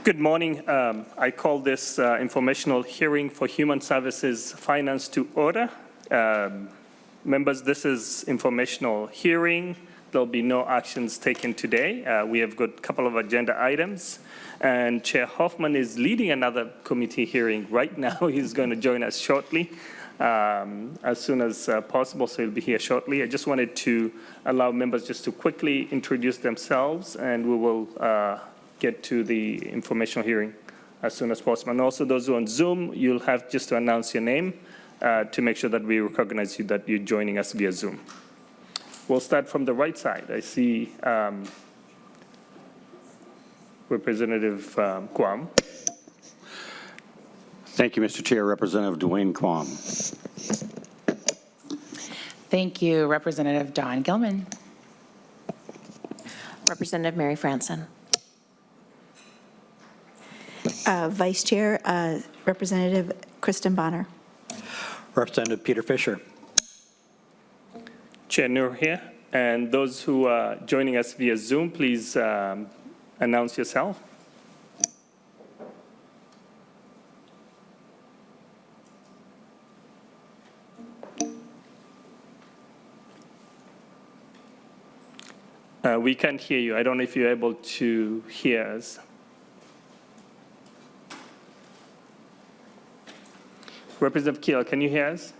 Good morning. I call this informational hearing for Human Services Finance to order. Members, this is informational hearing. There'll be no actions taken today. We have got a couple of agenda items, and Chair Hoffman is leading another committee hearing right now. He's going to join us shortly, as soon as possible, so he'll be here shortly. I just wanted to allow members just to quickly introduce themselves, and we will get to the informational hearing as soon as possible. And also those who are on Zoom, you'll have just to announce your name to make sure that we recognize you, that you're joining us via Zoom. We'll start from the right side. I see Representative Quam. Thank you, Mr. Chair. Representative Dwayne Quam. Thank you, Representative Don Gilman. Representative Mary Franson. Vice Chair, Representative Kristen Bonner. Representative Peter Fisher. Chair Noor here. And those who are joining us via Zoom, please announce yourself. We can't hear you. I don't know if you're able to hear us. Representative Keel, can you hear us?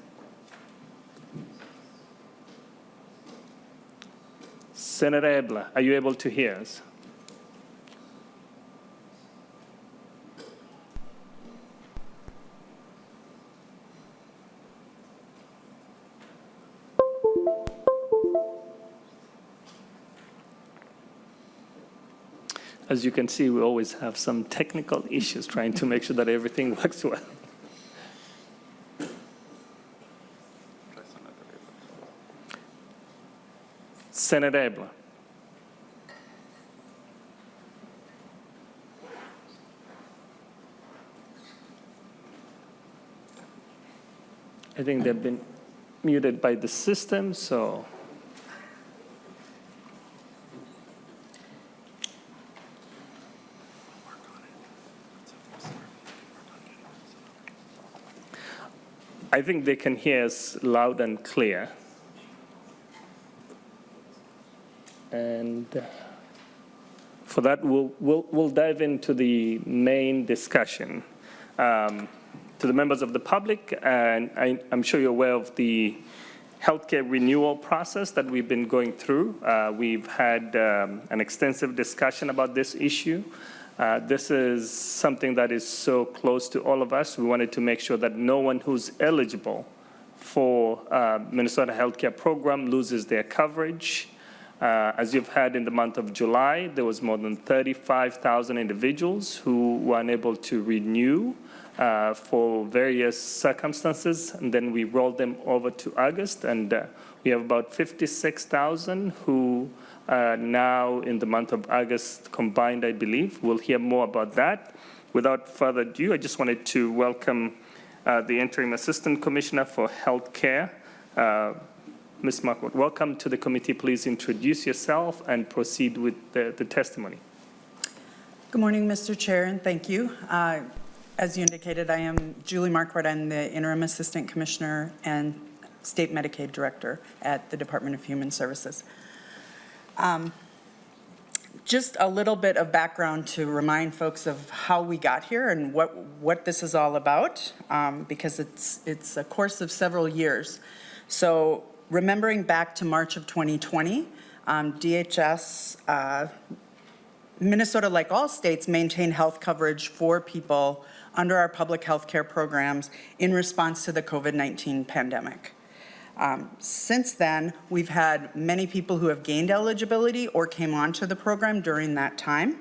Senator Ebler, are you able to hear us? As you can see, we always have some technical issues trying to make sure that everything works well. Senator Ebler. I think they've been muted by the system, so. I think they can hear us loud and clear. And for that, we'll dive into the main discussion. To the members of the public, and I'm sure you're aware of the Healthcare Renewal process that we've been going through. We've had an extensive discussion about this issue. This is something that is so close to all of us. We wanted to make sure that no one who's eligible for Minnesota Healthcare Program loses their coverage. As you've had in the month of July, there was more than 35,000 individuals who were unable to renew for various circumstances, and then we rolled them over to August, and we have about 56,000 who now in the month of August combined, I believe. We'll hear more about that. Without further ado, I just wanted to welcome the Interim Assistant Commissioner for Healthcare, Ms. Marquardt. Welcome to the committee. Please introduce yourself and proceed with the testimony. Good morning, Mr. Chair, and thank you. As you indicated, I am Julie Marquardt. I'm the Interim Assistant Commissioner and State Medicaid Director at the Department of Human Services. Just a little bit of background to remind folks of how we got here and what this is all about, because it's a course of several years. So remembering back to March of 2020, DHS, Minnesota, like all states, maintained health coverage for people under our public health care programs in response to the COVID-19 pandemic. Since then, we've had many people who have gained eligibility or came onto the program during that time.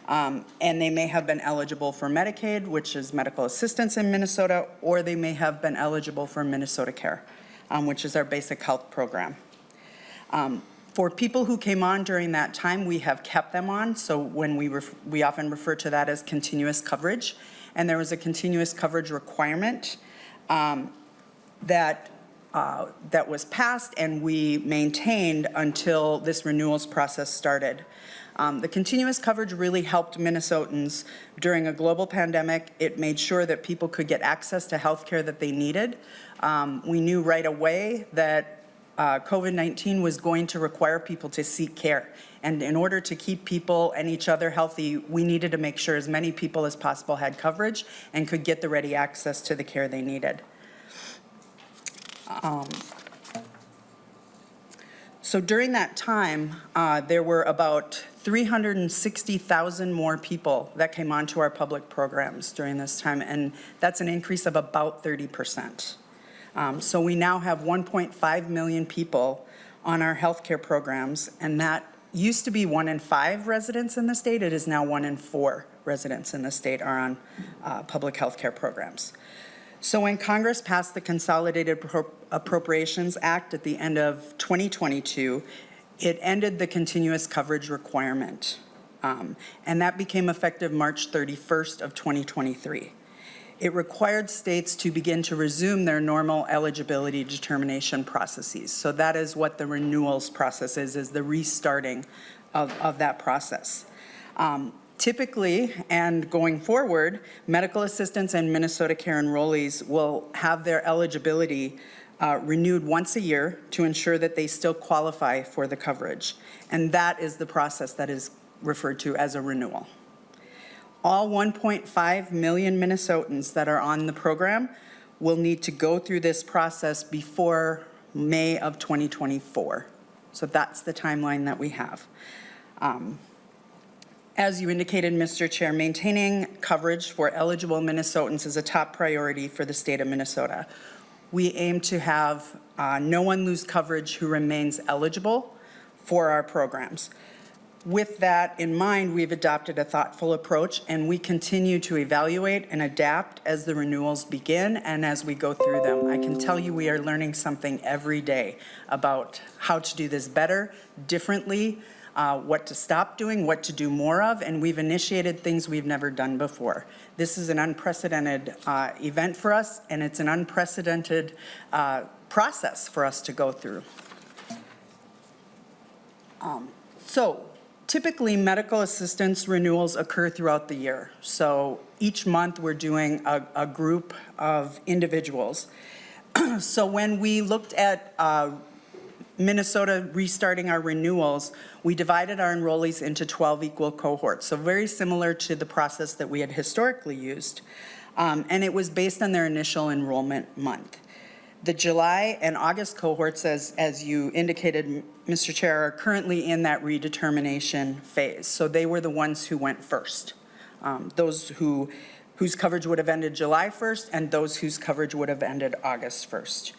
And they may have been eligible for Medicaid, which is medical assistance in Minnesota, or they may have been eligible for Minnesota Care, which is our basic health program. For people who came on during that time, we have kept them on. So when we often refer to that as continuous coverage. And there was a continuous coverage requirement that that was passed and we maintained until this renewals process started. The continuous coverage really helped Minnesotans during a global pandemic. It made sure that people could get access to health care that they needed. We knew right away that COVID-19 was going to require people to seek care. And in order to keep people and each other healthy, we needed to make sure as many people as possible had coverage and could get the ready access to the care they needed. So during that time, there were about 360,000 more people that came onto our public programs during this time, and that's an increase of about 30%. So we now have 1.5 million people on our healthcare programs, and that used to be 1 in 5 residents in the state. It is now 1 in 4 residents in the state are on public healthcare programs. So when Congress passed the Consolidated Appropriations Act at the end of 2022, it ended the continuous coverage requirement, and that became effective March 31st of 2023. It required states to begin to resume their normal eligibility determination processes. So that is what the renewals process is the restarting of that process. Typically, and going forward, medical assistants and Minnesota Care enrollees will have their eligibility renewed once a year to ensure that they still qualify for the coverage. And that is the process that is referred to as a renewal. All 1.5 million Minnesotans that are on the program will need to go through this process before May of 2024. So that's the timeline that we have. As you indicated, Mr. Chair, maintaining coverage for eligible Minnesotans is a top priority for the state of Minnesota. We aim to have no one lose coverage who remains eligible for our programs. With that in mind, we've adopted a thoughtful approach, and we continue to evaluate and adapt as the renewals begin and as we go through them. I can tell you we are learning something every day about how to do this better, differently, what to stop doing, what to do more of, and we've initiated things we've never done before. This is an unprecedented event for us, and it's an unprecedented process for us to go through. So typically, medical assistance renewals occur throughout the year. So each month we're doing a group of individuals. So when we looked at Minnesota restarting our renewals, we divided our enrollees into 12 equal cohorts. So very similar to the process that we had historically used. And it was based on their initial enrollment month. The July and August cohorts, as you indicated, Mr. Chair, are currently in that redetermination phase. So they were the ones who went first. Those whose coverage would have ended July 1st and those whose coverage would have ended August 1st.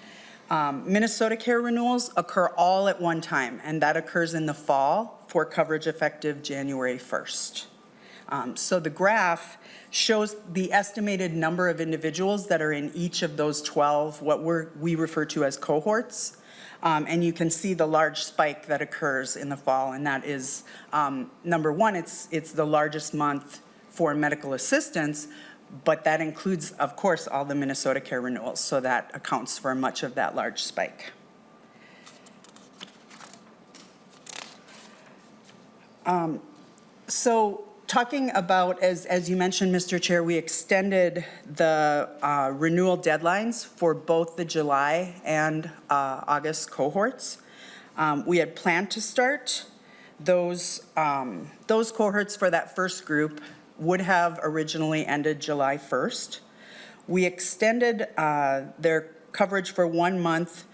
Minnesota Care renewals occur all at one time, and that occurs in the fall for coverage effective January 1st. So the graph shows the estimated number of individuals that are in each of those 12, what we refer to as cohorts. And you can see the large spike that occurs in the fall, and that is, number one, it's the largest month for medical assistance, but that includes, of course, all the Minnesota Care renewals, so that accounts for much of that large spike. So talking about, as you mentioned, Mr. Chair, we extended the renewal deadlines for both the July and August cohorts. We had planned to start those cohorts for that first group would have originally ended July 1st. We extended their coverage for 1 month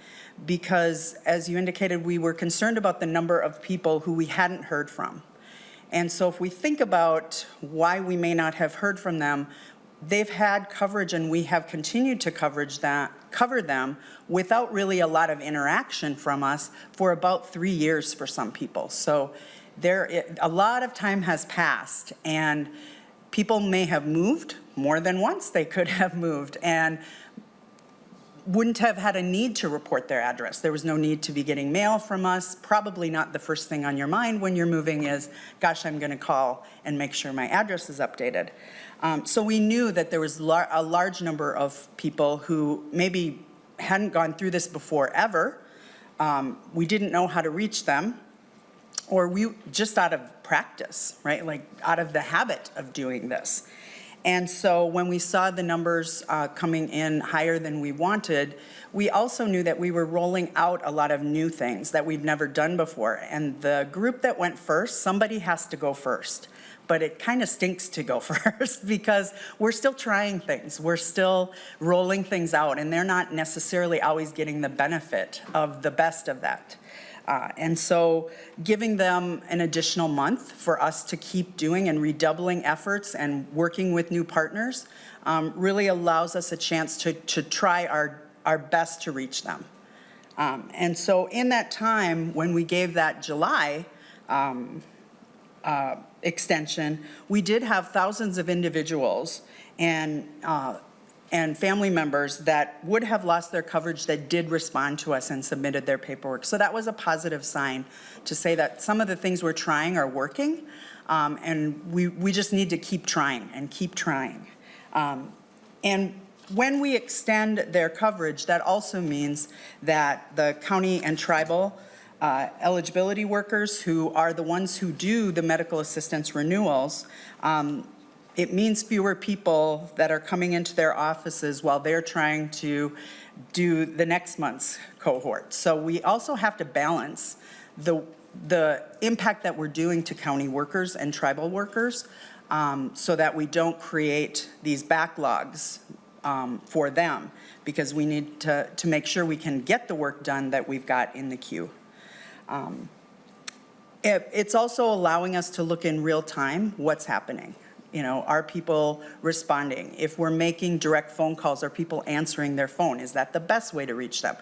because, as you indicated, we were concerned about the number of people who we hadn't heard from. And so if we think about why we may not have heard from them, they've had coverage and we have continued to cover them without really a lot of interaction from us for about 3 years for some people. So a lot of time has passed, and people may have moved more than once they could have moved and wouldn't have had a need to report their address. There was no need to be getting mail from us. Probably not the first thing on your mind when you're moving is, gosh, I'm gonna call and make sure my address is updated. So we knew that there was a large number of people who maybe hadn't gone through this before ever. We didn't know how to reach them, or we just out of practice, right? Like out of the habit of doing this. And so when we saw the numbers coming in higher than we wanted, we also knew that we were rolling out a lot of new things that we've never done before. And the group that went first, somebody has to go first. But it kind of stinks to go first because we're still trying things. We're still rolling things out, and they're not necessarily always getting the benefit of the best of that. And so giving them an additional month for us to keep doing and redoubling efforts and working with new partners really allows us a chance to try our best to reach them. And so in that time, when we gave that July extension, we did have thousands of individuals and family members that would have lost their coverage that did respond to us and submitted their paperwork. So that was a positive sign to say that some of the things we're trying are working, and we just need to keep trying and keep trying. And when we extend their coverage, that also means that the county and tribal eligibility workers, who are the ones who do the medical assistance renewals, it means fewer people that are coming into their offices while they're trying to do the next month's cohort. So we also have to balance the impact that we're doing to county workers and tribal workers so that we don't create these backlogs for them, because we need to make sure we can get the work done that we've got in the queue. It's also allowing us to look in real time what's happening. You know, are people responding? If we're making direct phone calls, are people answering their phone? Is that the best way to reach them?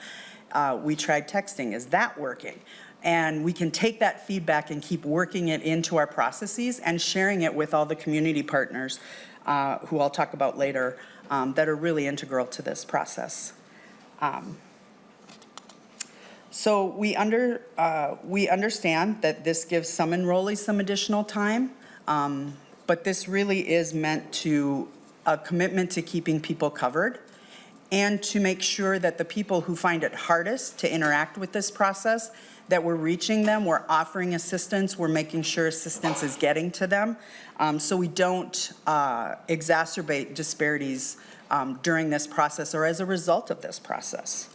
We tried texting. Is that working? And we can take that feedback and keep working it into our processes and sharing it with all the community partners, who I'll talk about later, that are really integral to this process. So we understand that this gives some enrollees some additional time, but this really is meant to a commitment to keeping people covered and to make sure that the people who find it hardest to interact with this process, that we're reaching them, we're offering assistance, we're making sure assistance is getting to them, so we don't exacerbate disparities during this process or as a result of this process.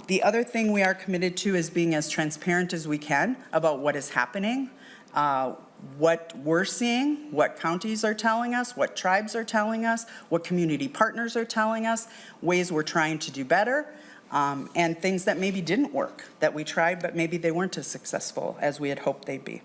The other thing we are committed to is being as transparent as we can about what is happening, what we're seeing, what counties are telling us, what tribes are telling us, what community partners are telling us, ways we're trying to do better, and things that maybe didn't work, that we tried, but maybe they weren't as successful as we had hoped they'd be.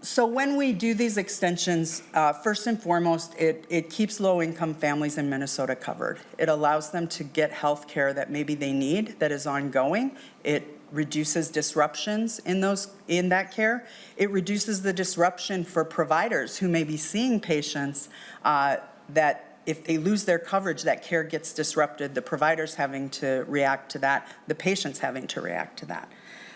So when we do these extensions, first and foremost, it keeps low-income families in Minnesota covered. It allows them to get health care that maybe they need that is ongoing. It reduces disruptions in that care. It reduces the disruption for providers who may be seeing patients that if they lose their coverage, that care gets disrupted, the providers having to react to that, the patients having to react to that.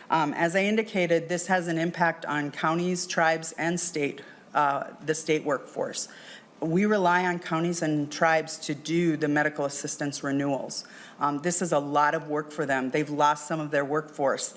As I indicated, this has an impact on counties, tribes, and the state workforce. We rely on counties and tribes to do the medical assistance renewals. This is a lot of work for them. They've lost some of their workforce.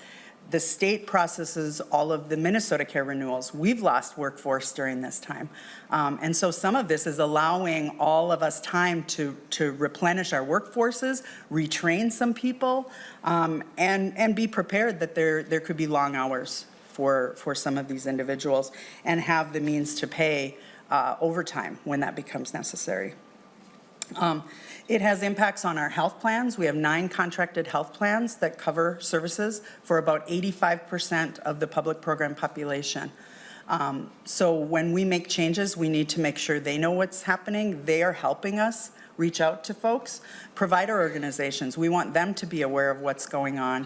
The state processes all of the Minnesota care renewals. We've lost workforce during this time. And so some of this is allowing all of us time to replenish our workforces, retrain some people, and be prepared that there could be long hours for some of these individuals and have the means to pay overtime when that becomes necessary. It has impacts on our health plans. We have 9 contracted health plans that cover services for about 85% of the public program population. So when we make changes, we need to make sure they know what's happening. They are helping us reach out to folks. Provider organizations, we want them to be aware of what's going on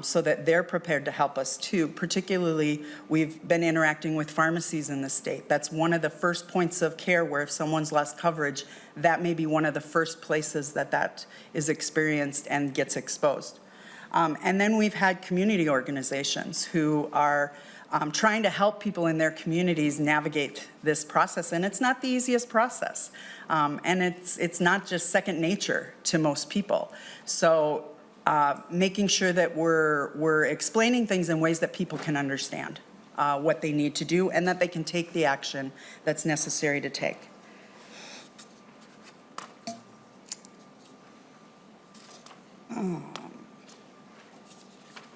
so that they're prepared to help us too. Particularly, we've been interacting with pharmacies in the state. That's one of the first points of care where if someone's lost coverage, that may be one of the first places that is experienced and gets exposed. And then we've had community organizations who are trying to help people in their communities navigate this process. And it's not the easiest process. And it's not just second nature to most people. So making sure that we're explaining things in ways that people can understand what they need to do and that they can take the action that's necessary to take.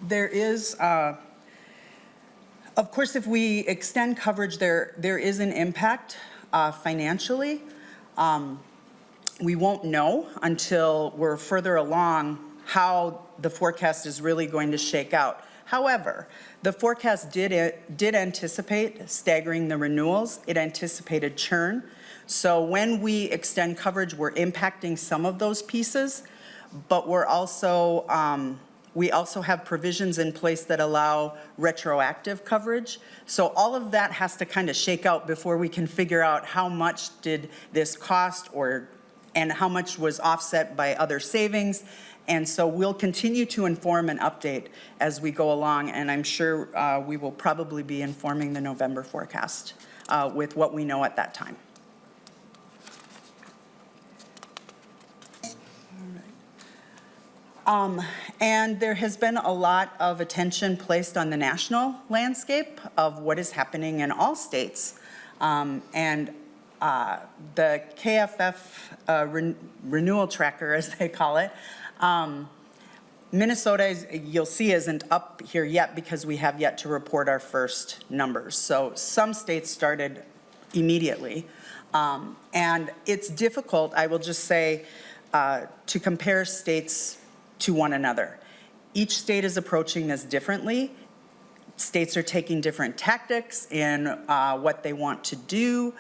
There is, of course, if we extend coverage, there is an impact financially. We won't know until we're further along how the forecast is really going to shake out. However, the forecast did anticipate staggering the renewals. It anticipated churn. So when we extend coverage, we're impacting some of those pieces, but we're also, we also have provisions in place that allow retroactive coverage. So all of that has to kind of shake out before we can figure out how much did this cost and how much was offset by other savings. And so we'll continue to inform and update as we go along, and I'm sure we will probably be informing the November forecast with what we know at that time. And there has been a lot of attention placed on the national landscape of what is happening in all states. The KFF renewal tracker, as they call it, Minnesota, you'll see, isn't up here yet because we have yet to report our first numbers. So some states started immediately. And it's difficult, I will just say, to compare states to one another. Each state is approaching this differently. States are taking different tactics in what they want to do.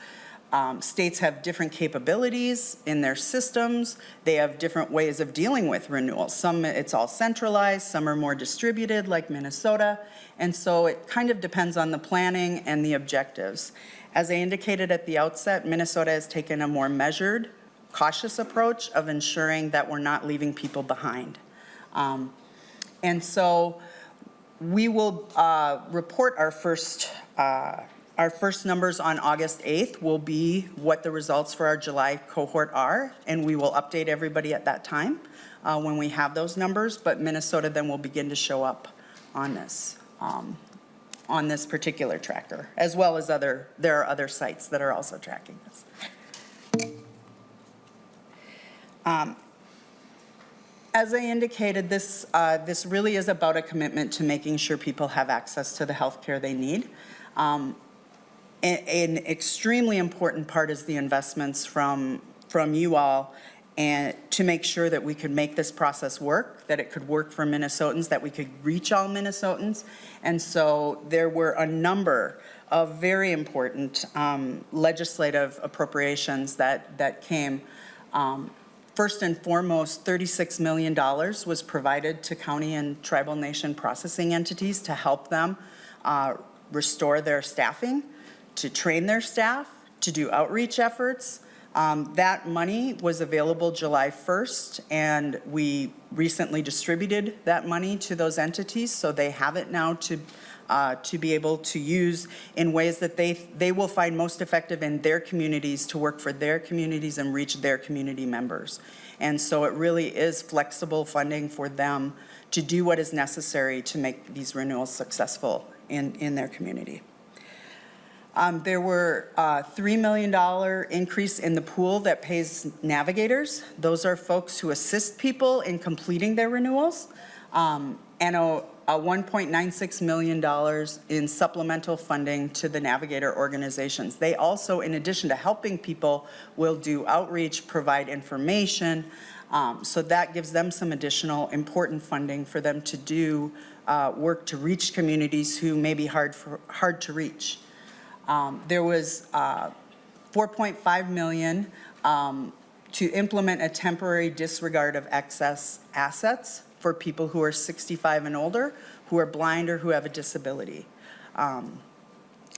States have different capabilities in their systems. They have different ways of dealing with renewals. Some, it's all centralized, some are more distributed, like Minnesota. And so it kind of depends on the planning and the objectives. As I indicated at the outset, Minnesota has taken a more measured, cautious approach of ensuring that we're not leaving people behind. And so we will report our first numbers on August 8th will be what the results for our July cohort are, and we will update everybody at that time when we have those numbers, but Minnesota then will begin to show up on this particular tracker, as well as there are other sites that are also tracking this. As I indicated, this really is about a commitment to making sure people have access to the health care they need. An extremely important part is the investments from you all, and to make sure that we could make this process work, that it could work for Minnesotans, that we could reach all Minnesotans. And so there were a number of very important legislative appropriations that came. First and foremost, $36 million was provided to county and tribal nation processing entities to help them restore their staffing, to train their staff, to do outreach efforts. That money was available July 1st, and we recently distributed that money to those entities, so they have it now to be able to use in ways that they will find most effective in their communities, to work for their communities and reach their community members. And so it really is flexible funding for them to do what is necessary to make these renewals successful in their community. There were $3 million increase in the pool that pays navigators. Those are folks who assist people in completing their renewals, and a $1.96 million in supplemental funding to the navigator organizations. They also, in addition to helping people, will do outreach, provide information, so that gives them some additional important funding for them to do work to reach communities who may be hard to reach. There was $4.5 million to implement a temporary disregard of excess assets for people who are 65 and older, who are blind or who have a disability.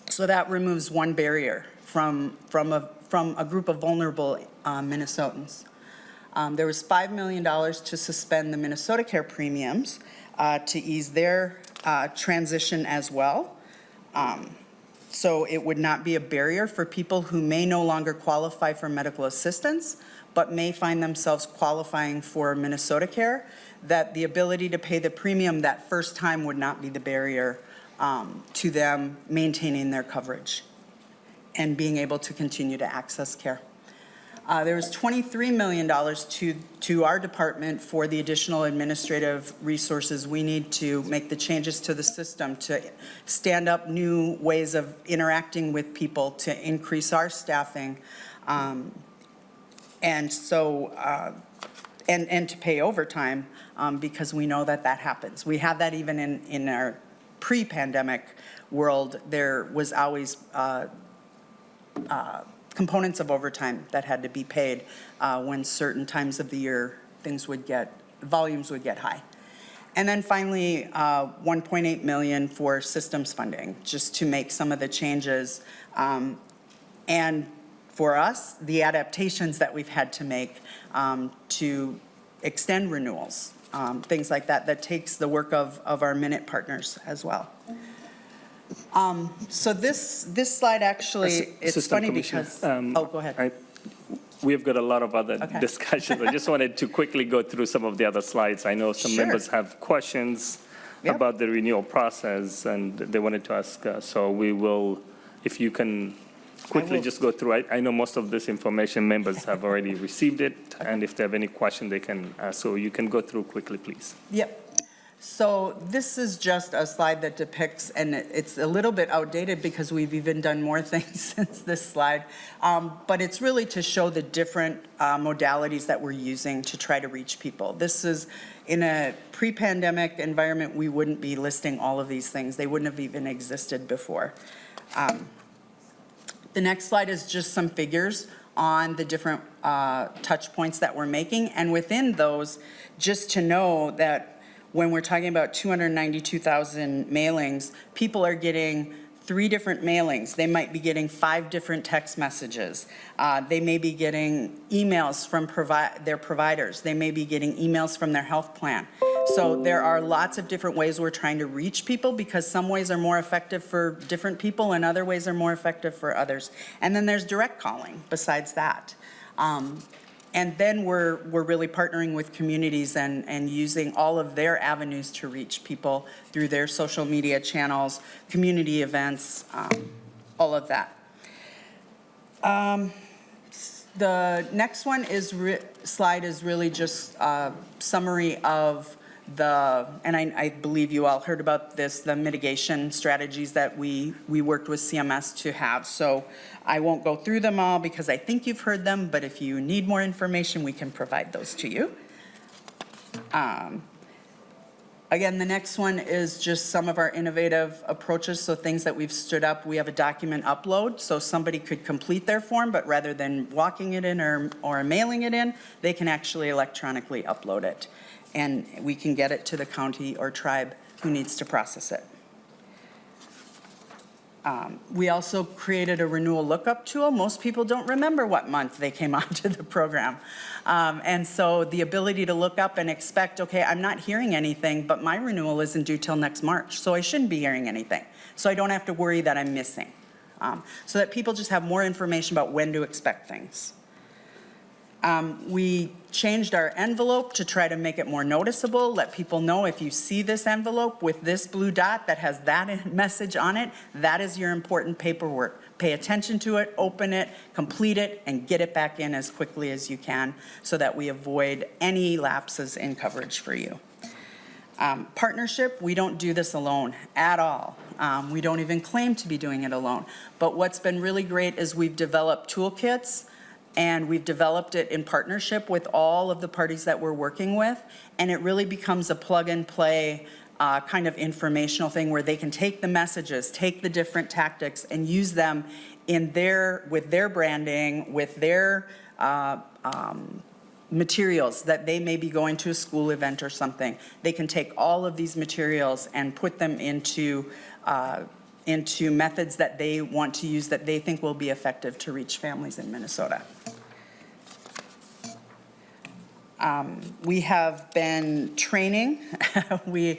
So that removes one barrier from a group of vulnerable Minnesotans. There was $5 million to suspend the Minnesota Care premiums to ease their transition as well. So it would not be a barrier for people who may no longer qualify for medical assistance, but may find themselves qualifying for Minnesota Care, that the ability to pay the premium that first time would not be the barrier to them maintaining their coverage and being able to continue to access care. There was $23 million to our department for the additional administrative resources we need to make the changes to the system, to stand up new ways of interacting with people, to increase our staffing, and so, and to pay overtime, because we know that that happens. We have that even in our pre-pandemic world. There was always components of overtime that had to be paid when certain times of the year volumes would get high. And then finally, 1.8 million for systems funding, just to make some of the changes. And for us, the adaptations that we've had to make to extend renewals, things like that, that takes the work of our Minute partners as well. So this slide actually, it's Assistant funny Commissioner, because, go ahead. We've got a lot of other Okay. discussions. I just wanted to quickly go through some of the other slides. I know some Sure. members have questions Yep. about the renewal process, and they wanted to ask. So we will, if you can quickly will. just go through. I know most of this information members have already received it, and if they have any question, they can. So you can go through quickly, please. Yep. So this is just a slide that depicts, and it's a little bit outdated because we've even done more things since this slide, but it's really to show the different modalities that we're using to try to reach people. This is, in a pre-pandemic environment, we wouldn't be listing all of these things. They wouldn't have even existed before. The next slide is just some figures on the different touch points that we're making, and within those, just to know that when we're talking about 292,000 mailings, people are getting 3 different mailings. They might be getting 5 different text messages. They may be getting emails from their providers. They may be getting emails from their health plan. So there are lots of different ways we're trying to reach people, because some ways are more effective for different people and other ways are more effective for others. And then there's direct calling besides that. And then we're really partnering with communities and using all of their avenues to reach people through their social media channels, community events, all of that. The next one is slide is really just a summary of and I believe you all heard about this, the mitigation strategies that we worked with CMS to have. So I won't go through them all because I think you've heard them, but if you need more information, we can provide those to you. Again, the next one is just some of our innovative approaches, so things that we've stood up. We have a document upload, so somebody could complete their form, but rather than walking it in or mailing it in, they can actually electronically upload it. And we can get it to the county or tribe who needs to process it. We also created a renewal lookup tool. Most people don't remember what month they came onto the program. And so the ability to look up and expect, okay, I'm not hearing anything, but my renewal isn't due till next March, so I shouldn't be hearing anything. So I don't have to worry that I'm missing. So that people just have more information about when to expect things. We changed our envelope to try to make it more noticeable, let people know if you see this envelope with this blue dot that has that message on it, that is your important paperwork. Pay attention to it, open it, complete it, and get it back in as quickly as you can so that we avoid any lapses in coverage for you. Partnership, we don't do this alone at all. We don't even claim to be doing it alone. But what's been really great is we've developed toolkits, and we've developed it in partnership with all of the parties that we're working with, and it really becomes a plug-and-play kind of informational thing where they can take the messages, take the different tactics, and use them with their branding, with their materials that they may be going to a school event or something. They can take all of these materials and put them into methods that they want to use that they think will be effective to reach families in Minnesota. We have been training. We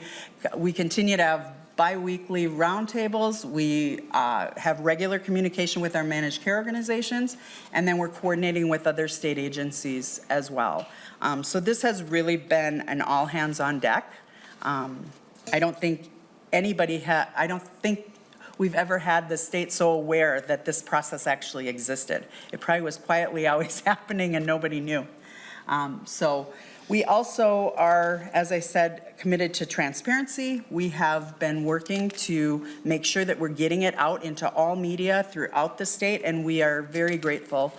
continue to have bi-weekly roundtables. We have regular communication with our managed care organizations, and then we're coordinating with other state agencies as well. So this has really been an all hands on deck. I don't think I don't think we've ever had the state so aware that this process actually existed. It probably was quietly always happening and nobody knew. So we also are, as I said, committed to transparency. We have been working to make sure that we're getting it out into all media throughout the state, and we are very grateful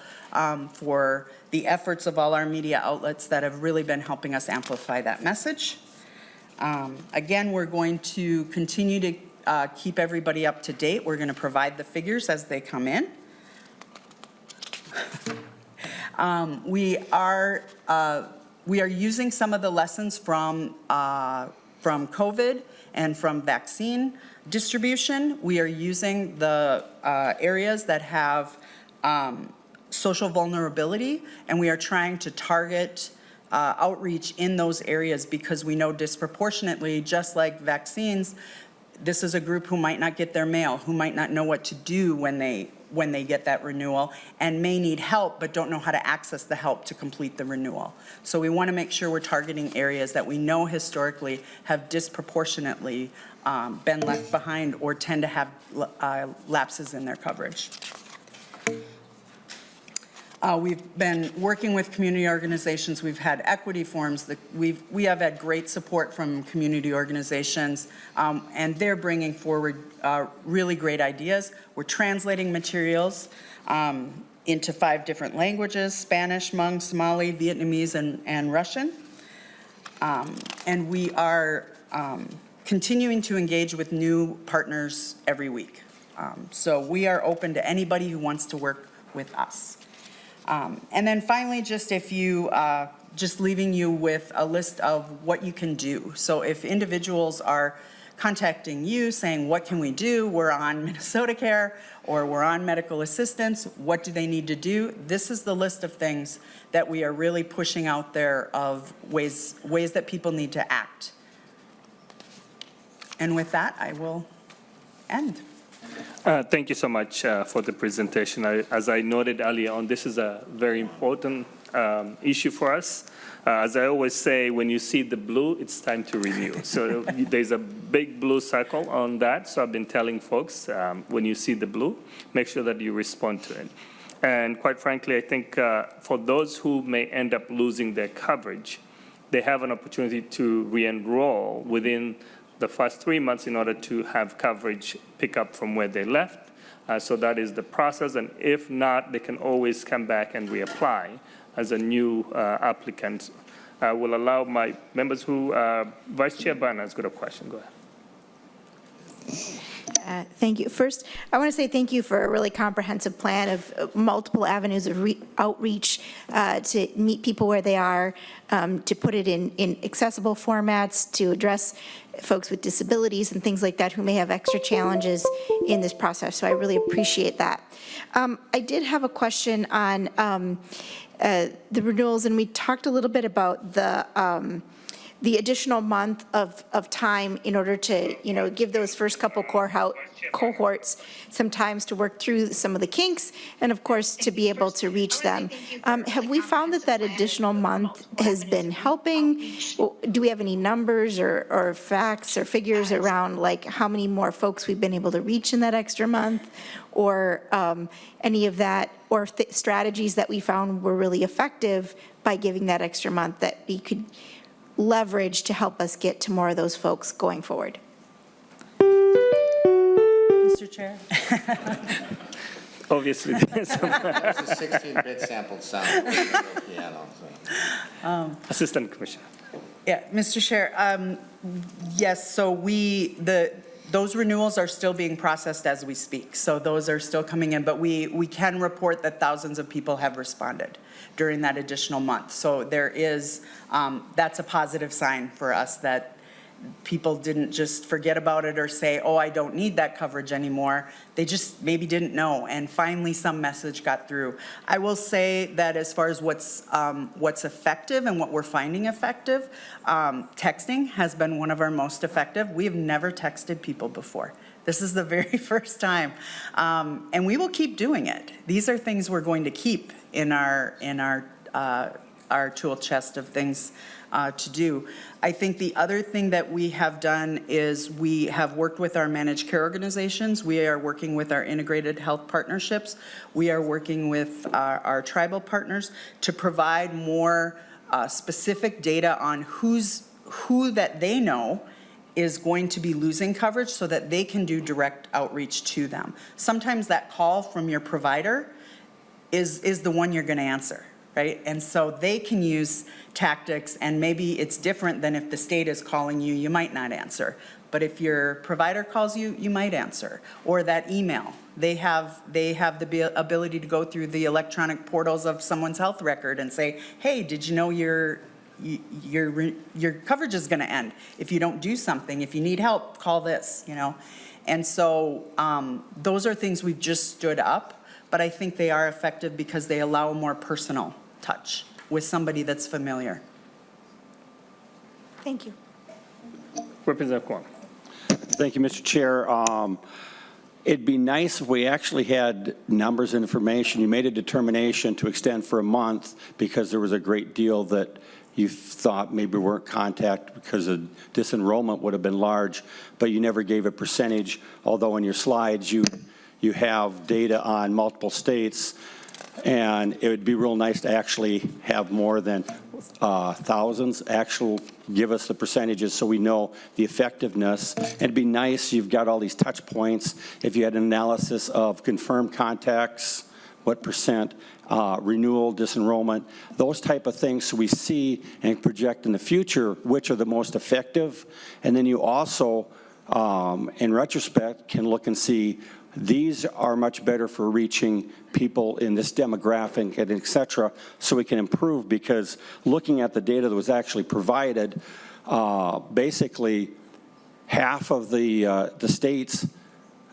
for the efforts of all our media outlets that have really been helping us amplify that message. Again, we're going to continue to keep everybody up to date. We're going to provide the figures as they come in. We are using some of the lessons from COVID and from vaccine distribution. We are using the areas that have social vulnerability, and we are trying to target outreach in those areas because we know disproportionately, just like vaccines, this is a group who might not get their mail, who might not know what to do when they get that renewal, and may need help but don't know how to access the help to complete the renewal. So we want to make sure we're targeting areas that we know historically have disproportionately been left behind or tend to have lapses in their coverage. We've been working with community organizations. We've had equity forums. We have had great support from community organizations, and they're bringing forward really great ideas. We're translating materials into 5 different languages: Spanish, Hmong, Somali, Vietnamese, and Russian. And we are continuing to engage with new partners every week. So we are open to anybody who wants to work with us. And then finally, just just leaving you with a list of what you can do. So if individuals are contacting you saying, what can we do? We're on Minnesota Care or we're on medical assistance. What do they need to do? This is the list of things that we are really pushing out there of ways that people need to act. And with that, I will end. Thank you so much for the presentation. As I noted earlier on, this is a very important issue for us. As I always say, when you see the blue, it's time to renew. So there's a big blue circle on that. So I've been telling folks, when you see the blue, make sure that you respond to it. And quite frankly, I think for those who may end up losing their coverage, they have an opportunity to re-enroll within the first 3 months in order to have coverage pick up from where they left. So that is the process, and if not, they can always come back and reapply as a new applicant. I will allow my members who, Vice Chair Banner has got a question. Go ahead. Thank you. First, I want to say thank you for a really comprehensive plan of multiple avenues of outreach to meet people where they are, to put it in accessible formats, to address folks with disabilities and things like that who may have extra challenges in this process. So I really appreciate that. I did have a question on the renewals, and we talked a little bit about the additional month of time in order to, give those first couple cohorts some times to work through some of the kinks, and of course, to be able to reach them. Have we found that additional month has been helping? Do we have any numbers or facts or figures around like how many more folks we've been able to reach in that extra month, or any of that, or strategies that we found were really effective by giving that extra month that we could leverage to help us get to more of those folks going forward? Mr. Chair. Obviously, It's a 16-bit sampled sound piano. So. Assistant Commissioner. Yeah, Mr. Chair, yes, so those renewals are still being processed as we speak. So those are still coming in, but we can report that thousands of people have responded during that additional month. So there is, that's a positive sign for us that people didn't just forget about it or say, oh, I don't need that coverage anymore. They just maybe didn't know, and finally some message got through. I will say that as far as what's effective and what we're finding effective, texting has been one of our most effective. We have never texted people before. This is the very first time, and we will keep doing it. These are things we're going to keep in our tool chest of things to do. I think the other thing that we have done is we have worked with our managed care organizations. We are working with our integrated health partnerships. We are working with our tribal partners to provide more specific data on who that they know is going to be losing coverage so that they can do direct outreach to them. Sometimes that call from your provider is the one you're going to answer, right? And so they can use tactics, and maybe it's different than if the state is calling you, you might not answer. But if your provider calls you, you might answer. Or that email. They have the ability to go through the electronic portals of someone's health record and say, hey, did you know your coverage is going to end if you don't do something? If you need help, call this, you know. And so those are things we've just stood up, but I think they are effective because they allow a more personal touch with somebody that's familiar. Thank you. Representative Kwong. Thank you, Mr. Chair. It'd be nice if we actually had numbers and information. You made a determination to extend for a month because there was a great deal that you thought maybe weren't contacted because the disenrollment would have been large, but you never gave a percentage, although in your slides you have data on multiple states, and it would be real nice to actually have more than thousands give us the percentages so we know the effectiveness. And it'd be nice, you've got all these touch points, if you had an analysis of confirmed contacts, what percent, renewal, disenrollment, those type of things, so we see and project in the future which are the most effective. And then you also, in retrospect, can look and see these are much better for reaching people in this demographic, and et cetera, so we can improve, because looking at the data that was actually provided, basically half of the states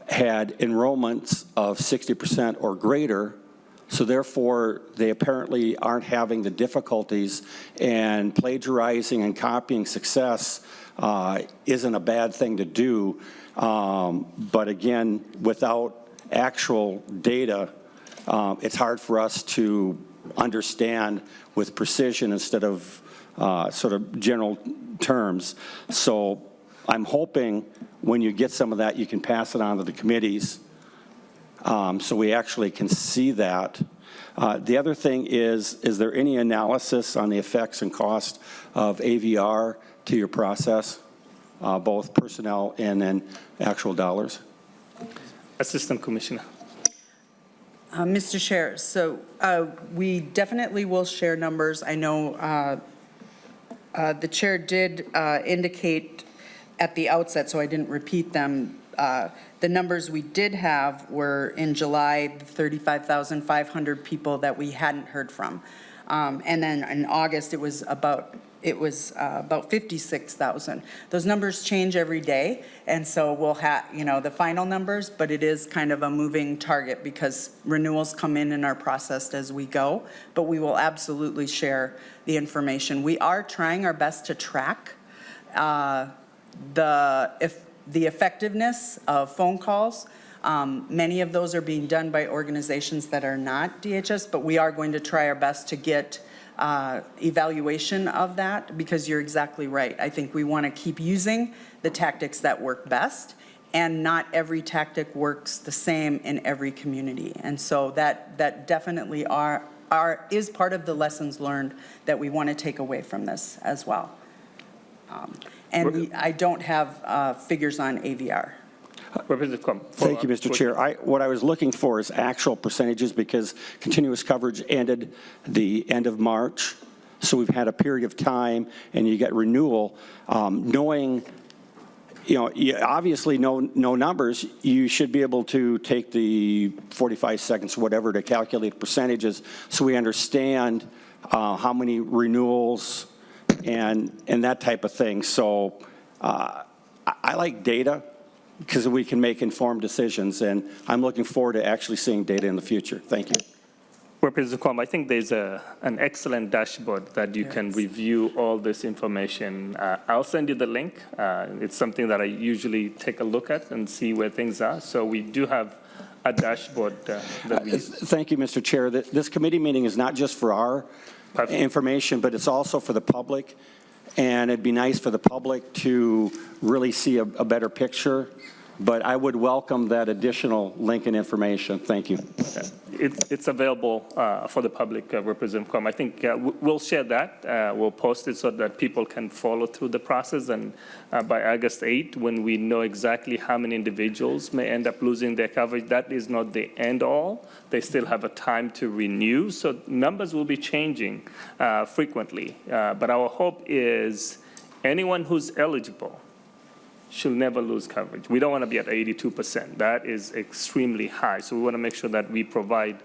had enrollments of 60% or greater, so therefore they apparently aren't having the difficulties, and plagiarizing and copying success isn't a bad thing to do. But again, without actual data, it's hard for us to understand with precision instead of sort of general terms. So I'm hoping when you get some of that, you can pass it on to the committees so we actually can see that. The other thing is there any analysis on the effects and cost of AVR to your process? Both personnel and then actual dollars? Assistant Commissioner. Mr. Chair, so we definitely will share numbers. I know the chair did indicate at the outset, so I didn't repeat them. The numbers we did have were in July, 35,500 people that we hadn't heard from. And then in August, it was about 56,000. Those numbers change every day, and so we'll have, the final numbers, but it is kind of a moving target because renewals come in and are processed as we go, but we will absolutely share the information. We are trying our best to track the effectiveness of phone calls. Many of those are being done by organizations that are not DHS, but we are going to try our best to get evaluation of that, because you're exactly right. I think we want to keep using the tactics that work best, and not every tactic works the same in every community. And so that definitely is part of the lessons learned that we want to take away from this as well. I don't have figures on AVR. Representative Kwong. Thank you, Mr. Chair. What I was looking for is actual percentages, because continuous coverage ended the end of March. So we've had a period of time, and you get renewal. Knowing, you obviously know numbers, you should be able to take the 45 seconds, whatever, to calculate percentages so we understand how many renewals and that type of thing. So I like data because we can make informed decisions, and I'm looking forward to actually seeing data in the future. Thank you. Representative Quam, I think there's an excellent dashboard that you can review all this information. I'll send you the link. It's something that I usually take a look at and see where things are. So we do have a dashboard that we. Thank you, Mr. Chair. This committee meeting is not just for our Perfect. information, but it's also for the public. And it'd be nice for the public to really see a better picture. But I would welcome that additional link and information. Thank you. It's available for the public, Representative Quam. I think we'll share that. We'll post it so that people can follow through the process. And by August 8, when we know exactly how many individuals may end up losing their coverage, that is not the end all. They still have a time to renew. So numbers will be changing frequently. But our hope is anyone who's eligible should never lose coverage. We don't want to be at 82%. That is extremely high. So we want to make sure that we provide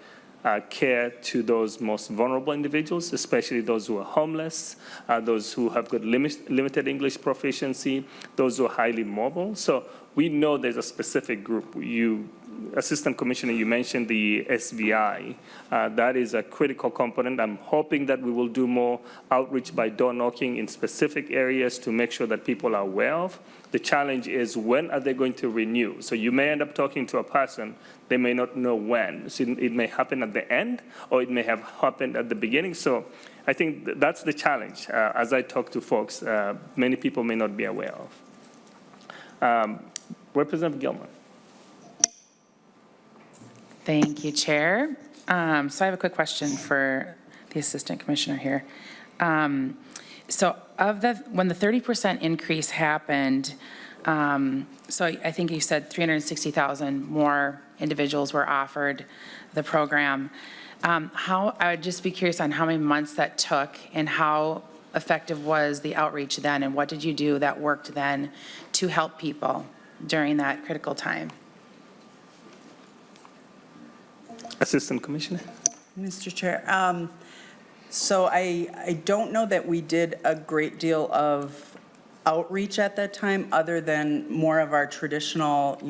care to those most vulnerable individuals, especially those who are homeless, those who have got limited English proficiency, those who are highly mobile. So we know there's a specific group. Assistant Commissioner, you mentioned the SVI. That is a critical component. I'm hoping that we will do more outreach by door knocking in specific areas to make sure that people are aware of. The challenge is, when are they going to renew? So you may end up talking to a person, they may not know when. So it may happen at the end, or it may have happened at the beginning. So I think that's the challenge. As I talk to folks, many people may not be aware of. Representative Gilman. Thank you, Chair. So I have a quick question for the Assistant Commissioner here. So when the 30% increase happened, so I think you said 360,000 more individuals were offered the program. I would just be curious on how many months that took and how effective was the outreach then, and what did you do that worked then to help people during that critical time? Assistant Commissioner. Mr. Chair, so I don't know that we did a great deal of outreach at that time, other than more of our traditional,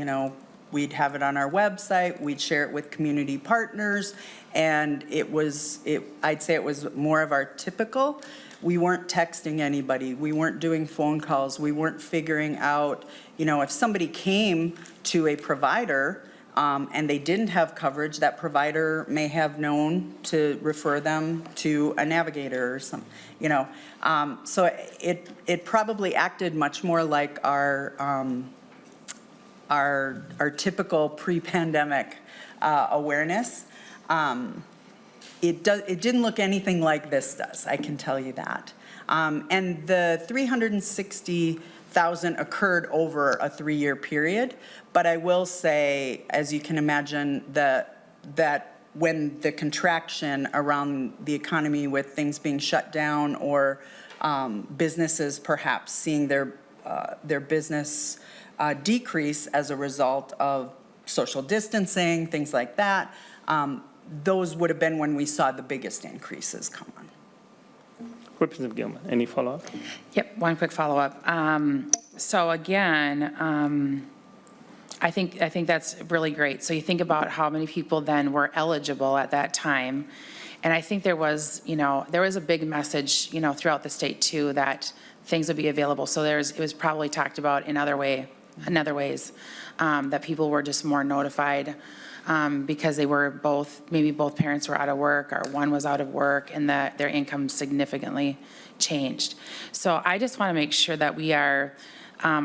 we'd have it on our website, we'd share it with community partners, and I'd say it was more of our typical. We weren't texting anybody, we weren't doing phone calls, we weren't figuring out, if somebody came to a provider and they didn't have coverage, that provider may have known to refer them to a navigator or something, So it probably acted much more like our typical pre-pandemic awareness. It didn't look anything like this does, I can tell you that. And the 360,000 occurred over a 3-year period. But I will say, as you can imagine, that when the contraction around the economy with things being shut down, or businesses perhaps seeing their business decrease as a result of social distancing, things like that, those would have been when we saw the biggest increases come on. Representative Gilman, any follow-up? Yep, one quick follow-up. So again, I think that's really great. So you think about how many people then were eligible at that time. And I think there was a big message, throughout the state too, that things would be available. So it was probably talked about in other ways, that people were just more notified because they were maybe both parents were out of work, or one was out of work, and that their income significantly changed. So I just want to make sure that we are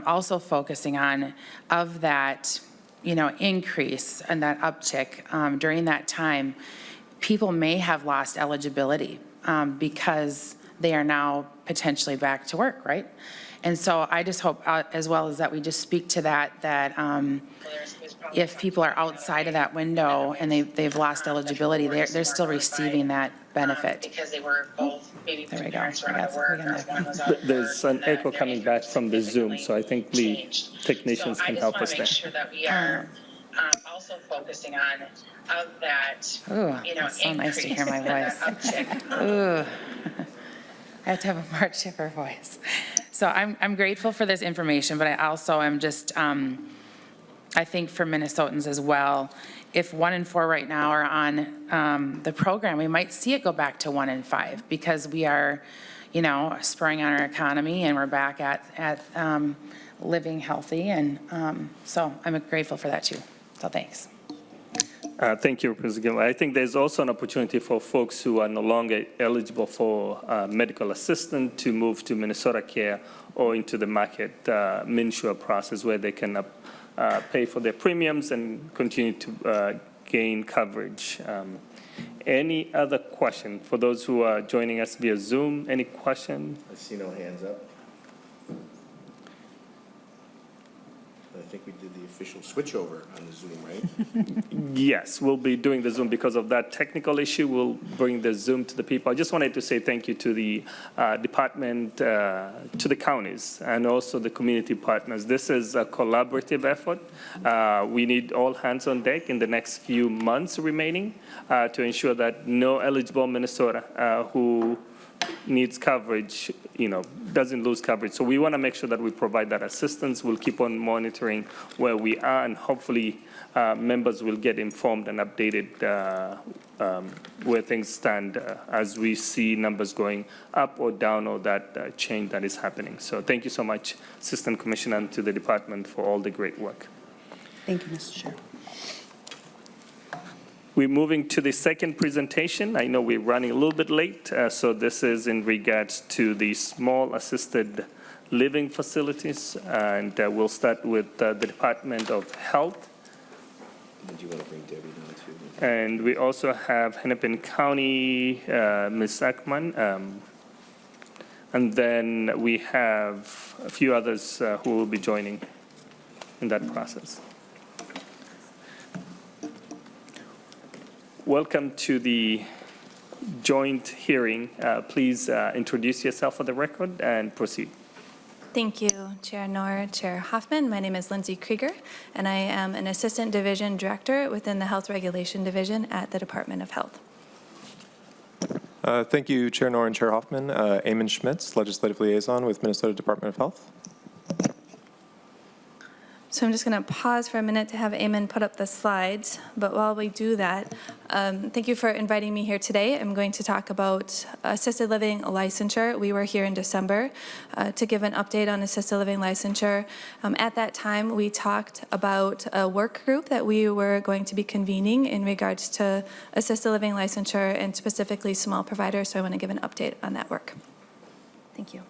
also focusing on, of that, increase and that uptick during that time, people may have lost eligibility because they are now potentially back to work, right? And so I just hope, as well as that, we just speak to that if people are outside of that window and they've lost eligibility, they're still receiving that benefit. Because they were both, maybe There we go. parents were out of work, or one was out of There's work, an echo their coming income back from the Zoom, so I think the changed. technicians can help us So I there. just want to make sure that we are also focusing on, of that, Ooh, it's so nice to hear my increase, voice. that uptick. Ooh. I have to have a more chipper voice. So I'm grateful for this information, but I also am just, I think for Minnesotans as well, if 1 in 4 right now are on the program, we might see it go back to 1 in 5 because we are, spurring on our economy and we're back at living healthy. And so I'm grateful for that too. So thanks. Thank you, Representative Gilmore. I think there's also an opportunity for folks who are no longer eligible for medical assistance to move to Minnesota Care or into the market MinSure process where they can pay for their premiums and continue to gain coverage. Any other question for those who are joining us via Zoom? Any question? I see no hands up. I think we did the official switchover on the Zoom, right? Yes, we'll be doing the Zoom because of that technical issue. We'll bring the Zoom to the people. I just wanted to say thank you to the department, to the counties, and also the community partners. This is a collaborative effort. We need all hands on deck in the next few months remaining to ensure that no eligible Minnesota who needs coverage, doesn't lose coverage. So we want to make sure that we provide that assistance. We'll keep on monitoring where we are, and hopefully members will get informed and updated where things stand as we see numbers going up or down or that change that is happening. So thank you so much, Assistant Commissioner, and to the department for all the great work. Thank you, Mr. Chair. We're moving to the second presentation. I know we're running a little bit late, so this is in regards to the small assisted living facilities, and we'll start with the Department of Health. Did you want to bring Debbie down too? And we also have Hennepin County, Ms. Ackman, and then we have a few others who will be joining in that process. Welcome to the joint hearing. Please introduce yourself for the record and proceed. Thank you, Chair Knorr, Chair Hoffman. My name is Lindsay Krieger, and I am an Assistant Division Director within the Health Regulation Division at the Department of Health. Thank you, Chair Knorr and Chair Hoffman. Eamon Schmitz, Legislative Liaison with Minnesota Department of Health. So I'm just going to pause for a minute to have Eamon put up the slides. But while we do that, thank you for inviting me here today. I'm going to talk about assisted living licensure. We were here in December to give an update on assisted living licensure. At that time, we talked about a work group that we were going to be convening in regards to assisted living licensure and specifically small providers. So I want to give an update on that work. Thank you.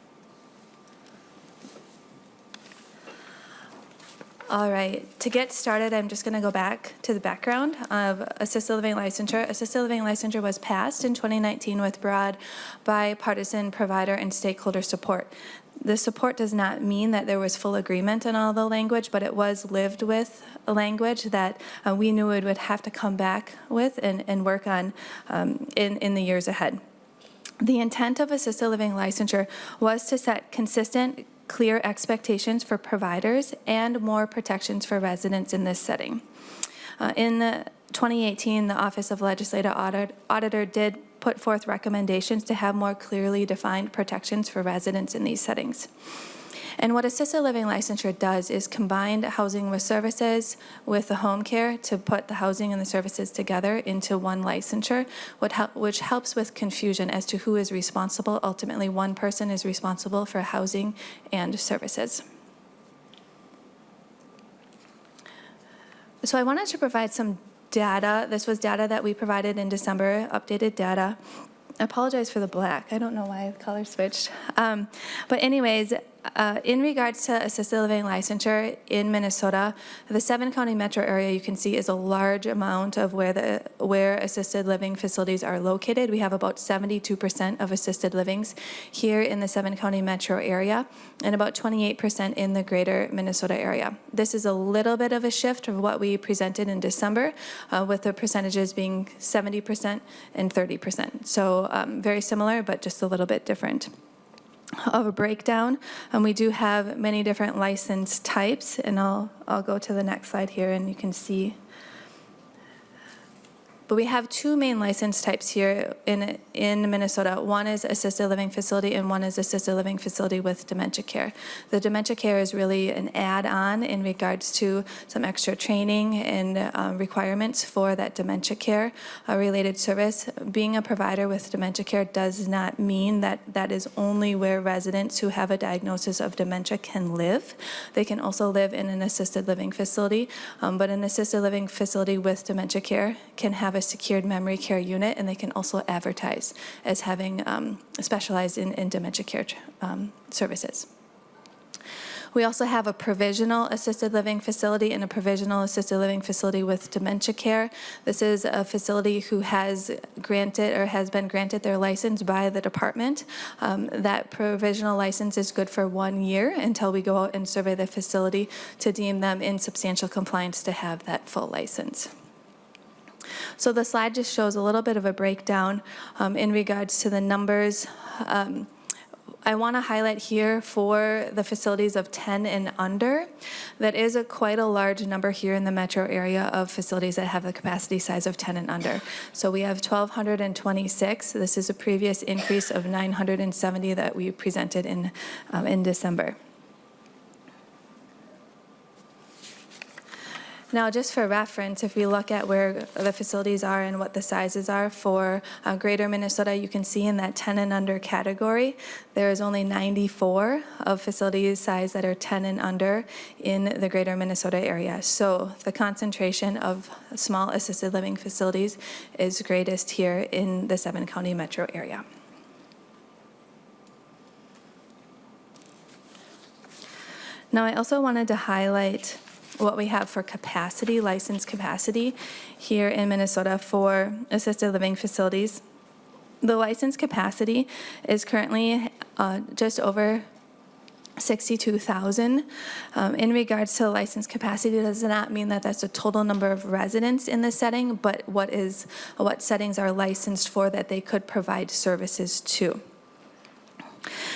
All right, to get started, I'm just going to go back to the background of assisted living licensure. Assisted living licensure was passed in 2019 with broad bipartisan provider and stakeholder support. The support does not mean that there was full agreement on all the language, but it was lived with a language that we knew it would have to come back with and work on in the years ahead. The intent of assisted living licensure was to set consistent, clear expectations for providers and more protections for residents in this setting. In 2018, the Office of Legislative Auditor did put forth recommendations to have more clearly defined protections for residents in these settings. And what assisted living licensure does is combine housing with services with the home care to put the housing and the services together into one licensure, which helps with confusion as to who is responsible. Ultimately, one person is responsible for housing and services. So I wanted to provide some data. This was data that we provided in December, updated data. I apologize for the black. I don't know why the color switched. But anyways, in regards to assisted living licensure in Minnesota, the 7-county metro area you can see is a large amount of where assisted living facilities are located. We have about 72% of assisted livings here in the 7-county metro area and about 28% in the greater Minnesota area. This is a little bit of a shift of what we presented in December with the percentages being 70% and 30%. So very similar, but just a little bit different of a breakdown. We do have many different license types, and I'll go to the next slide here and you can see But we have two main license types here in Minnesota. One is assisted living facility and one is assisted living facility with dementia care. The dementia care is really an add-on in regards to some extra training and requirements for that dementia care related service. Being a provider with dementia care does not mean that that is only where residents who have a diagnosis of dementia can live. They can also live in an assisted living facility, but an assisted living facility with dementia care can have a secured memory care unit, and they can also advertise as having specialized in dementia care services. We also have a provisional assisted living facility and a provisional assisted living facility with dementia care. This is a facility who has granted or has been granted their license by the department. That provisional license is good for 1 year until we go out and survey the facility to deem them in substantial compliance to have that full license. So the slide just shows a little bit of a breakdown in regards to the numbers. I want to highlight here for the facilities of 10 and under, that is quite a large number here in the metro area of facilities that have the capacity size of 10 and under. So we have 1,226. This is a previous increase of 970 that we presented in December. Now, just for reference, if we look at where the facilities are and what the sizes are for greater Minnesota, you can see in that 10 and under category, there is only 94 of facilities size that are 10 and under in the greater Minnesota area. So the concentration of small assisted living facilities is greatest here in the 7-county metro area. Now, I also wanted to highlight what we have for capacity, licensed capacity here in Minnesota for assisted living facilities. The licensed capacity is currently just over 62,000. In regards to licensed capacity, does not mean that that's the total number of residents in the setting, but what settings are licensed for that they could provide services to.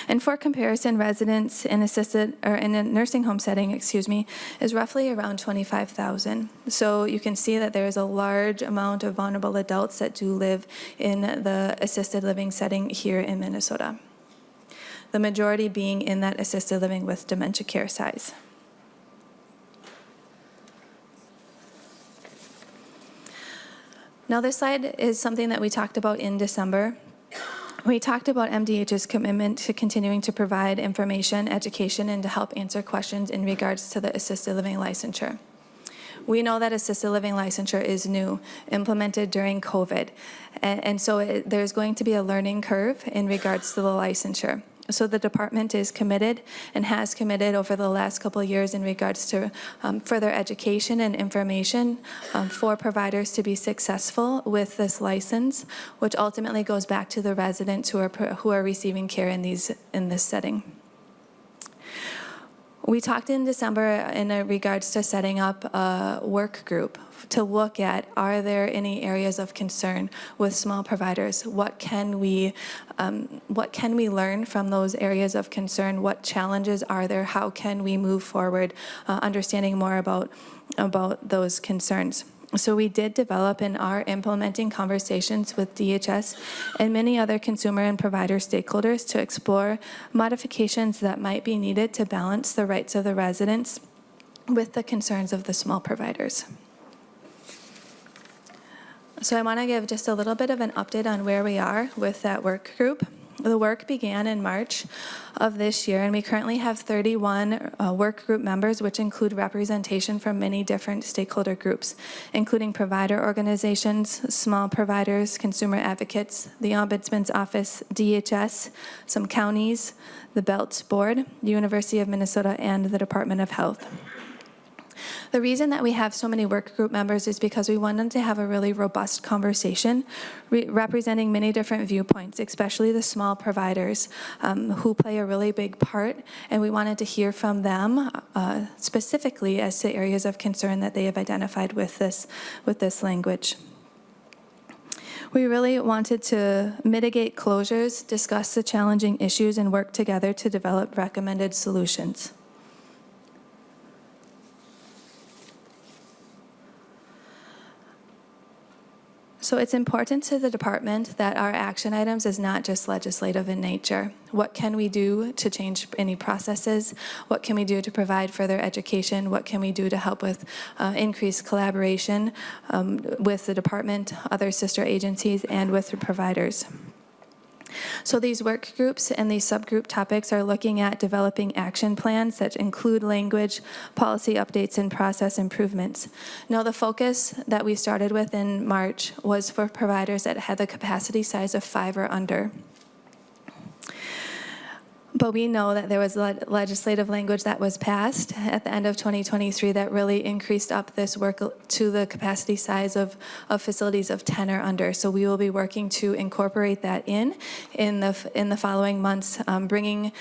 And for comparison, residents in in a nursing home setting, is roughly around 25,000. So you can see that there is a large amount of vulnerable adults that do live in the assisted living setting here in Minnesota. The majority being in that assisted living with dementia care size. Now, this slide is something that we talked about in December. We talked about MDH's commitment to continuing to provide information, education, and to help answer questions in regards to the assisted living licensure. We know that assisted living licensure is new, implemented during COVID, and so there's going to be a learning curve in regards to the licensure. So the department is committed and has committed over the last couple of years in regards to further education and information for providers to be successful with this license, which ultimately goes back to the residents who are receiving care in this setting. We talked in December in regards to setting up a work group to look at, are there any areas of concern with small providers? What can we learn from those areas of concern? What challenges are there? How can we move forward, understanding more about those concerns? So we did develop and are implementing conversations with DHS and many other consumer and provider stakeholders to explore modifications that might be needed to balance the rights of the residents with the concerns of the small providers. So I want to give just a little bit of an update on where we are with that work group. The work began in March of this year, and we currently have 31 work group members, which include representation from many different stakeholder groups, including provider organizations, small providers, consumer advocates, the Ombudsman's Office, DHS, some counties, the BELTS Board, the University of Minnesota, and the Department of Health. The reason that we have so many work group members is because we wanted to have a really robust conversation representing many different viewpoints, especially the small providers who play a really big part, and we wanted to hear from them specifically as to areas of concern that they have identified with this language. We really wanted to mitigate closures, discuss the challenging issues, and work together to develop recommended solutions. So it's important to the department that our action items is not just legislative in nature. What can we do to change any processes? What can we do to provide further education? What can we do to help with increased collaboration with the department, other sister agencies, and with the providers? So these work groups and these subgroup topics are looking at developing action plans that include language, policy updates, and process improvements. Now, the focus that we started with in March was for providers that had the capacity size of 5 or under. But we know that there was legislative language that was passed at the end of 2023 that really increased up this work to the capacity size of facilities of 10 or under. So we will be working to incorporate that in the following months, bringing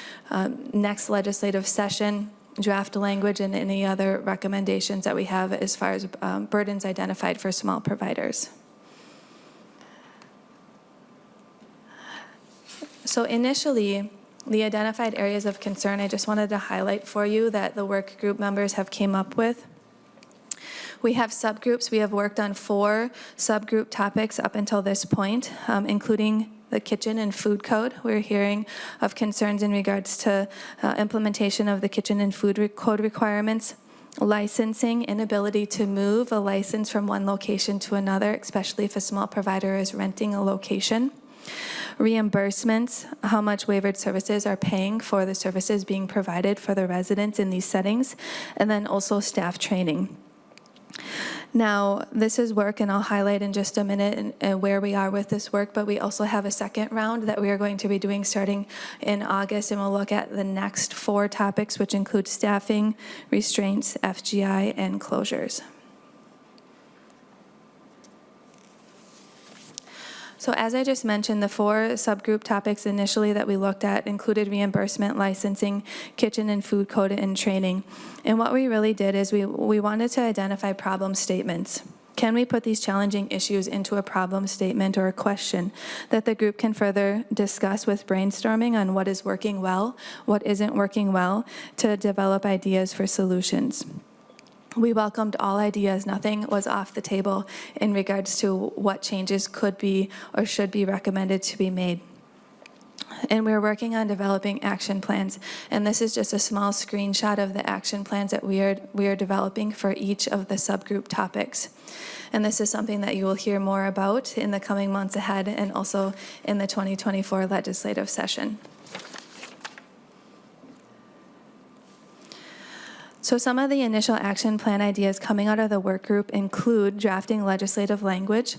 next legislative session draft language and any other recommendations that we have as far as burdens identified for small providers. So initially, the identified areas of concern, I just wanted to highlight for you that the work group members have came up with. We have subgroups. We have worked on 4 subgroup topics up until this point, including the kitchen and food code. We're hearing of concerns in regards to implementation of the kitchen and food code requirements, licensing, inability to move a license from one location to another, especially if a small provider is renting a location. Reimbursements, how much waivered services are paying for the services being provided for the residents in these settings, and then also staff training. Now, this is work, and I'll highlight in just a minute where we are with this work, but we also have a second round that we are going to be doing starting in August, and we'll look at the next 4 topics, which include staffing, restraints, FGI, and closures. So as I just mentioned, the 4 subgroup topics initially that we looked at included reimbursement, licensing, kitchen and food code, and training. And what we really did is we wanted to identify problem statements. Can we put these challenging issues into a problem statement or a question that the group can further discuss with brainstorming on what is working well, what isn't working well, to develop ideas for solutions? We welcomed all ideas. Nothing was off the table in regards to what changes could be or should be recommended to be made. And we're working on developing action plans. And this is just a small screenshot of the action plans that we are developing for each of the subgroup topics. And this is something that you will hear more about in the coming months ahead and also in the 2024 legislative session. So some of the initial action plan ideas coming out of the work group include drafting legislative language,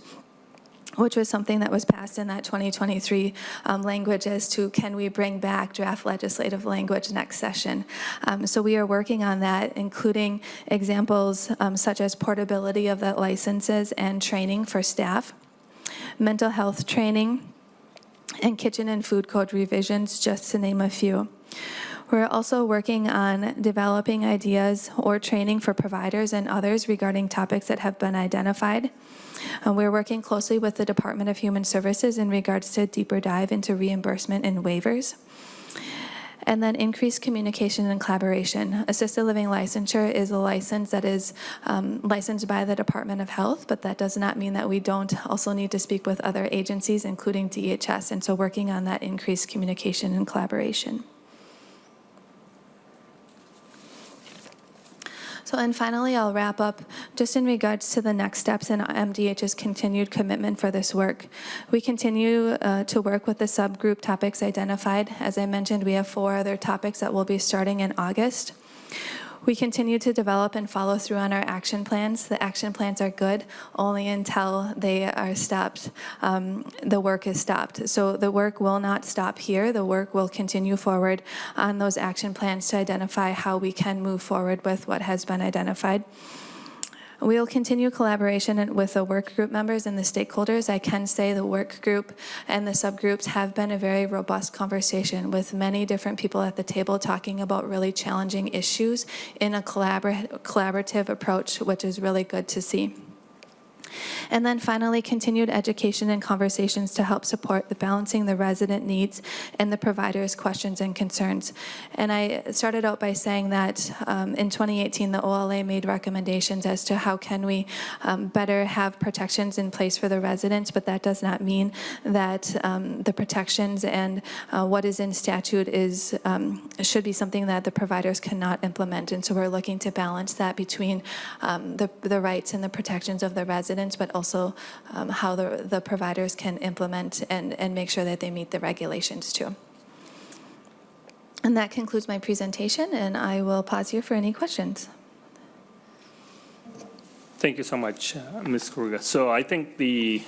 which was something that was passed in that 2023 language as to can we bring back draft legislative language next session. So we are working on that, including examples such as portability of the licenses and training for staff, mental health training, and kitchen and food code revisions, just to name a few. We're also working on developing ideas or training for providers and others regarding topics that have been identified. We're working closely with the Department of Human Services in regards to a deeper dive into reimbursement and waivers. And then increased communication and collaboration. Assisted living licensure is a license that is licensed by the Department of Health, but that does not mean that we don't also need to speak with other agencies, including DHS, and so working on that increased communication and collaboration. So, and finally, I'll wrap up just in regards to the next steps in MDH's continued commitment for this work. We continue to work with the subgroup topics identified. As I mentioned, we have 4 other topics that will be starting in August. We continue to develop and follow through on our action plans. The action plans are good only until they are stopped. The work is stopped. So the work will not stop here. The work will continue forward on those action plans to identify how we can move forward with what has been identified. We will continue collaboration with the work group members and the stakeholders. I can say the work group and the subgroups have been a very robust conversation with many different people at the table talking about really challenging issues in a collaborative approach, which is really good to see. And then finally, continued education and conversations to help support the balancing the resident needs and the provider's questions and concerns. And I started out by saying that in 2018, the OLA made recommendations as to how can we better have protections in place for the residents, but that does not mean that the protections and what is in statute should be something that the providers cannot implement. And so we're looking to balance that between the rights and the protections of the residents, but also how the providers can implement and make sure that they meet the regulations too. And that concludes my presentation, and I will pause here for any questions. Thank you so much, Ms. Kruger. So I think we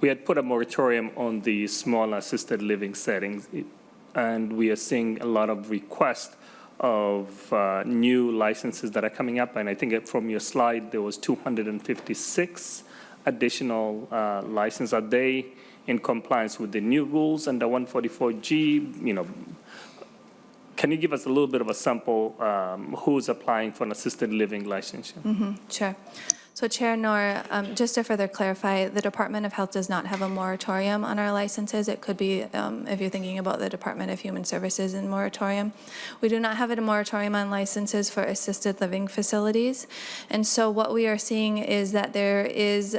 had put a moratorium on the small assisted living settings, and we are seeing a lot of requests of new licenses that are coming up. And I think from your slide, there was 256 additional licenses. Are they in compliance with the new rules under 144G? You know, can you give us a little bit of a sample who's applying for an assisted living licensure? Sure. So Chair Noor, just to further clarify, the Department of Health does not have a moratorium on our licenses. It could be, if you're thinking about the Department of Human Services in moratorium. We do not have a moratorium on licenses for assisted living facilities. And so what we are seeing is that there is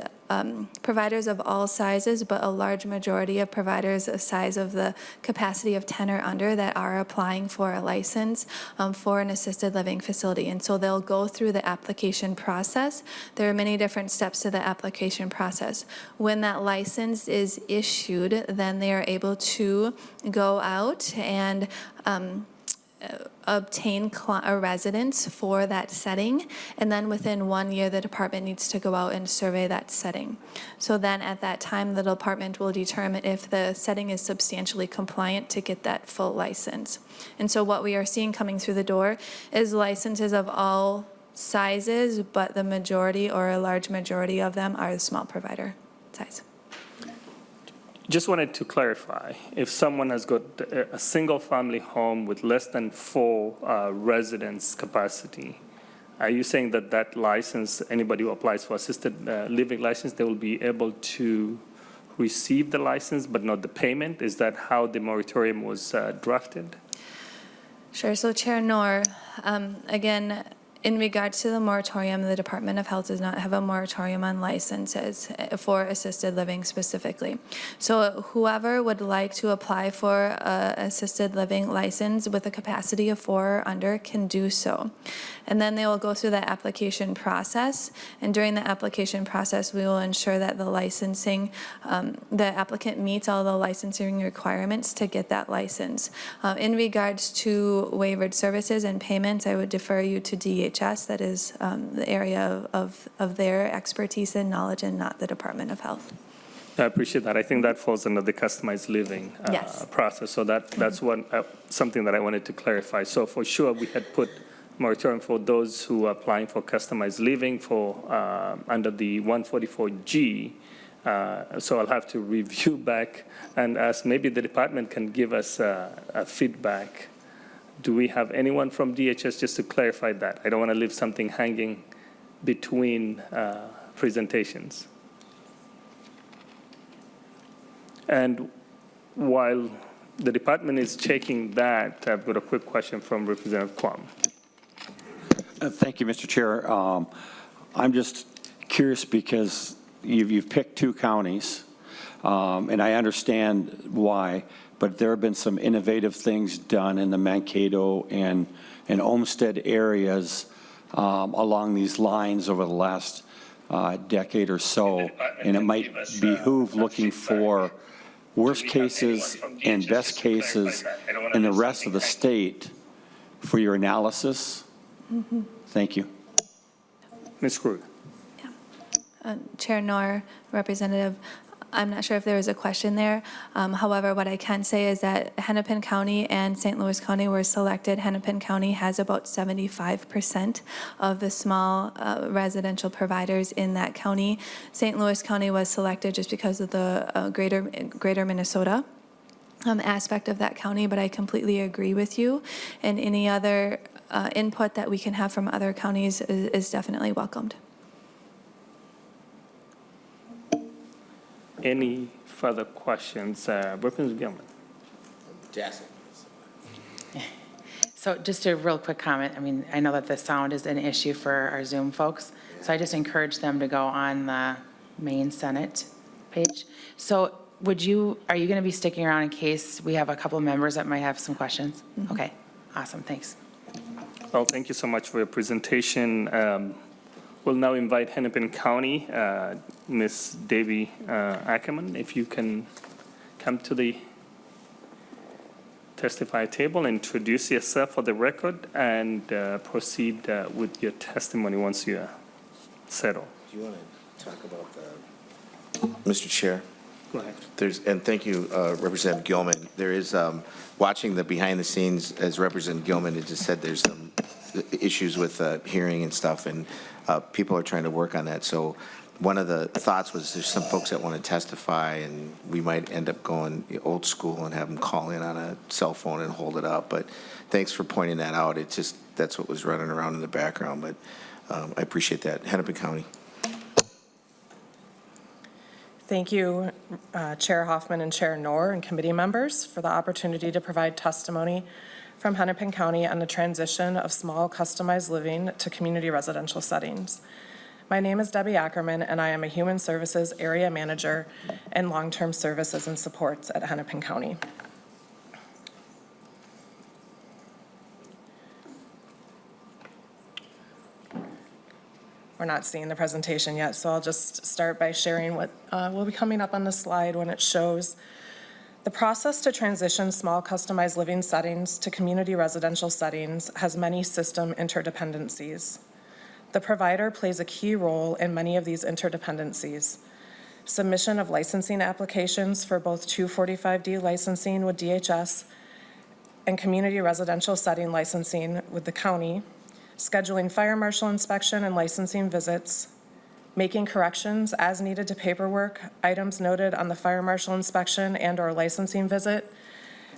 providers of all sizes, but a large majority of providers a size of the capacity of 10 or under that are applying for a license for an assisted living facility. And so they'll go through the application process. There are many different steps to the application process. When that license is issued, then they are able to go out and obtain a residence for that setting, and then within 1 year, the department needs to go out and survey that setting. So then at that time, the department will determine if the setting is substantially compliant to get that full license. And so what we are seeing coming through the door is licenses of all sizes, but the majority or a large majority of them are the small provider size. Just wanted to clarify, if someone has got a single-family home with less than 4 residents capacity, are you saying that that license, anybody who applies for assisted living license, they will be able to receive the license but not the payment? Is that how the moratorium was drafted? Sure. So Chair Noor, again, in regards to the moratorium, the Department of Health does not have a moratorium on licenses for assisted living specifically. So whoever would like to apply for an assisted living license with a capacity of 4 or under can do so. And then they will go through the application process. And during the application process, we will ensure that the licensing, the applicant meets all the licensing requirements to get that license. In regards to waivered services and payments, I would defer you to DHS. That is the area of their expertise and knowledge, and not the Department of Health. I appreciate that. I think that falls under the customized living Yes. process. So that's something that I wanted to clarify. So for sure, we had put moratorium for those who are applying for customized living for under the 144G. So I'll have to review back and ask, maybe the department can give us a feedback. Do we have anyone from DHS, just to clarify that? I don't want to leave something hanging between presentations. And while the department is checking that, I've got a quick question from Representative Kwam. Thank you, Mr. Chair. I'm just curious because you've picked 2 counties, and I understand why, but there have been some innovative things done in the Mankato and Olmsted areas along these lines over the last decade or so, and it might behoove looking for worst cases and best cases in the rest of the state for your analysis. Thank you. Ms. Krug. Chair Noor, Representative, I'm not sure if there was a question there. However, what I can say is that Hennepin County and St. Louis County were selected. Hennepin County has about 75% of the small residential providers in that county. St. Louis County was selected just because of the greater Minnesota aspect of that county, but I completely agree with you. And any other input that we can have from other counties is definitely welcomed. any further questions? Representative Gilman. Dazzling. So just a real quick comment. I mean, I know that the sound is an issue for our Zoom folks, so I just encourage them to go on the main Senate page. So are you going to be sticking around in case we have a couple of members that might have some questions? Okay, awesome, thanks. Well, thank you so much for your presentation. We'll now invite Hennepin County, Ms. Debbie Ackerman, if you can come to the testify table, introduce yourself for the record, and proceed with your testimony once you're settled. Do you want to talk about the, Mr. Chair? Go ahead. And thank you, Representative Gilman. There is, watching the behind the scenes, as Representative Gilman had just said, there's some issues with hearing and stuff, and people are trying to work on that. So one of the thoughts was there's some folks that want to testify, and we might end up going old school and have them call in on a cell phone and hold it up. But thanks for pointing that out. It's just, that's what was running around in the background. But I appreciate that. Hennepin County. Thank you, Chair Hoffman and Chair Knorr and committee members for the opportunity to provide testimony from Hennepin County on the transition of small customized living to community residential settings. My name is Debbie Ackerman, and I am a Human Services Area Manager and Long-Term Services and Supports at Hennepin County. We're not seeing the presentation yet, so I'll just start by sharing what will be coming up on the slide when it shows the process to transition small customized living settings to community residential settings has many system interdependencies. The provider plays a key role in many of these interdependencies. Submission of licensing applications for both 245D licensing with DHS and community residential setting licensing with the county, scheduling fire marshal inspection and licensing visits, making corrections as needed to paperwork, items noted on the fire marshal inspection and/or licensing visit,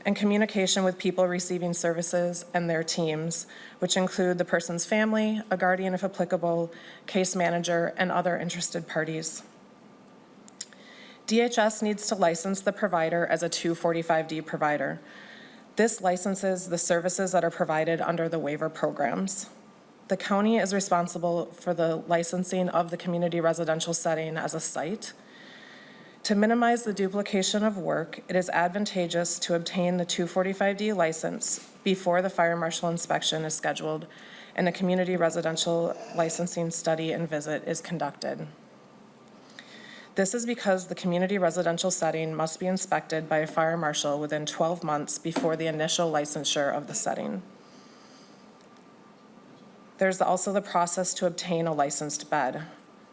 and communication with people receiving services and their teams, which include the person's family, a guardian if applicable, case manager, and other interested parties. DHS needs to license the provider as a 245D provider. This licenses the services that are provided under the waiver programs. The county is responsible for the licensing of the community residential setting as a site. To minimize the duplication of work, it is advantageous to obtain the 245D license before the fire marshal inspection is scheduled and the community residential licensing study and visit is conducted. This is because the community residential setting must be inspected by a fire marshal within 12 months before the initial licensure of the setting. There's also the process to obtain a licensed bed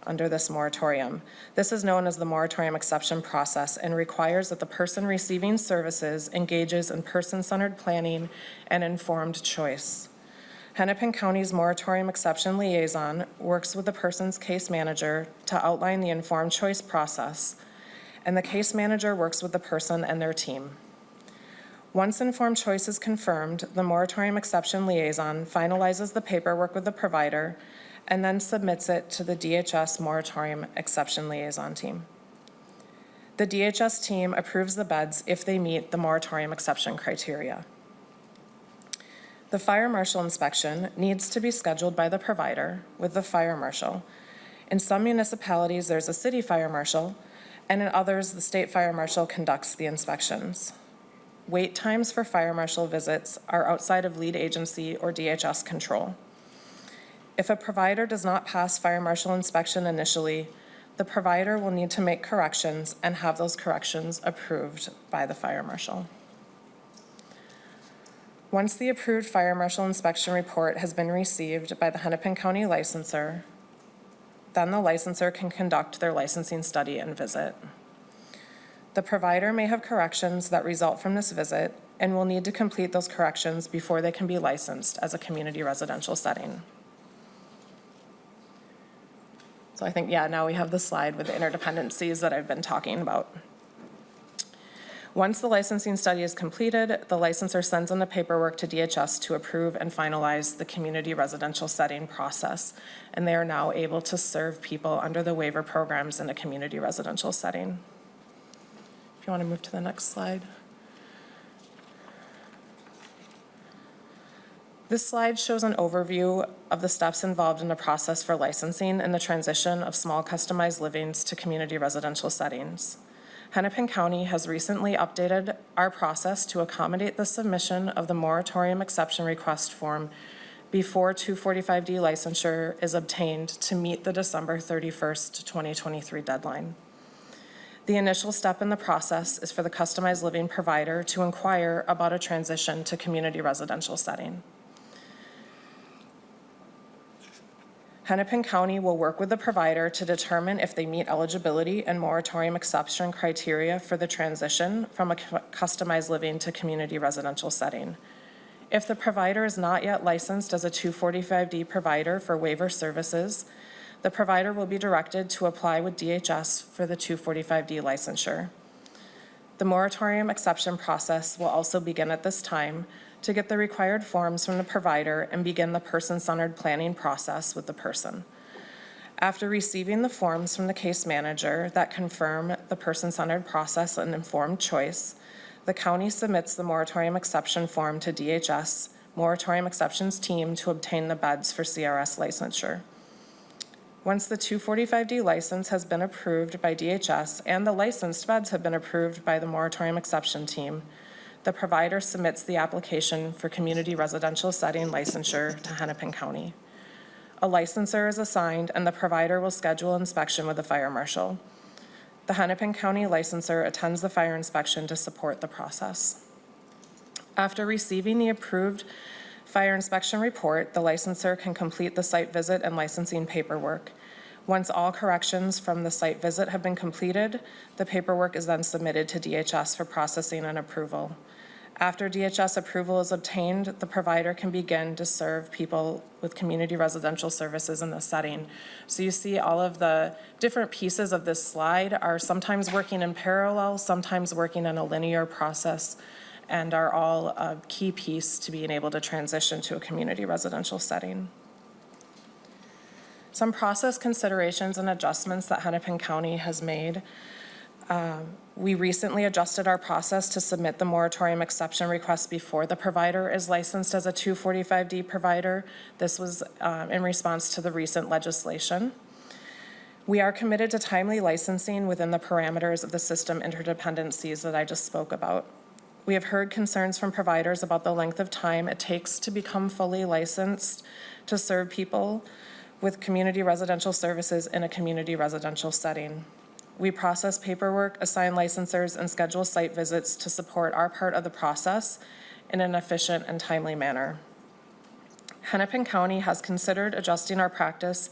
under this moratorium. This is known as the moratorium exception process and requires that the person receiving services engages in person-centered planning and informed choice. Hennepin County's moratorium exception liaison works with the person's case manager to outline the informed choice process, and the case manager works with the person and their team. Once informed choice is confirmed, the moratorium exception liaison finalizes the paperwork with the provider and then submits it to the DHS moratorium exception liaison team. The DHS team approves the beds if they meet the moratorium exception criteria. The fire marshal inspection needs to be scheduled by the provider with the fire marshal. In some municipalities, there's a city fire marshal, and in others, the state fire marshal conducts the inspections. Wait times for fire marshal visits are outside of lead agency or DHS control. If a provider does not pass fire marshal inspection initially, the provider will need to make corrections and have those corrections approved by the fire marshal. Once the approved fire marshal inspection report has been received by the Hennepin County licensor, then the licensor can conduct their licensing study and visit. The provider may have corrections that result from this visit and will need to complete those corrections before they can be licensed as a community residential setting. So I think, now we have the slide with the interdependencies that I've been talking about. Once the licensing study is completed, the licensor sends in the paperwork to DHS to approve and finalize the community residential setting process, and they are now able to serve people under the waiver programs in a community residential setting. you want to move to the next slide. This slide shows an overview of the steps involved in the process for licensing and the transition of small customized livings to community residential settings. Hennepin County has recently updated our process to accommodate the submission of the moratorium exception request form before 245D licensure is obtained to meet the December 31st, 2023 deadline. The initial step in the process is for the customized living provider to inquire about a transition to community residential setting. Hennepin County will work with the provider to determine if they meet eligibility and moratorium exception criteria for the transition from a customized living to community residential setting. If the provider is not yet licensed as a 245D provider for waiver services, the provider will be directed to apply with DHS for the 245D licensure. The moratorium exception process will also begin at this time to get the required forms from the provider and begin the person-centered planning process with the person. After receiving the forms from the case manager that confirm the person-centered process and informed choice, the county submits the moratorium exception form to DHS moratorium exceptions team to obtain the beds for CRS licensure. Once the 245D license has been approved by DHS and the licensed beds have been approved by the moratorium exception team, the provider submits the application for community residential setting licensure to Hennepin County. A licensor is assigned and the provider will schedule inspection with the fire marshal. The Hennepin County licensor attends the fire inspection to support the process. After receiving the approved fire inspection report, the licensor can complete the site visit and licensing paperwork. Once all corrections from the site visit have been completed, the paperwork is then submitted to DHS for processing and approval. After DHS approval is obtained, the provider can begin to serve people with community residential services in this setting. So you see all of the different pieces of this slide are sometimes working in parallel, sometimes working in a linear process, and are all a key piece to being able to transition to a community residential setting. Some process considerations and adjustments that Hennepin County has made. We recently adjusted our process to submit the moratorium exception request before the provider is licensed as a 245D provider. This was in response to the recent legislation. We are committed to timely licensing within the parameters of the system interdependencies that I just spoke about. We have heard concerns from providers about the length of time it takes to become fully licensed to serve people with community residential services in a community residential setting. We process paperwork, assign licensors, and schedule site visits to support our part of the process in an efficient and timely manner. Hennepin County has considered adjusting our practice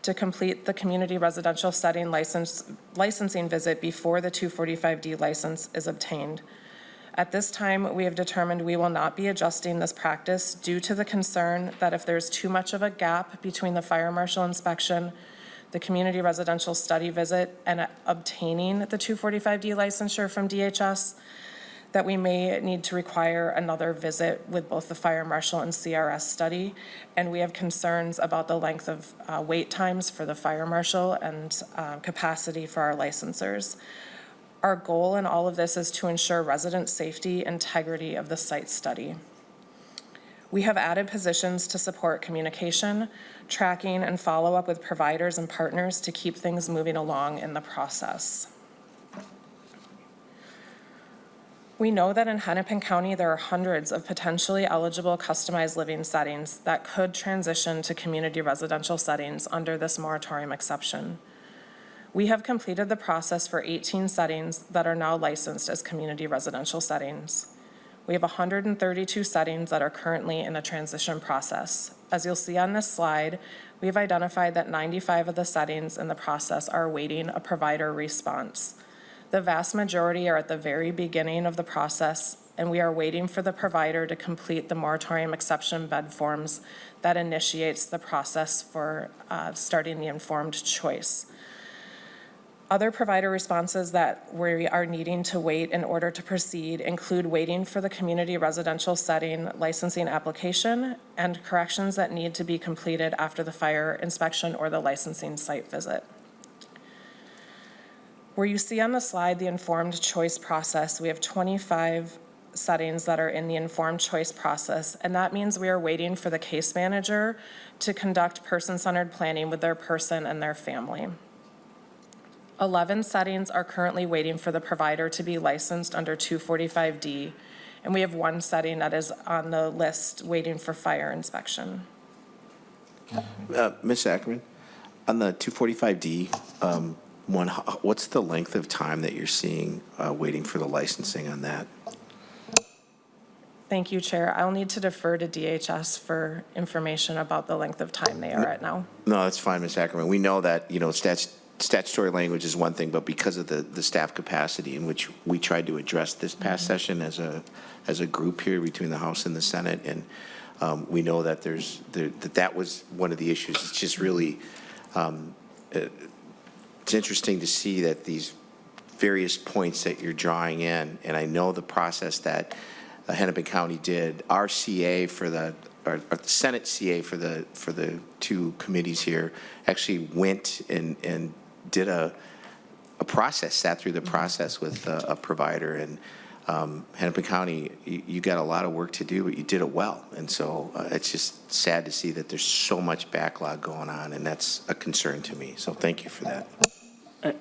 to complete the community residential setting licensing visit before the 245D license is obtained. At this time, we have determined we will not be adjusting this practice due to the concern that if there's too much of a gap between the fire marshal inspection, the community residential study visit, and obtaining the 245D licensure from DHS, that we may need to require another visit with both the fire marshal and CRS study. And we have concerns about the length of wait times for the fire marshal and capacity for our licensors. Our goal in all of this is to ensure resident safety, integrity of the site study. We have added positions to support communication, tracking, and follow-up with providers and partners to keep things moving along in the process. We know that in Hennepin County, there are hundreds of potentially eligible customized living settings that could transition to community residential settings under this moratorium exception. We have completed the process for 18 settings that are now licensed as community residential settings. We have 132 settings that are currently in a transition process. As you'll see on this slide, we have identified that 95 of the settings in the process are awaiting a provider response. The vast majority are at the very beginning of the process, and we are waiting for the provider to complete the moratorium exception bed forms that initiates the process for starting the informed choice. Other provider responses that we are needing to wait in order to proceed include waiting for the community residential setting licensing application and corrections that need to be completed after the fire inspection or the licensing site visit. Where you see on the slide the informed choice process, we have 25 settings that are in the informed choice process, and that means we are waiting for the case manager to conduct person-centered planning with their person and their family. 11 settings are currently waiting for the provider to be licensed under 245D, and we have 1 setting that is on the list waiting for fire inspection. Ms. Ackerman, on the 245D, what's the length of time that you're seeing waiting for the licensing on that? Thank you, Chair. I'll need to defer to DHS for information about the length of time they are at now. No, that's fine, Ms. Ackerman. We know that, statutory language is one thing, but because of the staff capacity in which we tried to address this past session as a group here between the House and the Senate, and we know that that was one of the issues. It's just really, it's interesting to see that these various points that you're drawing in, and I know the process that Hennepin County did. Our CA for the Senate CA for the 2 committees here actually went and did a process, sat through the process with a provider, and Hennepin County, you got a lot of work to do, but you did it well. And so it's just sad to see that there's so much backlog going on, and that's a concern to me. So thank you for that.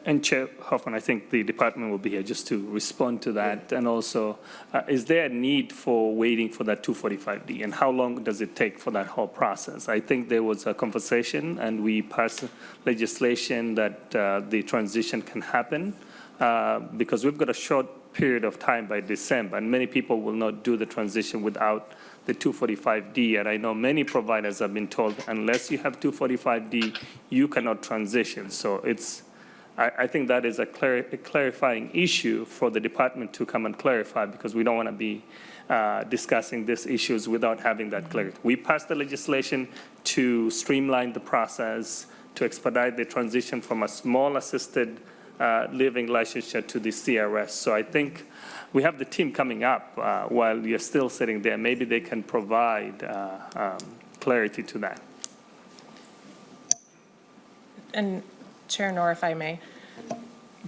And Chair Hoffman, I think the department will be here just to respond to that. And also, is there a need for waiting for that 245D? And how long does it take for that whole process? I think there was a conversation, and we passed legislation that the transition can happen because we've got a short period of time by December, and many people will not do the transition without the 245D. And I know many providers have been told, unless you have 245D, you cannot transition. So I think that is a clarifying issue for the department to come and clarify, because we don't want to be discussing these issues without having that clarity. We passed the legislation to streamline the process, to expedite the transition from a small assisted living licensure to the CRS. So I think we have the team coming up while you're still sitting there. Maybe they can provide clarity to that. And Chair Knorr, if I may.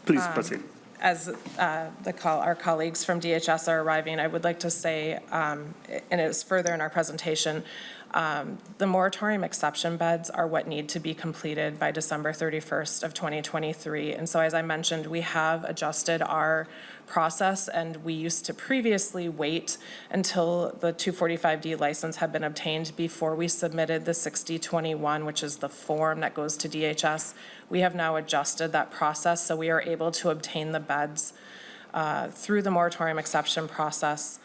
Please proceed. As our colleagues from DHS are arriving, I would like to say, and it's further in our presentation, the moratorium exception beds are what need to be completed by December 31st of 2023. And so, as I mentioned, we have adjusted our process, and we used to previously wait until the 245D license had been obtained before we submitted the 6021, which is the form that goes to DHS. We have now adjusted that process, so we are able to obtain the beds through the moratorium exception process.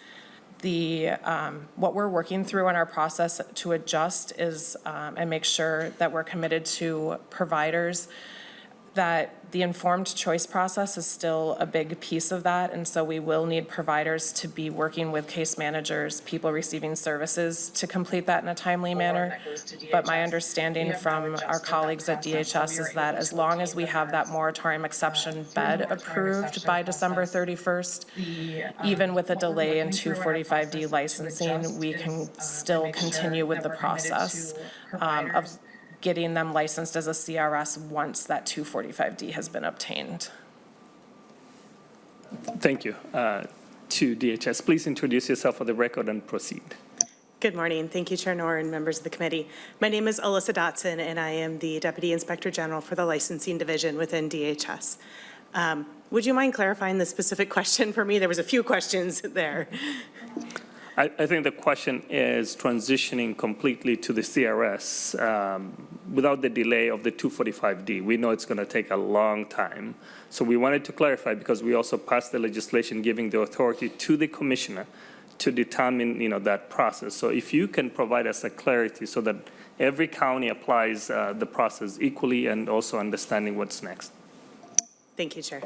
What we're working through in our process to adjust is and make sure that we're committed to providers, that the informed choice process is still a big piece of that, and so we will need providers to be working with case managers, people receiving services, to complete that in a timely manner. But my understanding from our colleagues at DHS is that as long as we have that moratorium exception bed approved by December 31st, even with a delay in 245D licensing, we can still continue with the process of getting them licensed as a CRS once that 245D has been obtained. Thank you. To DHS, please introduce yourself for the record and proceed. Good morning. Thank you, Chair Knorr and members of the committee. My name is Alyssa Dotson, and I am the Deputy Inspector General for the Licensing Division within DHS. Would you mind clarifying the specific question for me? There was a few questions there. I think the question is transitioning completely to the CRS without the delay of the 245D. We know it's going to take a long time. So we wanted to clarify, because we also passed the legislation giving the authority to the commissioner to determine, that process. So if you can provide us a clarity so that every county applies the process equally and also understanding what's next. Thank you, Chair.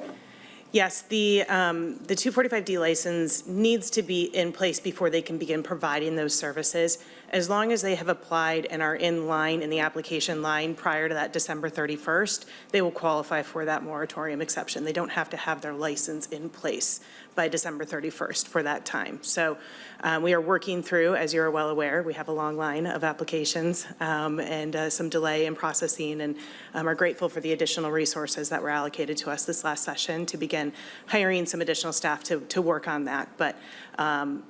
Yes, the 245D license needs to be in place before they can begin providing those services. as long as they have applied and are in line in the application line prior to that December 31st, they will qualify for that moratorium exception. They don't have to have their license in place by December 31st for that time. So we are working through, as you're well aware, we have a long line of applications and some delay in processing, and are grateful for the additional resources that were allocated to us this last session to begin hiring some additional staff to work on that. But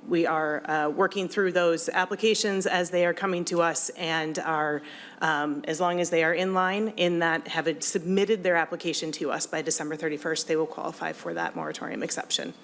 we are working through those applications as they are coming to us, and are, as long as they are in line in that have submitted their application to us by December 31st, they will qualify for that moratorium exception.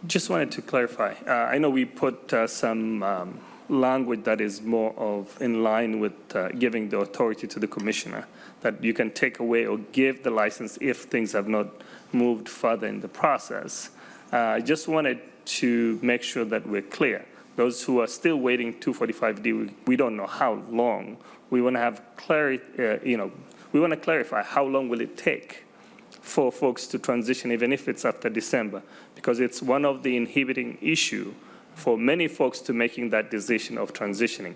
Just wanted to clarify. I know we put some language that is more of in line with giving the authority to the commissioner, that you can take away or give the license if things have not moved further in the process. I just wanted to make sure that we're clear. Those who are still waiting 245D, we don't know how long. We want to have clarity, we want to clarify how long will it take for folks to transition, even if it's after December, because it's one of the inhibiting issue for many folks to making that decision of transitioning.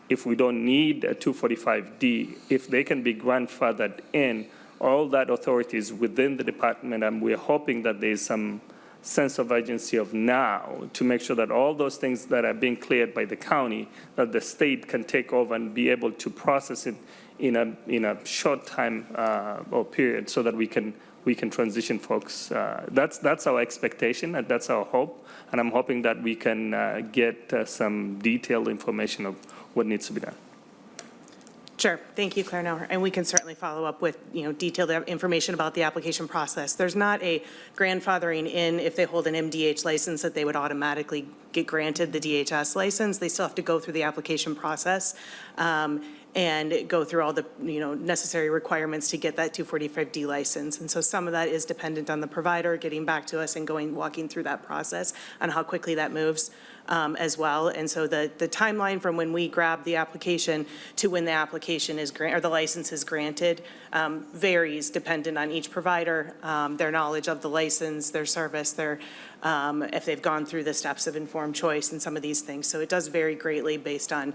If we don't need a 245D, if they can be grandfathered in, all that authority is within the department, and we're hoping that there's some sense of urgency of now to make sure that all those things that are being cleared by the county, that the state can take over and be able to process it in a short time or period, so that we can transition folks. That's our expectation, and that's our hope, and I'm hoping that we can get some detailed information of what needs to be done. Sure. Thank you, Claire Nauer. And we can certainly follow up with, detailed information about the application process. There's not a grandfathering in if they hold an MDH license that they would automatically get granted the DHS license. They still have to go through the application process and go through all the, necessary requirements to get that 245D license. And so some of that is dependent on the provider getting back to us and walking through that process on how quickly that moves as well. And so the timeline from when we grab the application to when the application is or the license is granted varies dependent on each provider, their knowledge of the license, their service, their if they've gone through the steps of informed choice and some of these things. So it does vary greatly based on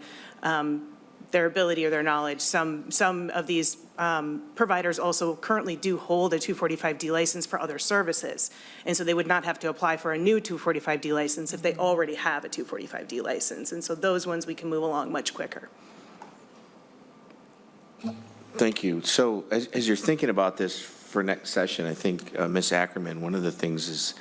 their ability or their knowledge. Some of these providers also currently do hold a 245D license for other services. And so they would not have to apply for a new 245D license if they already have a 245D license. And so those ones we can move along much quicker. Thank you. So as you're thinking about this for next session, I think, Ms. Ackerman, one of the things is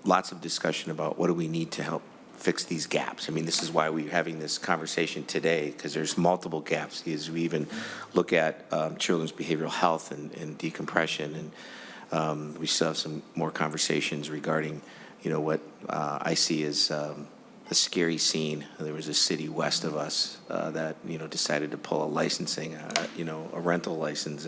lots of discussion about what do we need to help fix these gaps. I mean, this is why we're having this conversation today, because there's multiple gaps. As we even look at children's behavioral health and decompression, and we still have some more conversations regarding, what I see as a scary scene. There was a city west of us that, decided to pull a licensing, a rental license,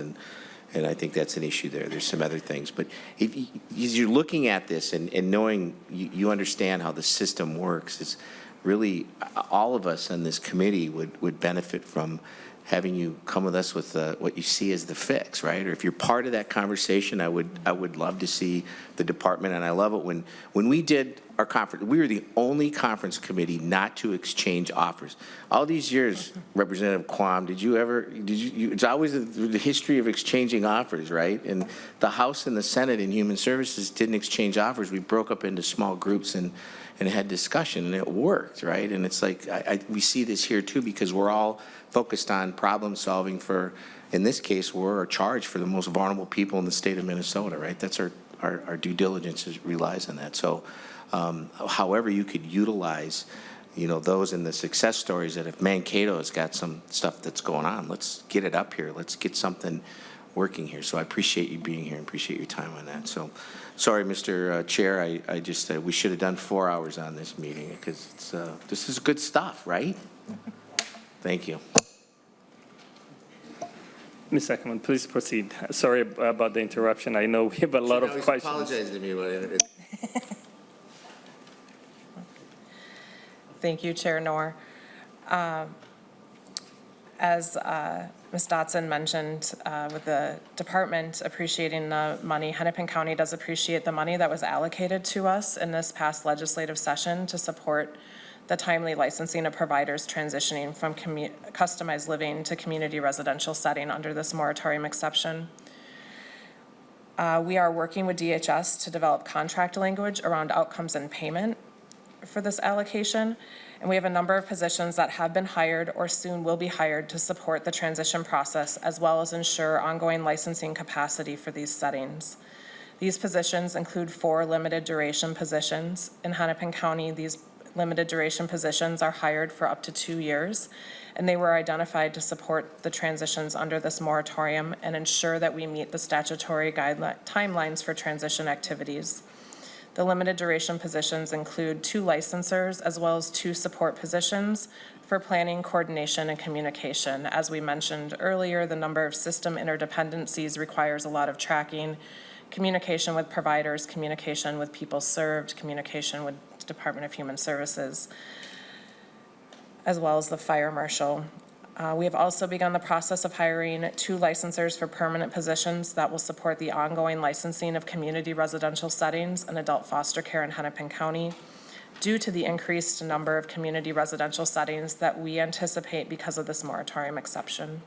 and I think that's an issue there. There's some other things. But as you're looking at this and knowing you understand how the system works, it's really all of us on this committee would benefit from having you come with us with what you see as the fix, right? Or if you're part of that conversation, I would love to see the department. And I love it when we did our conference, we were the only conference committee not to exchange offers. All these years, Representative Quam, it's always the history of exchanging offers, right? And the House and the Senate in Human Services didn't exchange offers. We broke up into small groups and had discussion, and it worked, right? And it's like, we see this here too, because we're all focused on problem solving for, in this case, we're charged for the most vulnerable people in the state of Minnesota, right? That's our due diligence relies on that. So however you could utilize, those in the success stories that if Mankato has got some stuff that's going on, let's get it up here. Let's get something working here. So I appreciate you being here and appreciate your time on that. So sorry, Mr. Chair, I just, we should have done 4 hours on this meeting because this is good stuff, right? Thank you. Ms. Ackerman, please proceed. Sorry about the interruption. I know we have a lot of questions. Apologize to me. Thank you, Chair Knorr. As Ms. Dotson mentioned, with the department appreciating the money, Hennepin County does appreciate the money that was allocated to us in this past legislative session to support the timely licensing of providers transitioning from customized living to community residential setting under this moratorium exception. We are working with DHS to develop contract language around outcomes and payment for this allocation. And we have a number of positions that have been hired or soon will be hired to support the transition process, as well as ensure ongoing licensing capacity for these settings. These positions include 4 limited duration positions. In Hennepin County, these limited duration positions are hired for up to 2 years, and they were identified to support the transitions under this moratorium and ensure that we meet the statutory timelines for transition activities. The limited duration positions include 2 licensors as well as 2 support positions for planning, coordination, and communication. As we mentioned earlier, the number of system interdependencies requires a lot of tracking, communication with providers, communication with people served, communication with the Department of Human Services, as well as the fire marshal. We have also begun the process of hiring 2 licensors for permanent positions that will support the ongoing licensing of community residential settings and adult foster care in Hennepin County due to the increased number of community residential settings that we anticipate because of this moratorium exception.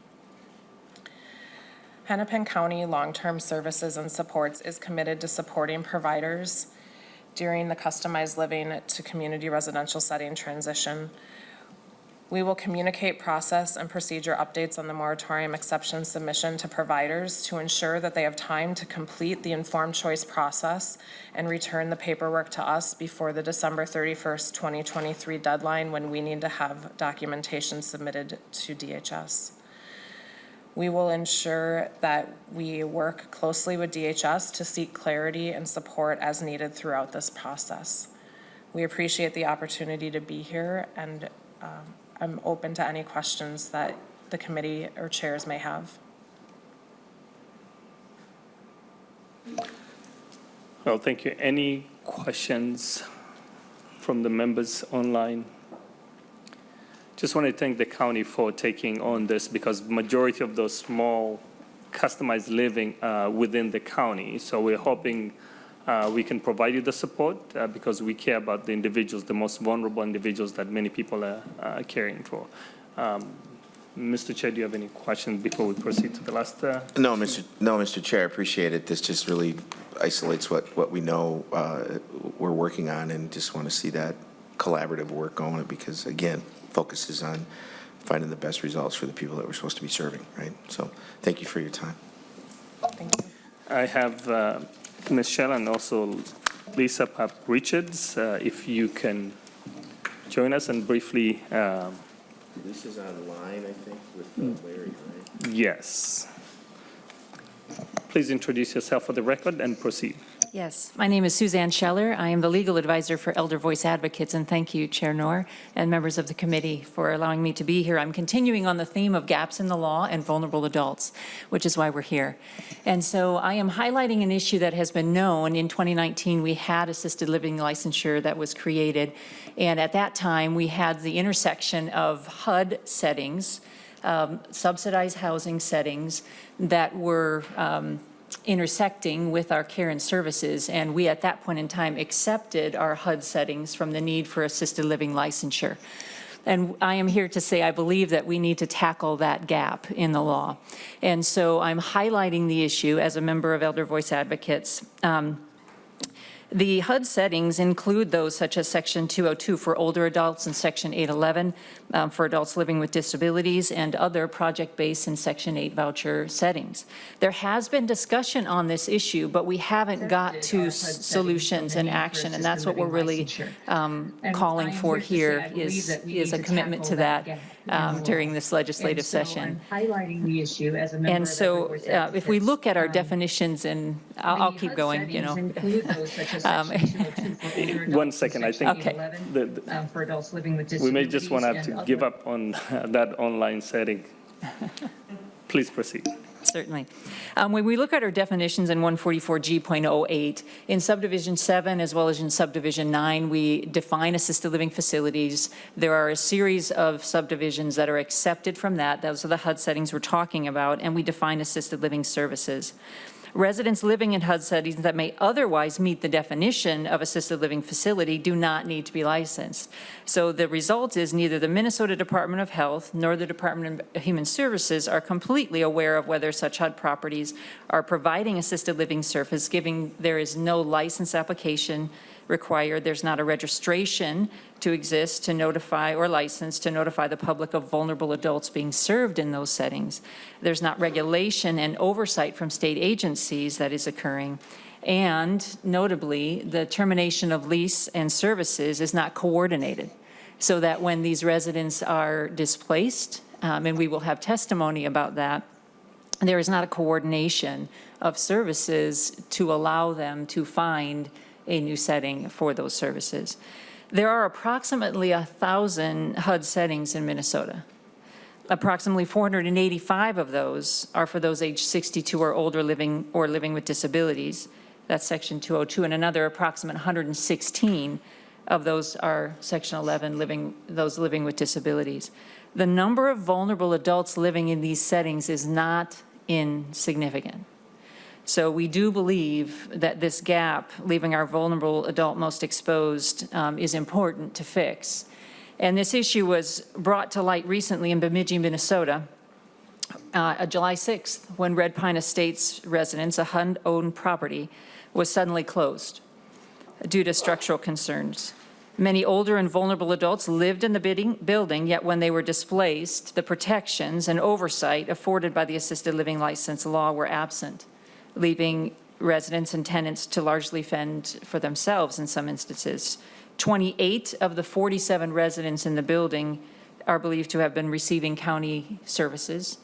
Hennepin County Long-Term Services and Supports is committed to supporting providers during the customized living to community residential setting transition. We will communicate process and procedure updates on the moratorium exception submission to providers to ensure that they have time to complete the informed choice process and return the paperwork to us before the December 31st, 2023 deadline, when we need to have documentation submitted to DHS. We will ensure that we work closely with DHS to seek clarity and support as needed throughout this process. We appreciate the opportunity to be here, and I'm open to any questions that the committee or chairs may have. Well, thank you. Any questions from the members online? Just want to thank the county for taking on this, because majority of those small customized living within the county. So we're hoping we can provide you the support because we care about the individuals, the most vulnerable individuals that many people are caring for. Mr. Chair, do you have any questions before we proceed to the last? No, Mr. Chair, I appreciate it. This just really isolates what we know we're working on, and just want to see that collaborative work going, because, again, focuses on finding the best results for the people that we're supposed to be serving, right? So thank you for your time. Thank you. I have Ms. Shell and also Lisa Papp-Richards, if you can join us and briefly. This is online, I think, with Larry, right? Yes. Please introduce yourself for the record and proceed. Yes, my name is Suzanne Scheller. I am the legal advisor for Elder Voice Advocates, and thank you, Chair Knorr, and members of the committee for allowing me to be here. I'm continuing on the theme of gaps in the law and vulnerable adults, which is why we're here. And so I am highlighting an issue that has been known. In 2019, we had assisted living licensure that was created, and at that time, we had the intersection of HUD settings, subsidized housing settings that were intersecting with our care and services, and we at that point in time accepted our HUD settings from the need for assisted living licensure. And I am here to say I believe that we need to tackle that gap in the law. And so I'm highlighting the issue as a member of Elder Voice Advocates. The HUD settings include those such as Section 202 for older adults and Section 811 for adults living with disabilities, and other project-based and Section 8 voucher settings. There has been discussion on this issue, but we haven't got to solutions and action, and that's what we're really calling for here is a commitment to that during this legislative session. Highlighting the issue as a member and so if we look at our definitions, and I'll keep going, you know. 1 second, I think for adults living with disabilities, we may just want to have to give up on that online setting. Please proceed. Certainly. When we look at our definitions in 144G.08, in subdivision 7 as well as in subdivision 9, we define assisted living facilities. There are a series of subdivisions that are accepted from that. Those are the HUD settings we're talking about, and we define assisted living services. Residents living in HUD settings that may otherwise meet the definition of assisted living facility do not need to be licensed. So the result is neither the Minnesota Department of Health nor the Department of Human Services are completely aware of whether such HUD properties are providing assisted living service, given there is no license application required. There's not a registration to exist to notify or license to notify the public of vulnerable adults being served in those settings. There's not regulation and oversight from state agencies that is occurring. And notably, the termination of lease and services is not coordinated, so that when these residents are displaced, and we will have testimony about that, there is not a coordination of services to allow them to find a new setting for those services. There are approximately 1,000 HUD settings in Minnesota. Approximately 485 of those are for those aged 62 or older living with disabilities. That's Section 202, and another approximate 116 of those are Section 11, those living with disabilities. The number of vulnerable adults living in these settings is not insignificant. So we do believe that this gap, leaving our vulnerable adult most exposed, is important to fix. And this issue was brought to light recently in Bemidji, Minnesota, July 6th, when Red Pine Estates residence, a HUD-owned property, was suddenly closed due to structural concerns. Many older and vulnerable adults lived in the building, yet when they were displaced, the protections and oversight afforded by the assisted living license law were absent, leaving residents and tenants to largely fend for themselves in some instances. 28 of the 47 residents in the building are believed to have been receiving county services.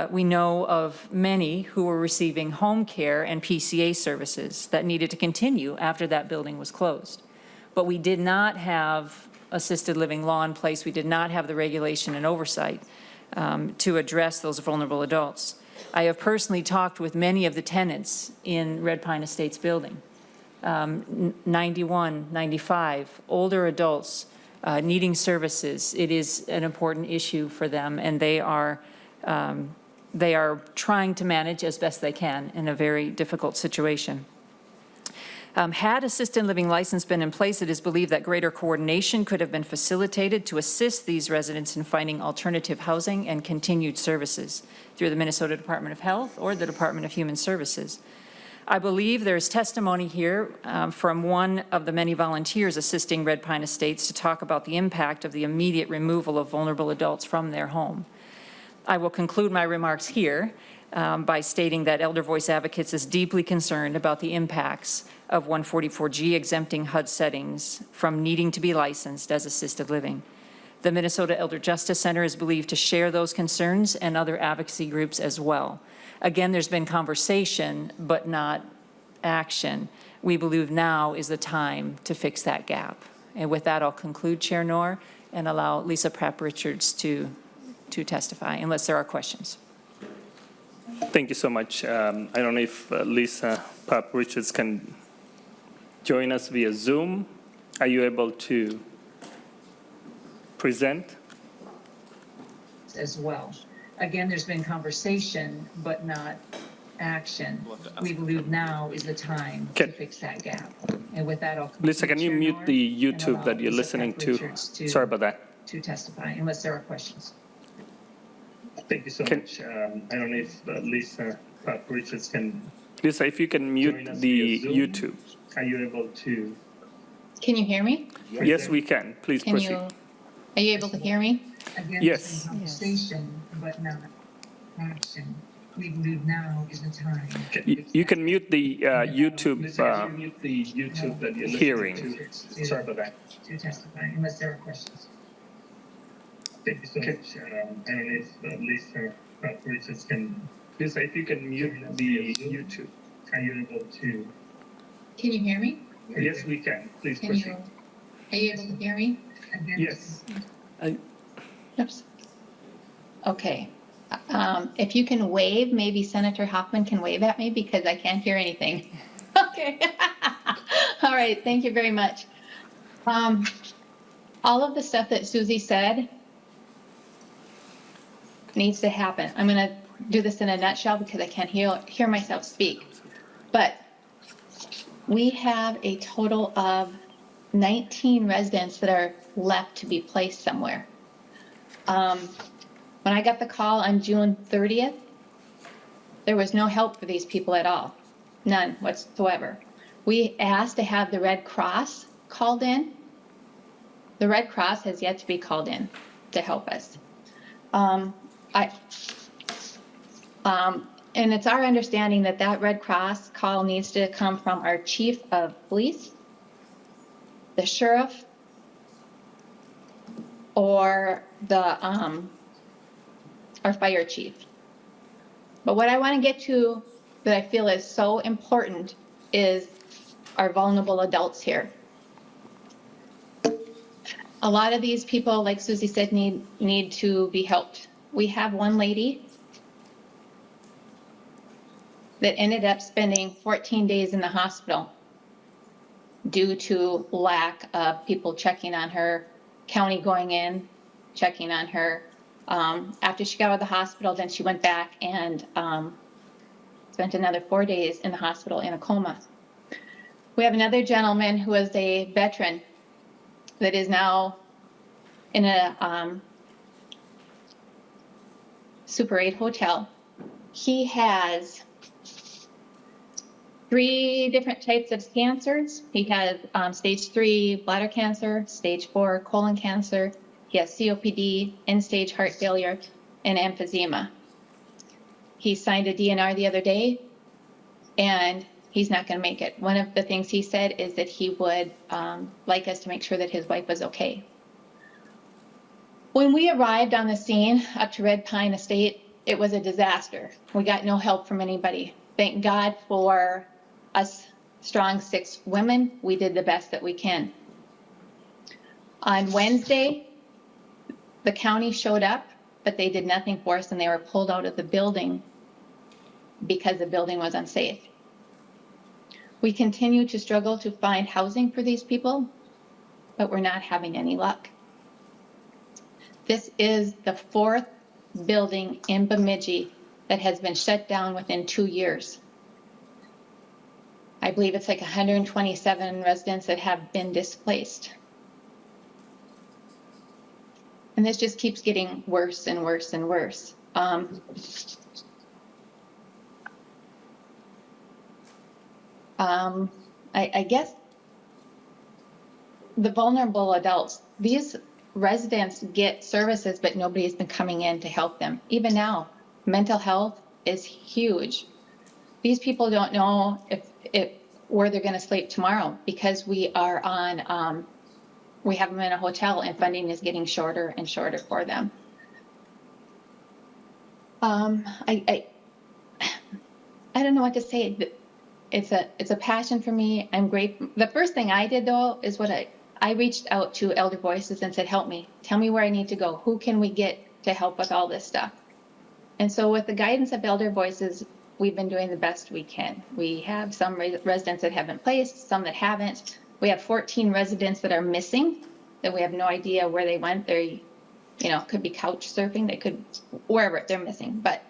We know of many who were receiving home care and PCA services that needed to continue after that building was closed. But we did not have assisted living law in place. We did not have the regulation and oversight to address those vulnerable adults. I have personally talked with many of the tenants in Red Pine Estates building, 91, 95, older adults needing services. It is an important issue for them, and they are trying to manage as best they can in a very difficult situation. Had assisted living license been in place, it is believed that greater coordination could have been facilitated to assist these residents in finding alternative housing and continued services through the Minnesota Department of Health or the Department of Human Services. I believe there is testimony here from one of the many volunteers assisting Red Pine Estates to talk about the impact of the immediate removal of vulnerable adults from their home. I will conclude my remarks here by stating that Elder Voice Advocates is deeply concerned about the impacts of 144G exempting HUD settings from needing to be licensed as assisted living. The Minnesota Elder Justice Center is believed to share those concerns, and other advocacy groups as well. Again, there's been conversation, but not action. We believe now is the time to fix that gap. And with that, I'll conclude, Chair Knorr, and allow Lisa Pratt-Richards to testify, unless there are questions. Thank you so much. I don't know if Lisa Pratt-Richards can join us via Zoom. Are you able to present? As well. Again, there's been conversation, but not action. We believe now is the time to fix that gap. And with that, I'll conclude. Lisa, can you Chair mute Knorr, the and YouTube allow that you're Lisa listening to? Pratt-Richards Sorry about that. to testify, unless there are questions. Thank you so much. I don't know if Lisa Pratt-Richards can. Lisa, if you can mute the YouTube. Are you able to? Can you hear me? Yes, we can. Please Can proceed. you, are you able to hear me? Again, Yes. there's been conversation, but not action. We believe now is the time. You can mute the YouTube hearing. Sorry about that. To testify, unless there are questions. Thank you so much. I don't know if Lisa Pratt-Richards can. Lisa, if you can mute the YouTube, are you able to? Can you hear me? Yes, we can. Please Can proceed. you, are you able to hear me? Yes. Oops. Okay. If you can wave, maybe Senator Hoffman can wave at me because I can't hear anything. Okay. All right. Thank you very much. All of the stuff that Susie said needs to happen. I'm going to do this in a nutshell because I can't hear myself speak. But we have a total of 19 residents that are left to be placed somewhere. When I got the call on June 30th, there was no help for these people at all. None whatsoever. We asked to have the Red Cross called in. The Red Cross has yet to be called in to help us. And it's our understanding that that Red Cross call needs to come from our chief of police, the sheriff, or our fire chief. But what I want to get to that I feel is so important is our vulnerable adults here. A lot of these people, like Susie said, need to be helped. We have one lady that ended up spending 14 days in the hospital due to lack of people checking on her, county going in, checking on her. After she got out of the hospital, then she went back and spent another 4 days in the hospital in a coma. We have another gentleman who is a veteran that is now in a Super 8 hotel. He has 3 different types of cancers. He has stage 3 bladder cancer, stage 4 colon cancer. He has COPD, end-stage heart failure, and emphysema. He signed a DNR the other day, and he's not going to make it. One of the things he said is that he would like us to make sure that his wife was okay. When we arrived on the scene up to Red Pine Estate, it was a disaster. We got no help from anybody. Thank God for us strong 6 women. We did the best that we can. On Wednesday, the county showed up, but they did nothing for us, and they were pulled out of the building because the building was unsafe. We continue to struggle to find housing for these people, but we're not having any luck. This is the 4th building in Bemidji that has been shut down within 2 years. I believe it's like 127 residents that have been displaced. And this just keeps getting worse and worse and worse. I guess the vulnerable adults, these residents get services, but nobody's been coming in to help them. Even now, mental health is huge. These people don't know if where they're going to sleep tomorrow because we are on, we have them in a hotel and funding is getting shorter and shorter for them. I don't know what to say. It's a passion for me. I'm grateful. The first thing I did though is what I reached out to Elder Voices and said, help me, tell me where I need to go. Who can we get to help with all this stuff? And so with the guidance of Elder Voices, we've been doing the best we can. We have some residents that have been placed, some that haven't. We have 14 residents that are missing, that we have no idea where they went. They, could be couch surfing. They could, wherever they're missing. But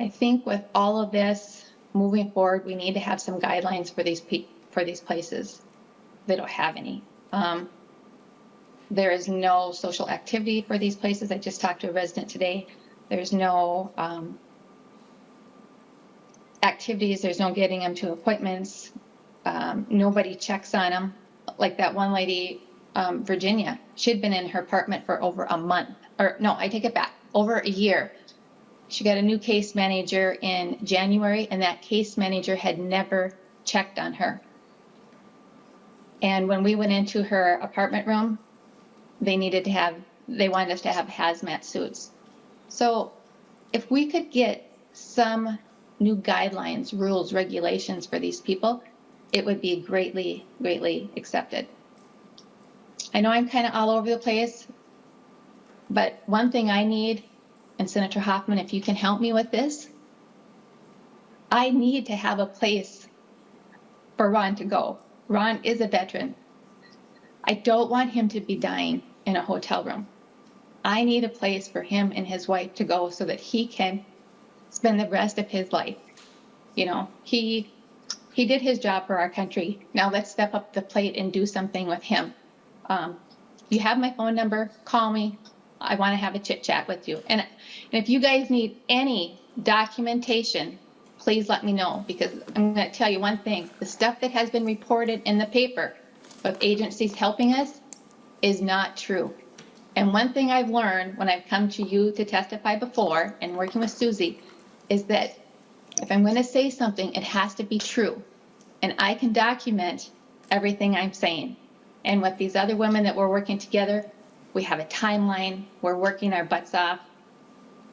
I think with all of this moving forward, we need to have some guidelines for these places. They don't have any. There is no social activity for these places. I just talked to a resident today. There's no activities. There's no getting them to appointments. Nobody checks on them. Like that one lady, Virginia, she'd been in her apartment for over a month. Or no, I take it back, over a year. She got a new case manager in January, and that case manager had never checked on her. And when we went into her apartment room, they wanted us to have hazmat suits. So if we could get some new guidelines, rules, regulations for these people, it would be greatly, greatly accepted. I know I'm kind of all over the place, but one thing I need, and Senator Hoffman, if you can help me with this, I need to have a place for Ron to go. Ron is a veteran. I don't want him to be dying in a hotel room. I need a place for him and his wife to go so that he can spend the rest of his life You know, he did his job for our country. Now let's step up the plate and do something with him. You have my phone number, call me. I want to have a chit chat with you. And if you guys need any documentation, please let me know, because I'm going to tell you one thing. The stuff that has been reported in the paper of agencies helping us is not true. And one thing I've learned when I've come to you to testify before and working with Susie is that if I'm going to say something, it has to be true. And I can document everything I'm saying. And with these other women that we're working together, we have a timeline. We're working our butts off.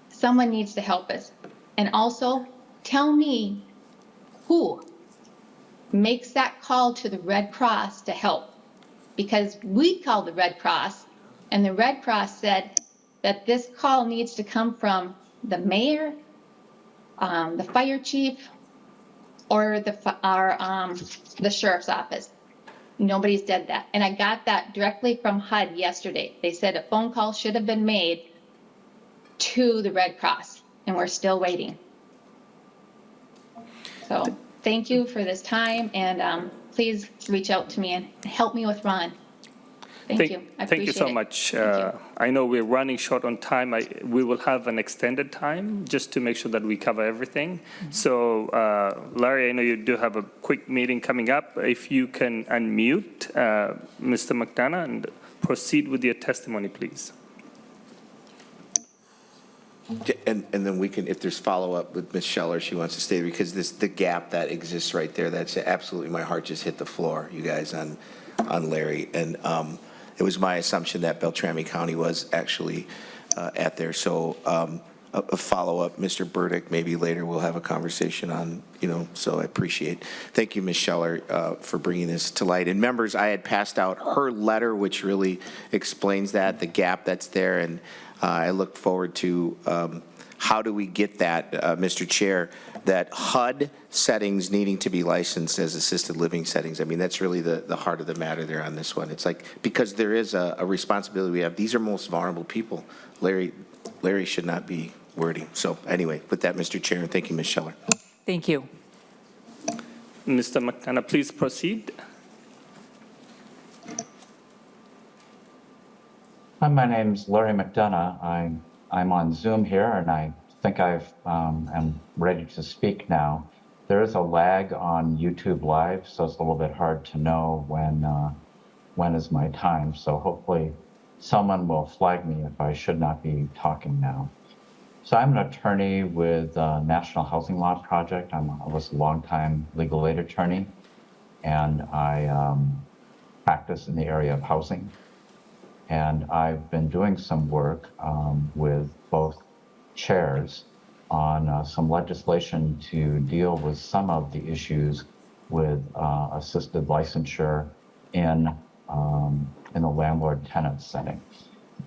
Someone needs to help us. And also, tell me who makes that call to the Red Cross to help. Because we called the Red Cross, and the Red Cross said that this call needs to come from the mayor, the fire chief, or the sheriff's office. Nobody's did that. And I got that directly from HUD yesterday. They said a phone call should have been made to the Red Cross, and we're still waiting. So thank you for this time, and please reach out to me and help me with Ron. Thank you. I Thank you so appreciate it. much. I know we're running short on time. We will have an extended time just to make sure that we cover everything. So, Larry, I know you do have a quick meeting coming up. If you can unmute Mr. McDonough and proceed with your testimony, please. And then we can, if there's follow-up with Ms. Scheller, she wants to stay, because the gap that exists right there, that's absolutely, my heart just hit the floor, you guys, on Larry. And it was my assumption that Beltrami County was actually at there. So a follow-up, Mr. Burdick, maybe later we'll have a conversation on, so I appreciate. Thank you, Ms. Scheller, for bringing this to light. And members, I had passed out her letter, which really explains that, the gap that's there. And I look forward to how do we get that, Mr. Chair, that HUD settings needing to be licensed as assisted living settings. I mean, that's really the heart of the matter there on this one. It's like, because there is a responsibility we have. These are most vulnerable people. Larry should not be wording. So anyway, with that, Mr. Chair, and thank you, Ms. Scheller. Thank you. Mr. McDonough, please proceed. Hi, my name's Larry McDonough. I'm on Zoom here, and I think I'm ready to speak now. There is a lag on YouTube Live, so it's a little bit hard to know when is my time. So hopefully someone will flag me if I should not be talking now. So I'm an attorney with National Housing Law Project. I was a longtime legal aid attorney, and I practice in the area of housing. And I've been doing some work with both chairs on some legislation to deal with some of the issues with assisted licensure in the landlord-tenant setting.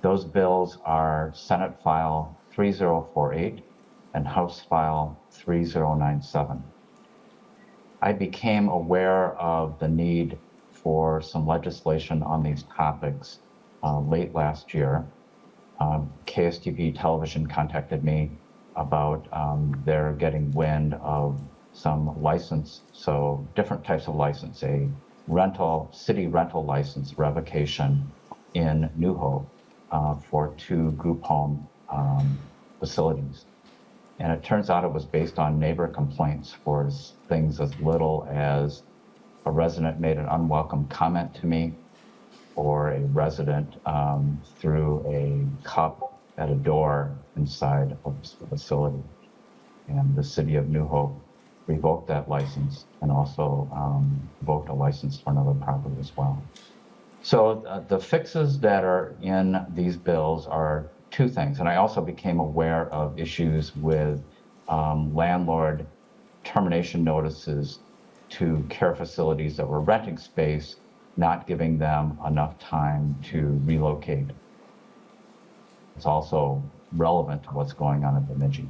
Those bills are Senate File 3048 and House File 3097. I became aware of the need for some legislation on these topics late last year. KSTP Television contacted me about their getting wind of some license, so different types of license, a city rental license revocation in New Hope for 2 group home facilities. And it turns out it was based on neighbor complaints for things as little as a resident made an unwelcome comment to me, or a resident threw a cup at a door inside of the facility. And the city of New Hope revoked that license and also revoked a license for another property as well. So the fixes that are in these bills are 2 things. And I also became aware of issues with landlord termination notices to care facilities that were renting space, not giving them enough time to relocate. It's also relevant to what's going on in Bemidji.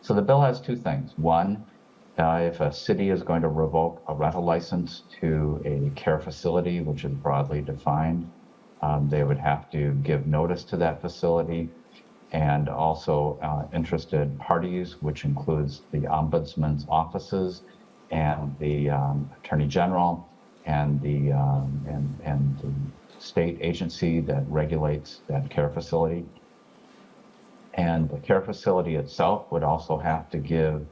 So the bill has 2 things. One, if a city is going to revoke a rental license to a care facility, which is broadly defined, they would have to give notice to that facility and also interested parties, which includes the ombudsman's offices and the attorney general and the state agency that regulates that care facility. And the care facility itself would also have to give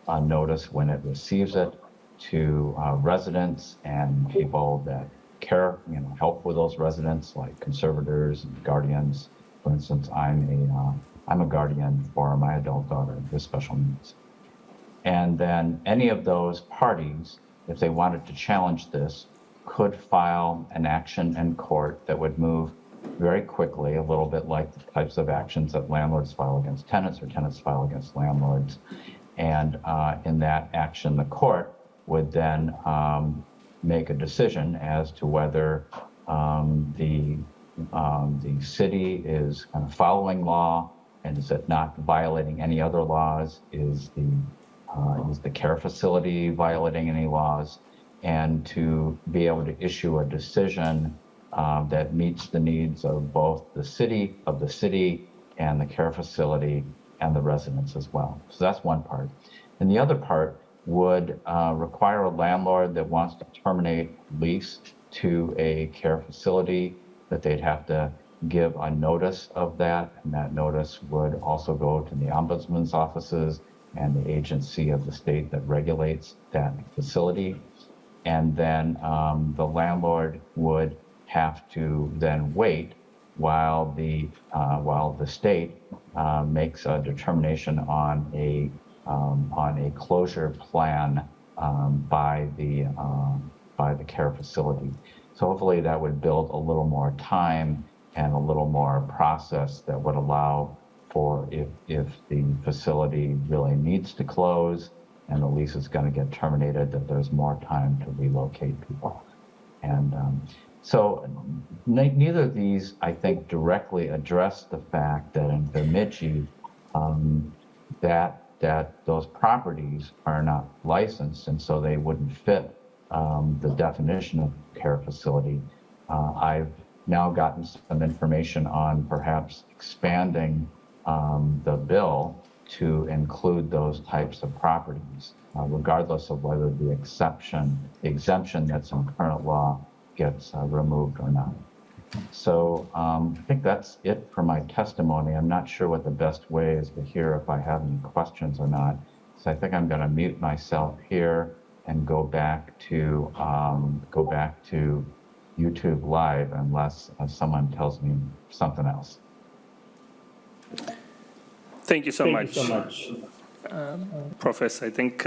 a notice when it receives it to residents and people that care, help with those residents, like conservators and guardians. For instance, I'm a guardian for my adult daughter with special needs. And then any of those parties, if they wanted to challenge this, could file an action in court that would move very quickly, a little bit like the types of actions that landlords file against tenants or tenants file against landlords. And in that action, the court would then make a decision as to whether the city is kind of following law, and is it not violating any other laws? Is the care facility violating any laws? And to be able to issue a decision that meets the needs of both the city and the care facility and the residents as well. So that's one part. And the other part would require a landlord that wants to terminate lease to a care facility that they'd have to give a notice of that, and that notice would also go to the ombudsman's offices and the agency of the state that regulates that facility. And then the landlord would have to then wait while the state makes a determination on a closure plan by the care facility. So hopefully that would build a little more time and a little more process that would allow for if the facility really needs to close and the lease is going to get terminated, that there's more time to relocate people. And so neither of these, I think, directly address the fact that in Bemidji, that those properties are not licensed, and so they wouldn't fit the definition of care facility. I've now gotten some information on perhaps expanding the bill to include those types of properties, regardless of whether the exemption that's in current law gets removed or not. So I think that's it for my testimony. I'm not sure what the best way is to hear if I have any questions or not. So I think I'm going to mute myself here and go back to YouTube Live unless someone tells me something else. Thank you so much. Professor. I think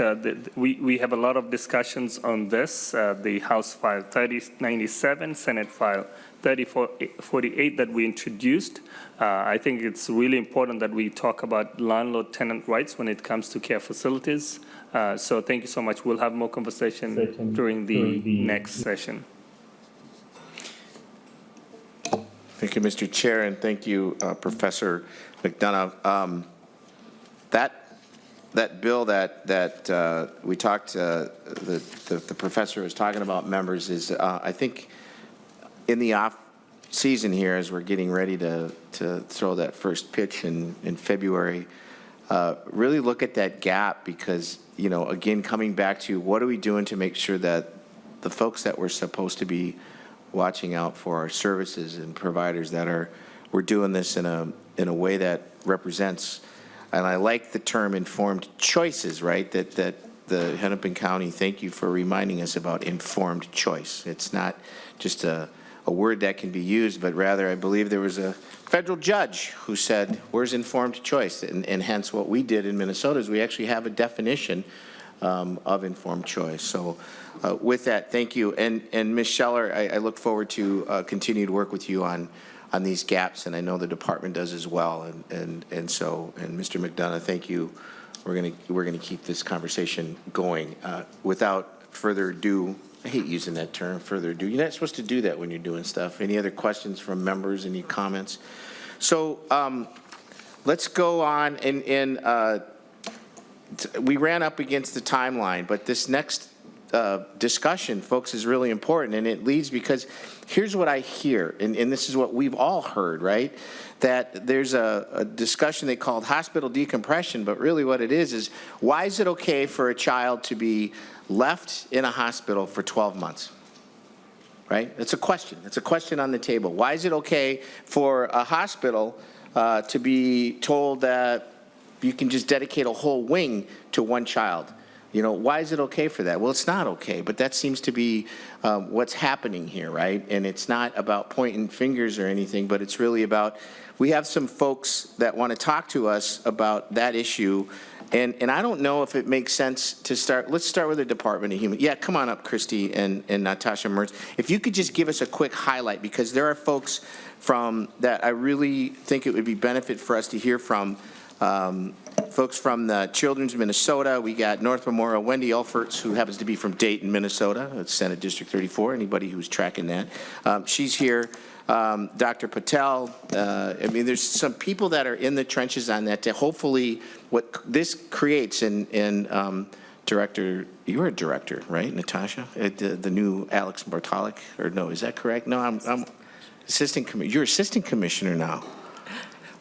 we have a lot of discussions on this, the House File 3097, Senate File 3048 that we introduced. I think it's really important that we talk about landlord-tenant rights when it comes to care facilities. So thank you so much. We'll have more conversation during the next session. Thank you, Mr. Chair, and thank you, Professor McDonough. That bill that we talked, the professor was talking about, members, is I think in the off season here, as we're getting ready to throw that first pitch in February, really look at that gap because, again, coming back to what are we doing to make sure that the folks that we're supposed to be watching out for our services and providers we're doing this in a way that represents. And I like the term informed choices, right? That the Hennepin County, thank you for reminding us about informed choice. It's not just a word that can be used, but rather I believe there was a federal judge who said, where's informed choice? And hence what we did in Minnesota is we actually have a definition of informed choice. So with that, thank you. And Ms. Scheller, I look forward to continued work with you on these gaps, and I know the department does as well. And Mr. McDonough, thank you. We're gonna keep this conversation going. Without further ado, I hate using that term, further ado. You're not supposed to do that when you're doing stuff. Any other questions from members? Any comments? So let's go on. And we ran up against the timeline, but this next discussion, folks, is really important, and it leads because here's what I hear, and this is what we've all heard, right? That there's a discussion they called hospital decompression, but really what it is why is it okay for a child to be left in a hospital for 12 months? Right? It's a question. It's a question on the table. Why is it okay for a hospital to be told that you can just dedicate a whole wing to one child? You know, why is it okay for that? Well, it's not okay, but that seems to be what's happening here, right? And it's not about pointing fingers or anything, but it's really about, we have some folks that want to talk to us about that issue. And I don't know if it makes sense to start, let's start with the Department of Human. Yeah, come on up, Christy and Natasha Mertz. If you could just give us a quick highlight, because there are folks from that I really think it would be benefit for us to hear from. Folks from the Children's Minnesota. We got North Memorial, Wendy Elferts, who happens to be from Dayton, Minnesota. It's Senate District 34, anybody who's tracking that. She's here. Dr. Patel. I mean, there's some people that are in the trenches on that to hopefully what this creates and Director, you're a director, right, Natasha? The new Alex Bartalik, or no, is that correct? No, I'm assistant commissioner. You're assistant commissioner now.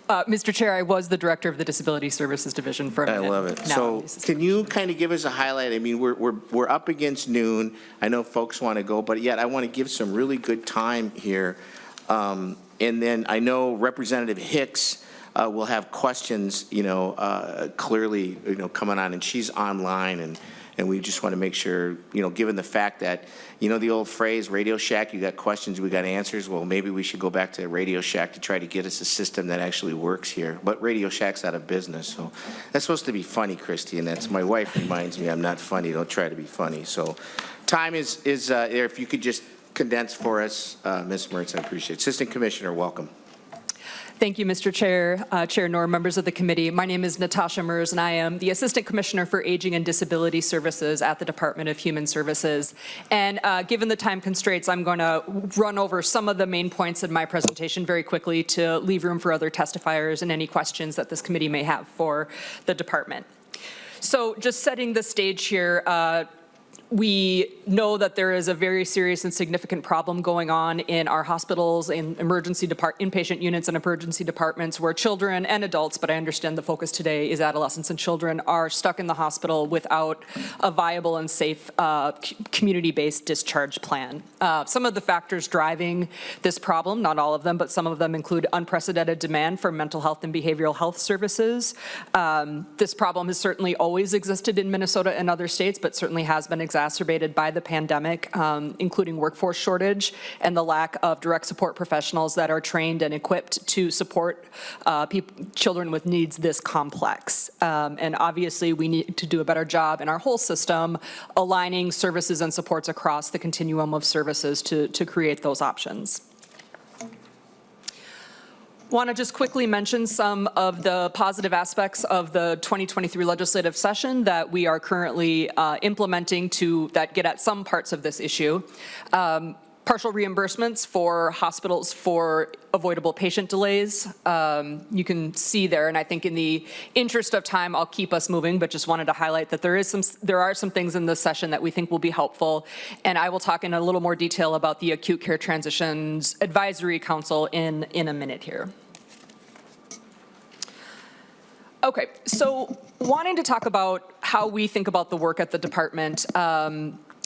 Mr. Chair, I was the director of the Disability Services Division for a minute. I love it. Now, so can you kind of give us a highlight? I mean, we're up against noon. I know folks want to go, but yet I want to give some really good time here. And then I know Representative Hicks will have questions, you know, clearly, you know, coming on, and she's online, and we just want to make sure, you know, given the fact that, you know, the old phrase, Radio Shack, you got questions, we got answers. Well, maybe we should go back to Radio Shack to try to get us a system that actually works here. But Radio Shack's out of business, so that's supposed to be funny, Christy, and that's, my wife reminds me I'm not funny. Don't try to be funny. So time is there. If you could just condense for us, Ms. Mertz, I appreciate it. Assistant Commissioner, welcome. Thank you, Mr. Chair, Chair Knorr, members of the committee. My name is Natasha Merz, and I am the Assistant Commissioner for Aging and Disability Services at the Department of Human Services. And given the time constraints, I'm going to run over some of the main points in my presentation very quickly to leave room for other testifiers and any questions that this committee may have for the department. So just setting the stage here, we know that there is a very serious and significant problem going on in our hospitals, in inpatient units and emergency departments where children and adults, but I understand the focus today is adolescents and children, are stuck in the hospital without a viable and safe community-based discharge plan. Some of the factors driving this problem, not all of them, but some of them include unprecedented demand for mental health and behavioral health services. This problem has certainly always existed in Minnesota and other states, but certainly has been exacerbated by the pandemic, including workforce shortage and the lack of direct support professionals that are trained and equipped to support children with needs this complex. And obviously we need to do a better job in our whole system aligning services and supports across the continuum of services to create those options. Want to just quickly mention some of the positive aspects of the 2023 legislative session that we are currently implementing that get at some parts of this issue. Partial reimbursements for hospitals for avoidable patient delays. You can see there, and I think in the interest of time, I'll keep us moving, but just wanted to highlight that there are some things in this session that we think will be helpful, and I will talk in a little more detail about the Acute Care Transitions Advisory Council in a minute here. Okay, so wanting to talk about how we think about the work at the department,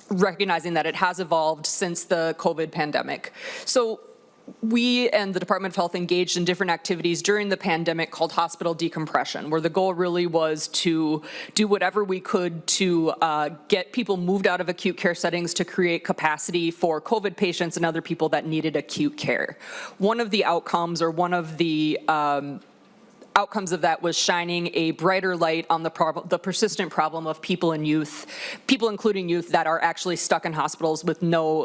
recognizing that it has evolved since the COVID pandemic. So we and the Department of Health engaged in different activities during the pandemic called hospital decompression, where the goal really was to do whatever we could to get people moved out of acute care settings to create capacity for COVID patients and other people that needed acute care. One of the outcomes, or one of the outcomes of that, was shining a brighter light on the persistent problem of people including youth that are actually stuck in hospitals with no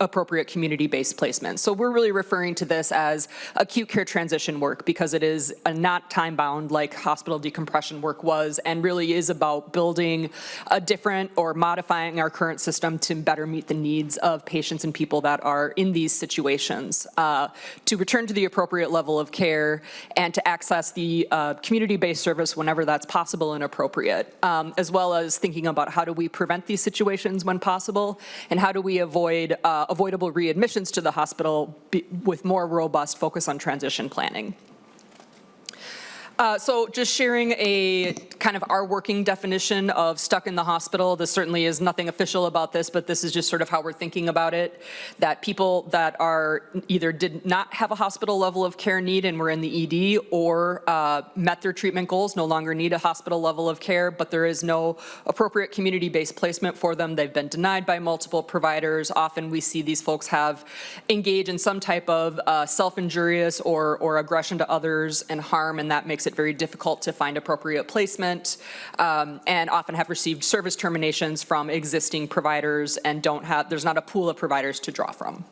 appropriate community-based placement. So we're really referring to this as acute care transition work because it is not time-bound like hospital decompression work was, and really is about building a different or modifying our current system to better meet the needs of patients and people that are in these situations, to return to the appropriate level of care and to access the the community-based service whenever that's possible and appropriate, as well as thinking about how do we prevent these situations when possible, and how do we avoid avoidable readmissions to the hospital with more robust focus on transition planning. So just sharing a kind of our working definition of stuck in the hospital. This certainly is nothing official about this, but this is just sort of how we're thinking about it, that people that are either did not have a hospital level of care need and were in the ED, or met their treatment goals, no longer need a hospital level of care, but there is no appropriate community-based placement for them. They've been denied by multiple providers. Often we see these folks have engaged in some type of self-injurious or aggression to others and harm, and that makes it very difficult to find appropriate placement, and often have received service terminations from existing providers and there's not a pool of providers to draw from.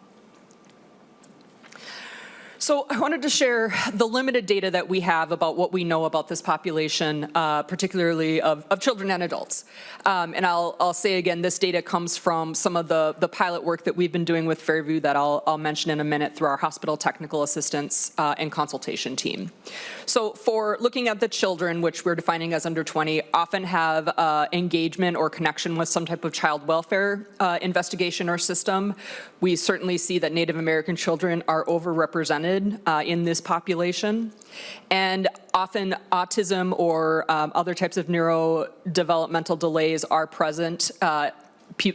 So I wanted to share the limited data that we have about what we know about this population, particularly of children and adults. And I'll say again, this data comes from some of the pilot work that we've been doing with Fairview that I'll mention in a minute through our hospital technical assistance and consultation team. So for looking at the children, which we're defining as under 20, often have engagement or connection with some type of child welfare investigation or system. We certainly see that Native American children are overrepresented in this population, and often autism or other types of neurodevelopmental delays are present.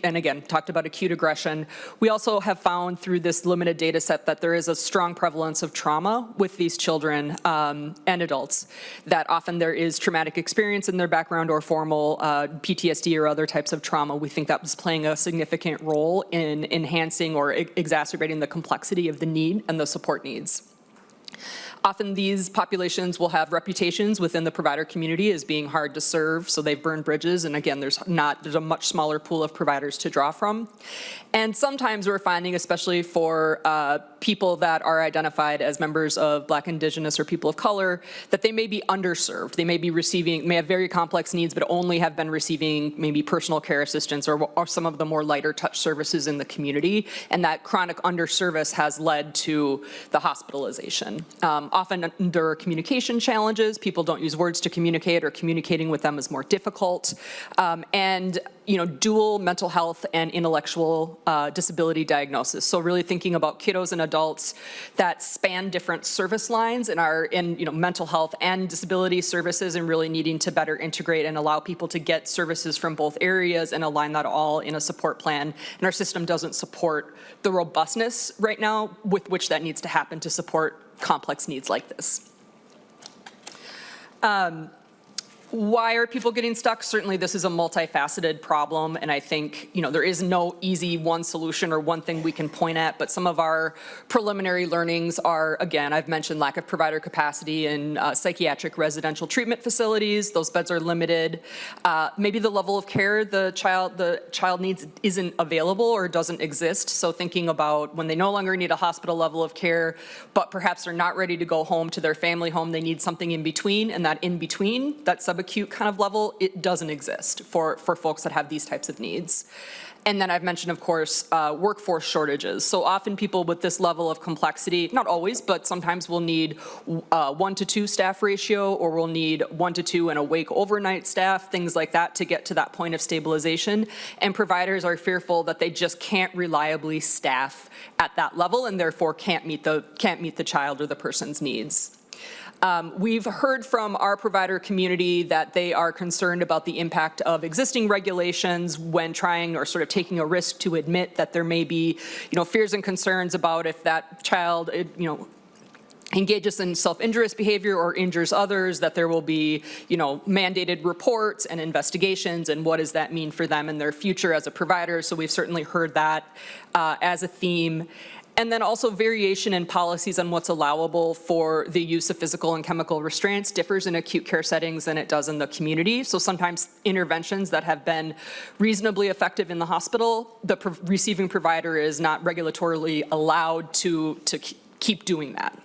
And again, talked about acute aggression. We also have found through this limited data set that there is a strong prevalence of trauma with these children and adults, that often there is traumatic experience in their background or formal PTSD or other types of trauma. We think that was playing a significant role in enhancing or exacerbating the complexity of the need and the support needs. Often these populations will have reputations within the provider community as being hard to serve, so they've burned bridges, and again, there's a much smaller pool of providers to draw from. And sometimes we're finding, especially for people that are identified as members of Black, Indigenous, or people of color, that they may be underserved. They may have very complex needs, but only have been receiving maybe personal care assistance or some of the more lighter touch services in the community, and that chronic underservice has led to the hospitalization. Often there are communication challenges. People don't use words to communicate, or communicating with them is more difficult. And dual mental health and intellectual disability diagnosis. So really thinking about kiddos and adults that span different service lines and are in mental health and disability services, and really needing to better integrate and allow people to get services from both areas and align that all in a support plan. And our system doesn't support the robustness right now with which that needs to happen to support complex needs like this. Why are people getting stuck? Certainly this is a multifaceted problem, and I think there is no easy one solution or one thing we can point at, but some of our preliminary learnings are, again, I've mentioned lack of provider capacity in psychiatric residential treatment facilities. Those beds are limited. Maybe the level of care the child needs isn't available or doesn't exist. So thinking about when they no longer need a hospital level of care, but perhaps they're not ready to go home to their family home, they need something in between, and that in between, that subacute kind of level, it doesn't exist for folks that have these types of needs. And then I've mentioned, of course, workforce shortages. So often people with this level of complexity, not always, but sometimes will need 1-to-2 staff ratio, or we'll need 1-to-2 and awake overnight staff, things like that, to get to that point of stabilization. And providers are fearful that they just can't reliably staff at that level, and therefore can't meet the child or the person's needs. We've heard from our provider community that they are concerned about the impact of existing regulations when trying or sort of taking a risk to admit that there may be, fears and concerns about if that child, engages in self-injurious behavior or injures others, that there will be, mandated reports and investigations, and what does that mean for them and their future as a provider. So we've certainly heard that as a theme. And then also variation in policies on what's allowable for the use of physical and chemical restraints differs in acute care settings than it does in the community. So sometimes interventions that have been reasonably effective in the hospital, the receiving provider is not regulatorily allowed to keep doing that,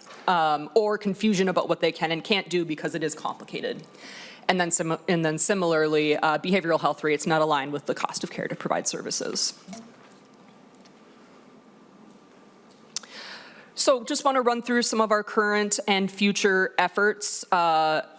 or confusion about what they can and can't do because it is complicated. And then similarly, behavioral health rates not aligned with the cost of care to provide services. So just want to run through some of our current and future efforts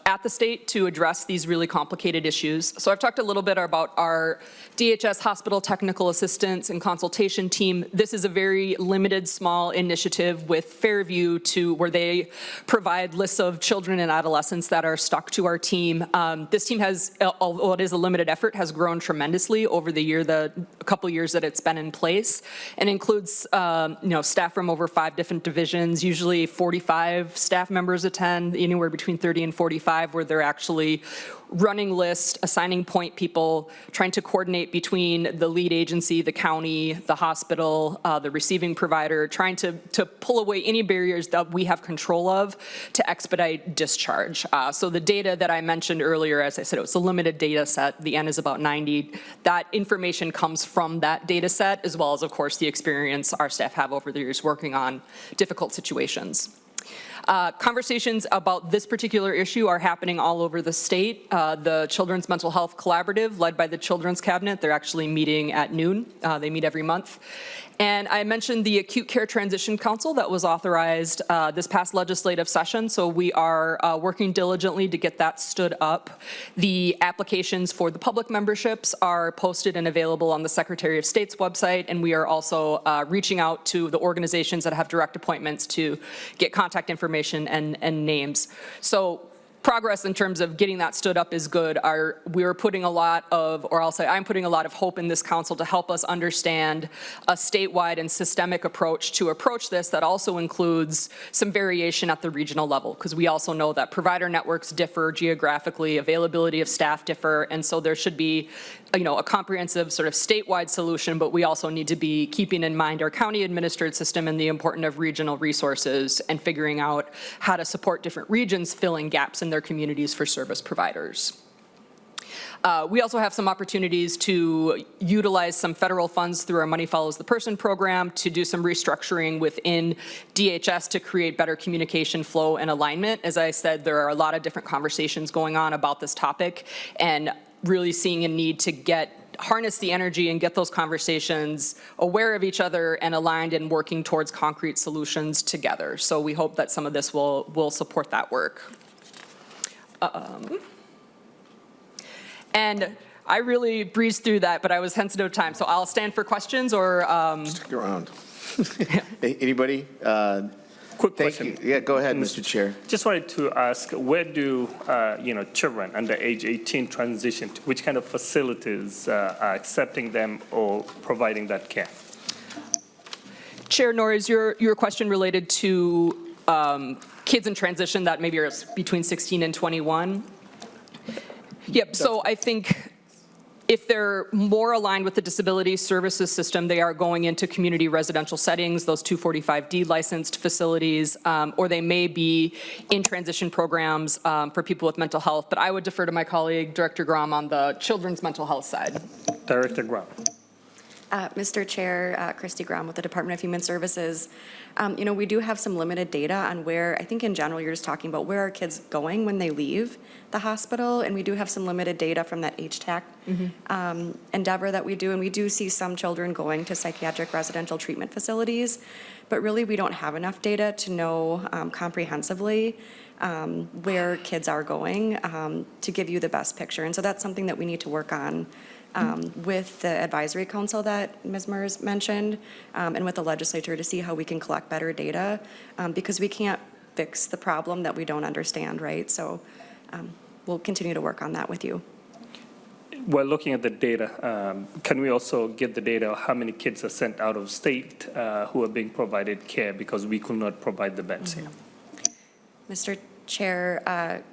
at the state to address these really complicated issues. So I've talked a little bit about our DHS Hospital Technical Assistance and Consultation Team. This is a very limited, small initiative with Fairview where they provide lists of children and adolescents that are stuck to our team. This team has, although it is a limited effort, has grown tremendously over the couple years that it's been in place, and includes staff from over 5 different divisions. Usually 45 staff members attend, anywhere between 30 and 45, where they're actually running lists, assigning point people, trying to coordinate between the lead agency, the county, the hospital, the receiving provider, trying to pull away any barriers that we have control of to expedite discharge. So the data that I mentioned earlier, as I said, it was a limited data set. The N is about 90. That information comes from that data set, as well as, of course, the experience our staff have over the years working on difficult situations. Conversations about this particular issue are happening all over the state. The Children's Mental Health Collaborative, led by the Children's Cabinet, they're actually meeting at noon. They meet every month. And I mentioned the Acute Care Transition Council that was authorized this past legislative session, so we are working diligently to get that stood up. The applications for the public memberships are posted and available on the Secretary of State's website, and we are also reaching out to the organizations that have direct appointments to get contact information and names. So progress in terms of getting that stood up is good. We're putting a lot of, or I'll say I'm putting a lot of hope in this council to help us understand a statewide and systemic approach to approach this that also includes some variation at the regional level, because we also know that provider networks differ geographically, availability of staff differ, and so there should be a comprehensive sort of statewide solution, but we also need to be keeping in mind our county administered system and the importance of regional resources and figuring out how to support different regions filling gaps in their communities for service providers. We also have some opportunities to utilize some federal funds through our Money Follows the Person program to do some restructuring within DHS to create better communication flow and alignment. As I said, there are a lot of different conversations going on about this topic, and really seeing a need to harness the energy and get those conversations aware of each other and aligned and working towards concrete solutions together. So we hope that some of this will support that work. And I really breezed through that, but I was sensitive to time, so I'll stand for questions or. Stick around. Anybody? Quick question. Yeah, go ahead, Mr. Chair. Just wanted to ask, where do children under age 18 transition to? Which kind of facilities are accepting them or providing that care? Chair Nor, is your question related to kids in transition that maybe are between 16 and 21? Yep, so I think if they're more aligned with the disability services system, they are going into community residential settings, those 245D licensed facilities, or they may be in transition programs for people with mental health. But I would defer to my colleague, Director Grom, on the children's mental health side. Director Grom. Mr. Chair, Christy Grom with the Department of Human Services. We do have some limited data on where, I think in general, you're just talking about where are kids going when they leave the hospital, and we do have some limited data from that HTAC endeavor that we do, and we do see some children going to psychiatric residential treatment facilities, but really we don't have enough data to know comprehensively where kids are going to give you the best picture, and so that's something that we need to work on with the advisory council that Ms. Mers mentioned, and with the legislature to see how we can collect better data, because we can't fix the problem that we don't understand, right? So we'll continue to work on that with you. While looking at the data, can we also get the data of how many kids are sent out of state who are being provided care because we could not provide the beds here? Mr. Chair,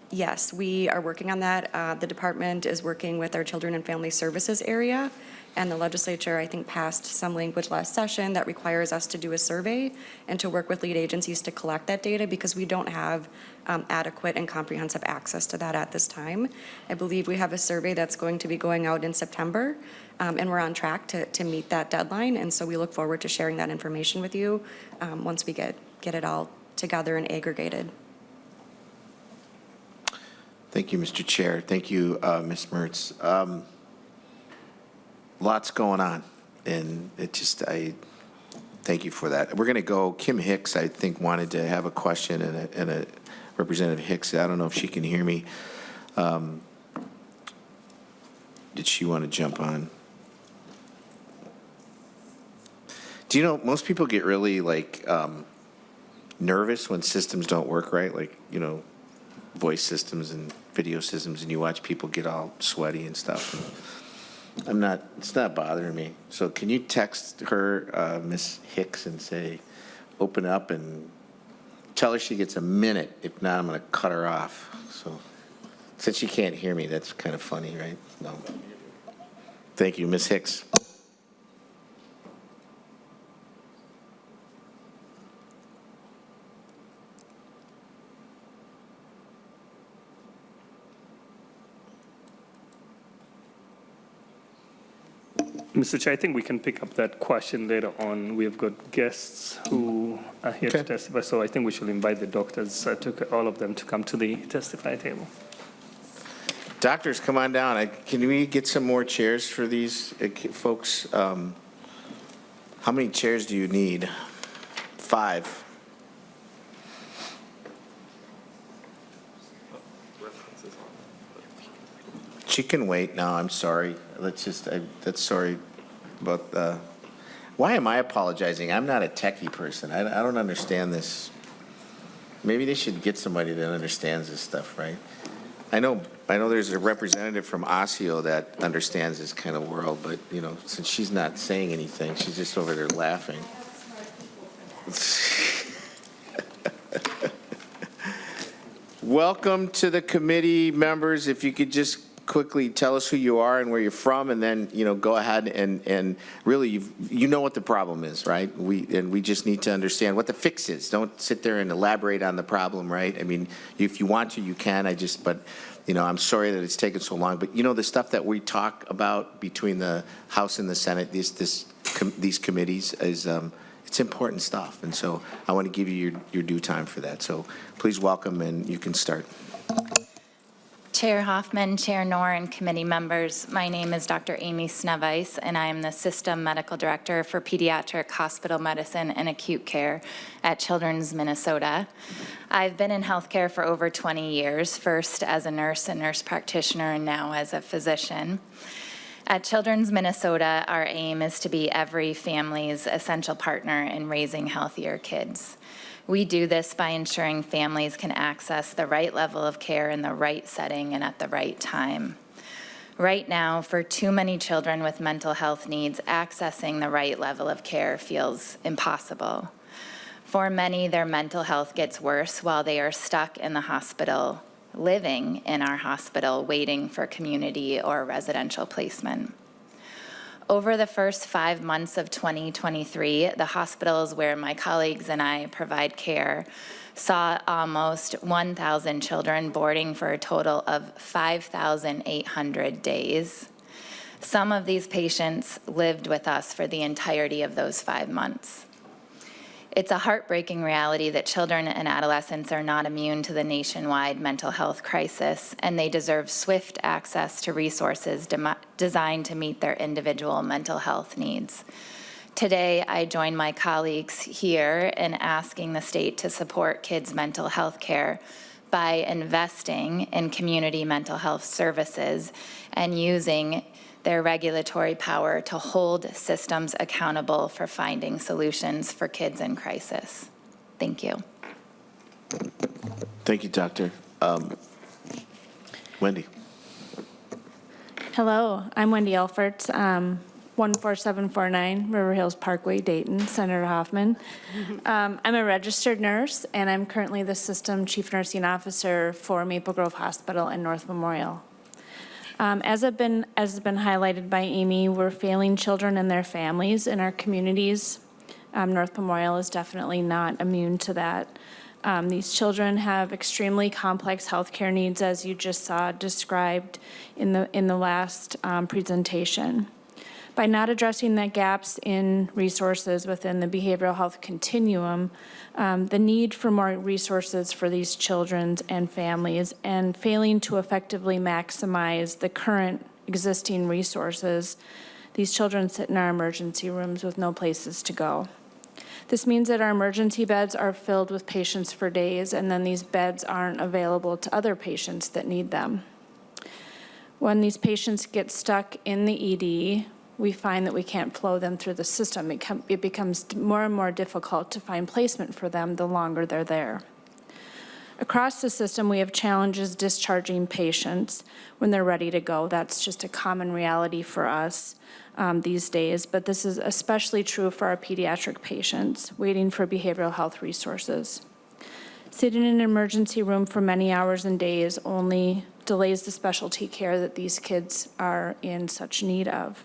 yes, we are working on that. The department is working with our Children and Family Services area, and the legislature, I think, passed some language last session that requires us to do a survey and to work with lead agencies to collect that data, because we don't have adequate and comprehensive access to that at this time. I believe we have a survey that's going to be going out in September, and we're on track to meet that deadline, and so we look forward to sharing that information with you once we get it all together and aggregated. Thank you, Mr. Chair. Thank you, Ms. Mertz. Lots going on, and the Thank you for that. We're going to go, Kim Hicks, I think, wanted to have a question, and a Representative Hicks, I don't know if she can hear me. Did she want to jump on? Do you know, most people get really nervous when systems don't work right, voice systems and video systems, and you watch people get all sweaty and stuff. And it's not bothering me. So can you text her, Ms. Hicks, and say, open up, and tell her she gets a minute. If not, I'm going to cut her off. So since she can't hear me, that's kind of funny, right? No. Thank you, Ms. Hicks. Mr. Chair, I think we can pick up that question later on. We've got guests who are here to testify, so I think we should invite the doctors, all of them, to come to the testify table. Doctors, come on down. Can we get some more chairs for these folks? How many chairs do you need? 5. She can wait now. I'm sorry. That's sorry about why am I apologizing? I'm not a techie person. I don't understand this. Maybe they should get somebody that understands this stuff, right? I know there's a representative from ASIO that understands this kind of world, but, since she's not saying anything, she's just over there laughing. Welcome to the committee, members. If you could just quickly tell us who you are and where you're from, and then, go ahead and really, you know what the problem is, right? We just need to understand what the fix is. Don't sit there and elaborate on the problem, right? I mean, if you want to, you can. But I'm sorry that it's taken so long. But the stuff that we talk about between the House and the Senate, these committees is it's important stuff. And so I want to give you your due time for that. So please welcome, and you can start. Chair Hoffman, Chair Knorr, and committee members, my name is Dr. Amy Snevice, and I am the System Medical Director for Pediatric Hospital Medicine and Acute Care at Children's Minnesota. I've been in healthcare for over 20 years, first as a nurse and nurse practitioner, and now as a physician. At Children's Minnesota, our aim is to be every family's essential partner in raising healthier kids. We do this by ensuring families can access the right level of care in the right setting and at the right time. Right now, for too many children with mental health needs, accessing the right level of care feels impossible. For many, their mental health gets worse while they are stuck in the hospital, living in our hospital, waiting for community or residential placement. Over the first 5 months of 2023, the hospitals where my colleagues and I provide care saw almost 1,000 children boarding for a total of 5,800 days. Some of these patients lived with us for the entirety of those 5 months. It's a heartbreaking reality that children and adolescents are not immune to the nationwide mental health crisis, and they deserve swift access to resources designed to meet their individual mental health needs. Today, I join my colleagues here in asking the state to support kids' mental health care by investing in community mental health services and using their regulatory power to hold systems accountable for finding solutions for kids in crisis. Thank you. Thank you, Doctor. Wendy. Hello, I'm Wendy Elferts, 14749 River Hills Parkway, Dayton, Senator Hoffman. I'm a registered nurse, and I'm currently the System Chief Nursing Officer for Maple Grove Hospital and North Memorial. As has been highlighted by Amy, we're failing children and their families in our communities. North Memorial is definitely not immune to that. These children have extremely complex healthcare needs, as you just saw described in the last presentation. By not addressing the gaps in resources within the behavioral health continuum, the need for more resources for these children and families, and failing to effectively maximize the current existing resources, these children sit in our emergency rooms with no places to go. This means that our emergency beds are filled with patients for days, and then these beds aren't available to other patients that need them. When these patients get stuck in the ED, we find that we can't flow them through the system. It becomes more and more difficult to find placement for them the longer they're there. Across the system, we have challenges discharging patients when they're ready to go. That's just a common reality for us these days, but this is especially true for our pediatric patients waiting for behavioral health resources. Sitting in an emergency room for many hours and days only delays the specialty care that these kids are in such need of.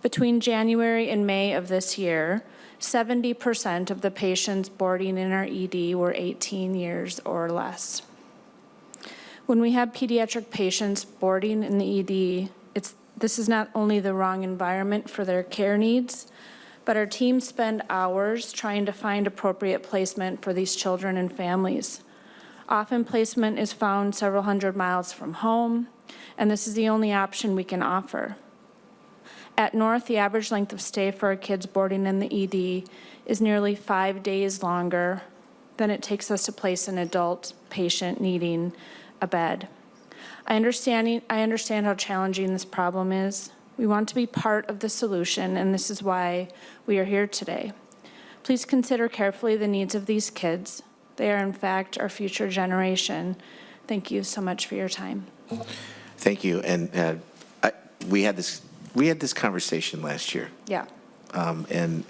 Between January and May of this year, 70% of the patients boarding in our ED were 18 years or less. When we have pediatric patients boarding in the ED, this is not only the wrong environment for their care needs, but our teams spend hours trying to find appropriate placement for these children and families. Often placement is found several hundred miles from home, and this is the only option we can offer. At North, the average length of stay for our kids boarding in the ED is nearly 5 days longer than it takes us to place an adult patient needing a bed. I understand how challenging this problem is. We want to be part of the solution, and this is why we are here today. Please consider carefully the needs of these kids. They are, in fact, our future generation. Thank you so much for your time. Thank you. And we had this conversation last year. Yeah. And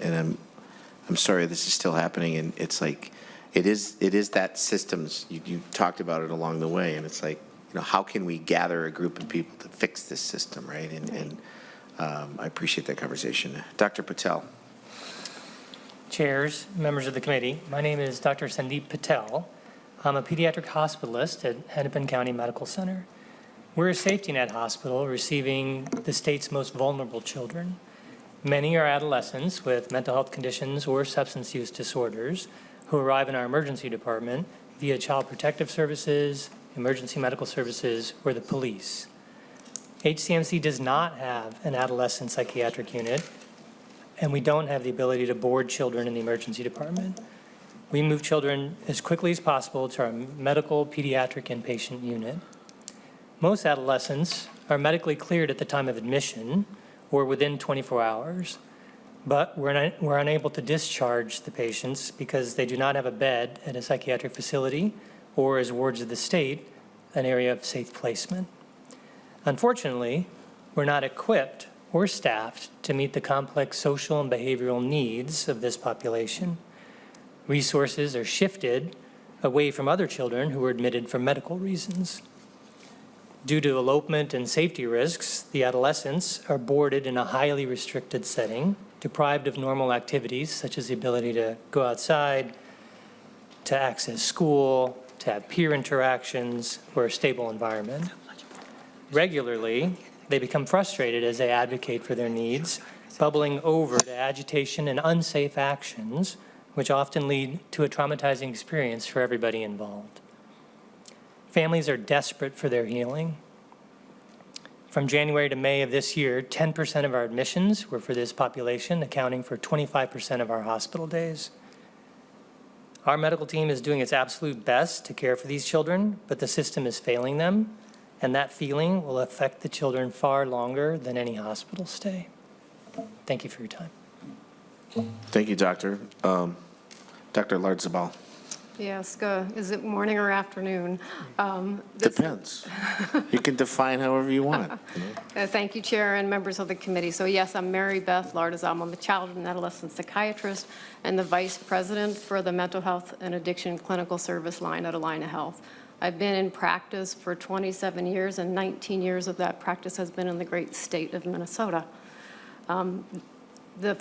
I'm sorry this is still happening. And it's like, it is that systems, you talked about it along the way, and it's like, how can we gather a group of people to fix this system, right? And I appreciate that conversation. Dr. Patel. Chairs, members of the committee, my name is Dr. Sandeep Patel. I'm a pediatric hospitalist at Hennepin County Medical Center. We're a safety net hospital receiving the state's most vulnerable children. Many are adolescents with mental health conditions or substance use disorders who arrive in our emergency department via Child Protective Services, emergency medical services, or the police. HCMC does not have an adolescent psychiatric unit, and we don't have the ability to board children in the emergency department. We move children as quickly as possible to our medical pediatric inpatient unit. Most adolescents are medically cleared at the time of admission or within 24 hours, but we're unable to discharge the patients because they do not have a bed at a psychiatric facility or, as wards of the state, an area of safe placement. Unfortunately, we're not equipped or staffed to meet the complex social and behavioral needs of this population. Resources are shifted away from other children who were admitted for medical reasons. Due to elopement and safety risks, the adolescents are boarded in a highly restricted setting, deprived of normal activities such as the ability to go outside, to access school, to have peer interactions, or a stable environment. Regularly, they become frustrated as they advocate for their needs, bubbling over to agitation and unsafe actions, which often lead to a traumatizing experience for everybody involved. Families are desperate for their healing. From January to May of this year, 10% of our admissions were for this population, accounting for 25% of our hospital days. Our medical team is doing its absolute best to care for these children, but the system is failing them, and that feeling will affect the children far longer than any hospital stay. Thank you for your time. Thank you, Doctor. Dr. Lardzabal. Yes, is it morning or afternoon? Depends. You can define however you want. Thank you, Chair and members of the committee. So yes, I'm Mary Beth Lardazam. I'm a child and adolescent psychiatrist and the Vice President for the Mental Health and Addiction Clinical Service line at Allina Health. I've been in practice for 27 years, and 19 years of that practice has been in the great state of Minnesota.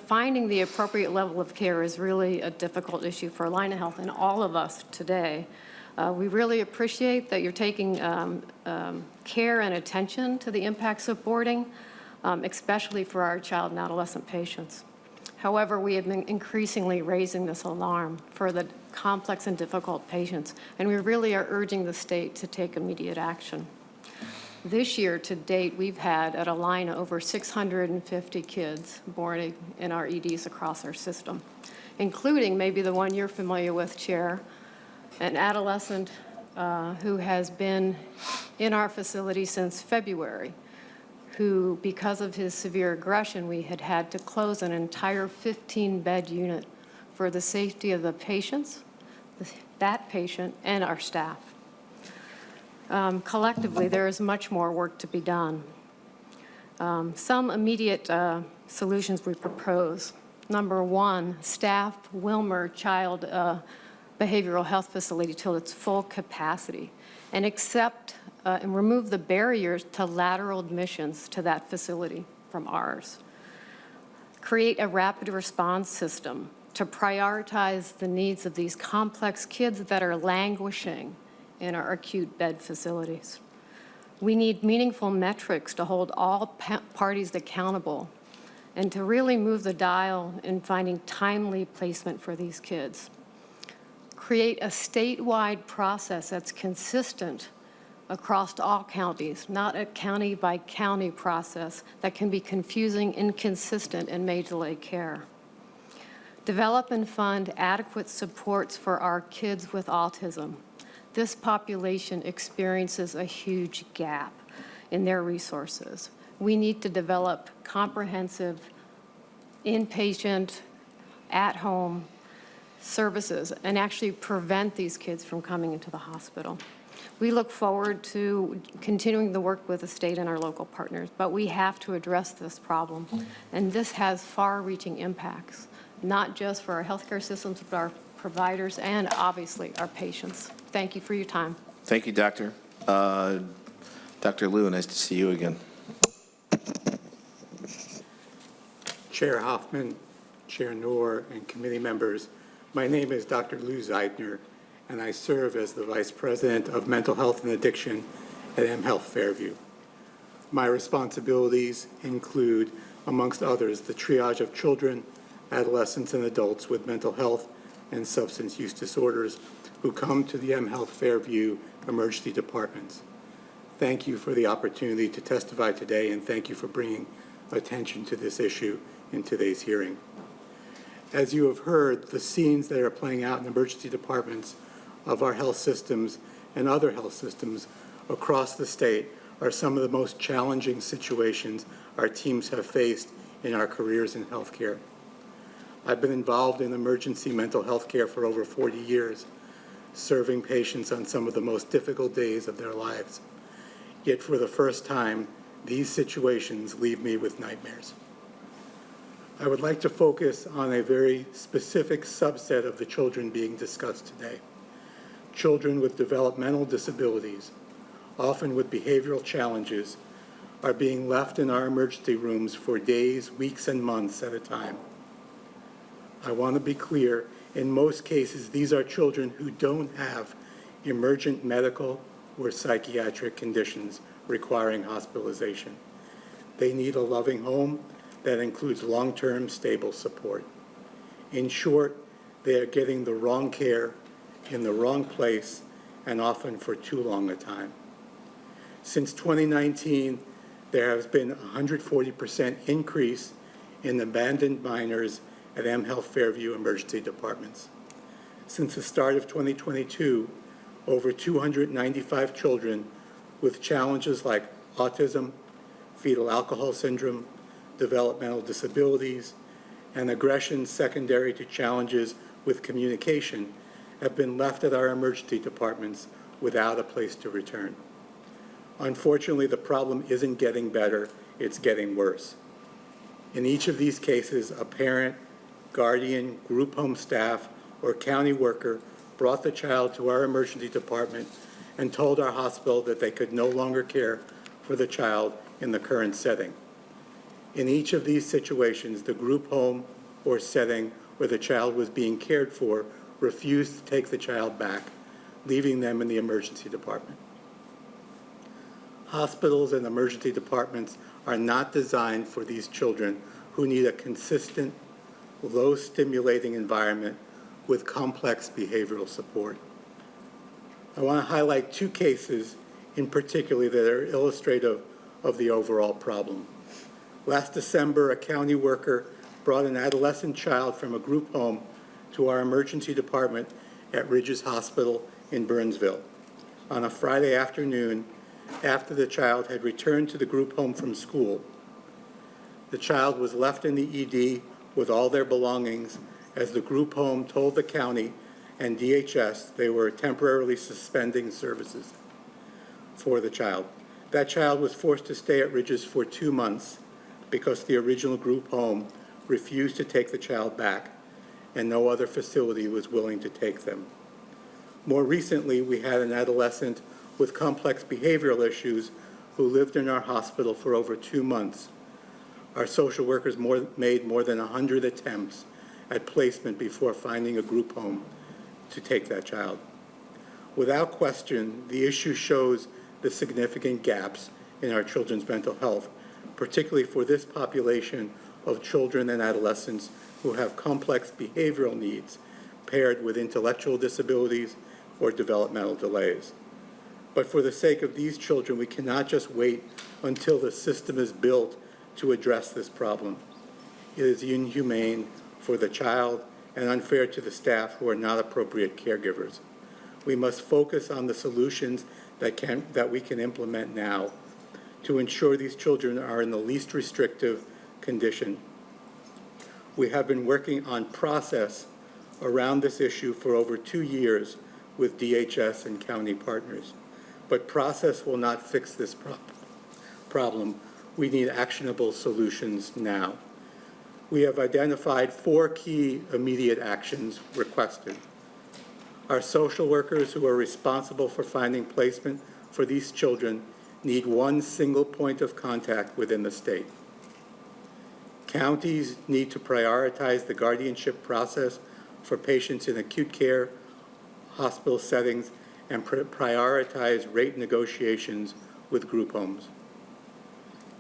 Finding the appropriate level of care is really a difficult issue for Allina Health and all of us today. We really appreciate that you're taking care and attention to the impacts of boarding, especially for our child and adolescent patients. However, we have been increasingly raising this alarm for the complex and difficult patients, and we really are urging the state to take immediate action. This year to date, we've had at Alina over 650 kids born in our EDs across our system, including maybe the one you're familiar with, Chair, an adolescent who has been in our facility since February, who, because of his severe aggression, we had had to close an entire 15-bed unit for the safety of the patients, that patient, and our staff. Collectively, there is much more work to be done. Some immediate solutions we propose. Number one, staff Wilmer Child Behavioral Health Facility till its full capacity and accept and remove the barriers to lateral admissions to that facility from ours. Create a rapid response system to prioritize the needs of these complex kids that are languishing in our acute bed facilities. We need meaningful metrics to hold all parties accountable and to really move the dial in finding timely placement for these kids. Create a statewide process that's consistent across all counties, not a county-by-county process that can be confusing, inconsistent, and may delay care. Develop and fund adequate supports for our kids with autism. This population experiences a huge gap in their resources. We need to develop comprehensive inpatient, at-home services and actually prevent these kids from coming into the hospital. We look forward to continuing the work with the state and our local partners, but we have to address this problem. And this has far-reaching impacts, not just for our healthcare systems, but our providers and obviously our patients. Thank you for your time. Thank you, Doctor. Dr. Liu, nice to see you again. Chair Hoffman, Chair Noor, and committee members, my name is Dr. Lou Zeidner, and I serve as the Vice President of Mental Health and Addiction at mHealth Fairview. My responsibilities include, amongst others, the triage of children, adolescents, and adults with mental health and substance use disorders who come to the mHealth Fairview emergency departments. Thank you for the opportunity to testify today, and thank you for bringing attention to this issue in today's hearing. As you have heard, the scenes that are playing out in emergency departments of our health systems and other health systems across the state are some of the most challenging situations our teams have faced in our careers in healthcare. I've been involved in emergency mental health care for over 40 years, serving patients on some of the most difficult days of their lives. Yet for the first time, these situations leave me with nightmares. I would like to focus on a very specific subset of the children being discussed today. Children with developmental disabilities, often with behavioral challenges, are being left in our emergency rooms for days, weeks, and months at a time. I want to be clear, in most cases, these are children who don't have emergent medical or psychiatric conditions requiring hospitalization. They need a loving home that includes long-term stable support. In short, they are getting the wrong care in the wrong place and often for too long a time. Since 2019, there has been a 140% increase in abandoned minors at mHealth Fairview emergency departments. Since the start of 2022, over 295 children with challenges like autism, fetal alcohol syndrome, developmental disabilities, and aggression secondary to challenges with communication have been left at our emergency departments without a place to return. Unfortunately, the problem isn't getting better, it's getting worse. In each of these cases, a parent, guardian, group home staff, or county worker brought the child to our emergency department and told our hospital that they could no longer care for the child in the current setting. In each of these situations, the group home or setting where the child was being cared for refused to take the child back, leaving them in the emergency department. Hospitals and emergency departments are not designed for these children who need a consistent, low-stimulating environment with complex behavioral support. I want to highlight two cases in particular that are illustrative of the overall problem. Last December, a county worker brought an adolescent child from a group home to our emergency department at Ridges Hospital in Burnsville. On a Friday afternoon, after the child had returned to the group home from school, the child was left in the ED with all their belongings as the group home told the county and DHS they were temporarily suspending services for the child. That child was forced to stay at Ridges for 2 months because the original group home refused to take the child back and no other facility was willing to take them. More recently, we had an adolescent with complex behavioral issues who lived in our hospital for over 2 months. Our social workers made more than 100 attempts at placement before finding a group home to take that child. Without question, the issue shows the significant gaps in our children's mental health, particularly for this population of children and adolescents who have complex behavioral needs paired with intellectual disabilities or developmental delays. But for the sake of these children, we cannot just wait until the system is built to address this problem. It is inhumane for the child and unfair to the staff who are not appropriate caregivers. We must focus on the solutions that we can implement now to ensure these children are in the least restrictive condition. We have been working on process around this issue for over 2 years with DHS and county partners. But process will not fix this problem. We need actionable solutions now. We have identified 4 key immediate actions requested. Our social workers who are responsible for finding placement for these children need one single point of contact within the state. Counties need to prioritize the guardianship process for patients in acute care hospital settings and prioritize rate negotiations with group homes.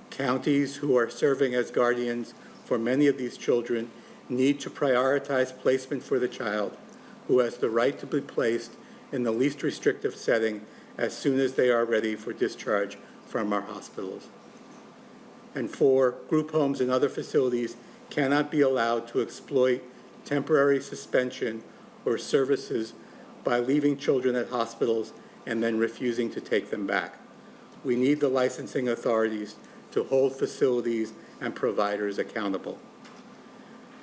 Counties who are serving as guardians for many of these children need to prioritize placement for the child who has the right to be placed in the least restrictive setting as soon as they are ready for discharge from our hospitals. And 4, group homes and other facilities cannot be allowed to exploit temporary suspension or services by leaving children at hospitals and then refusing to take them back. We need the licensing authorities to hold facilities and providers accountable.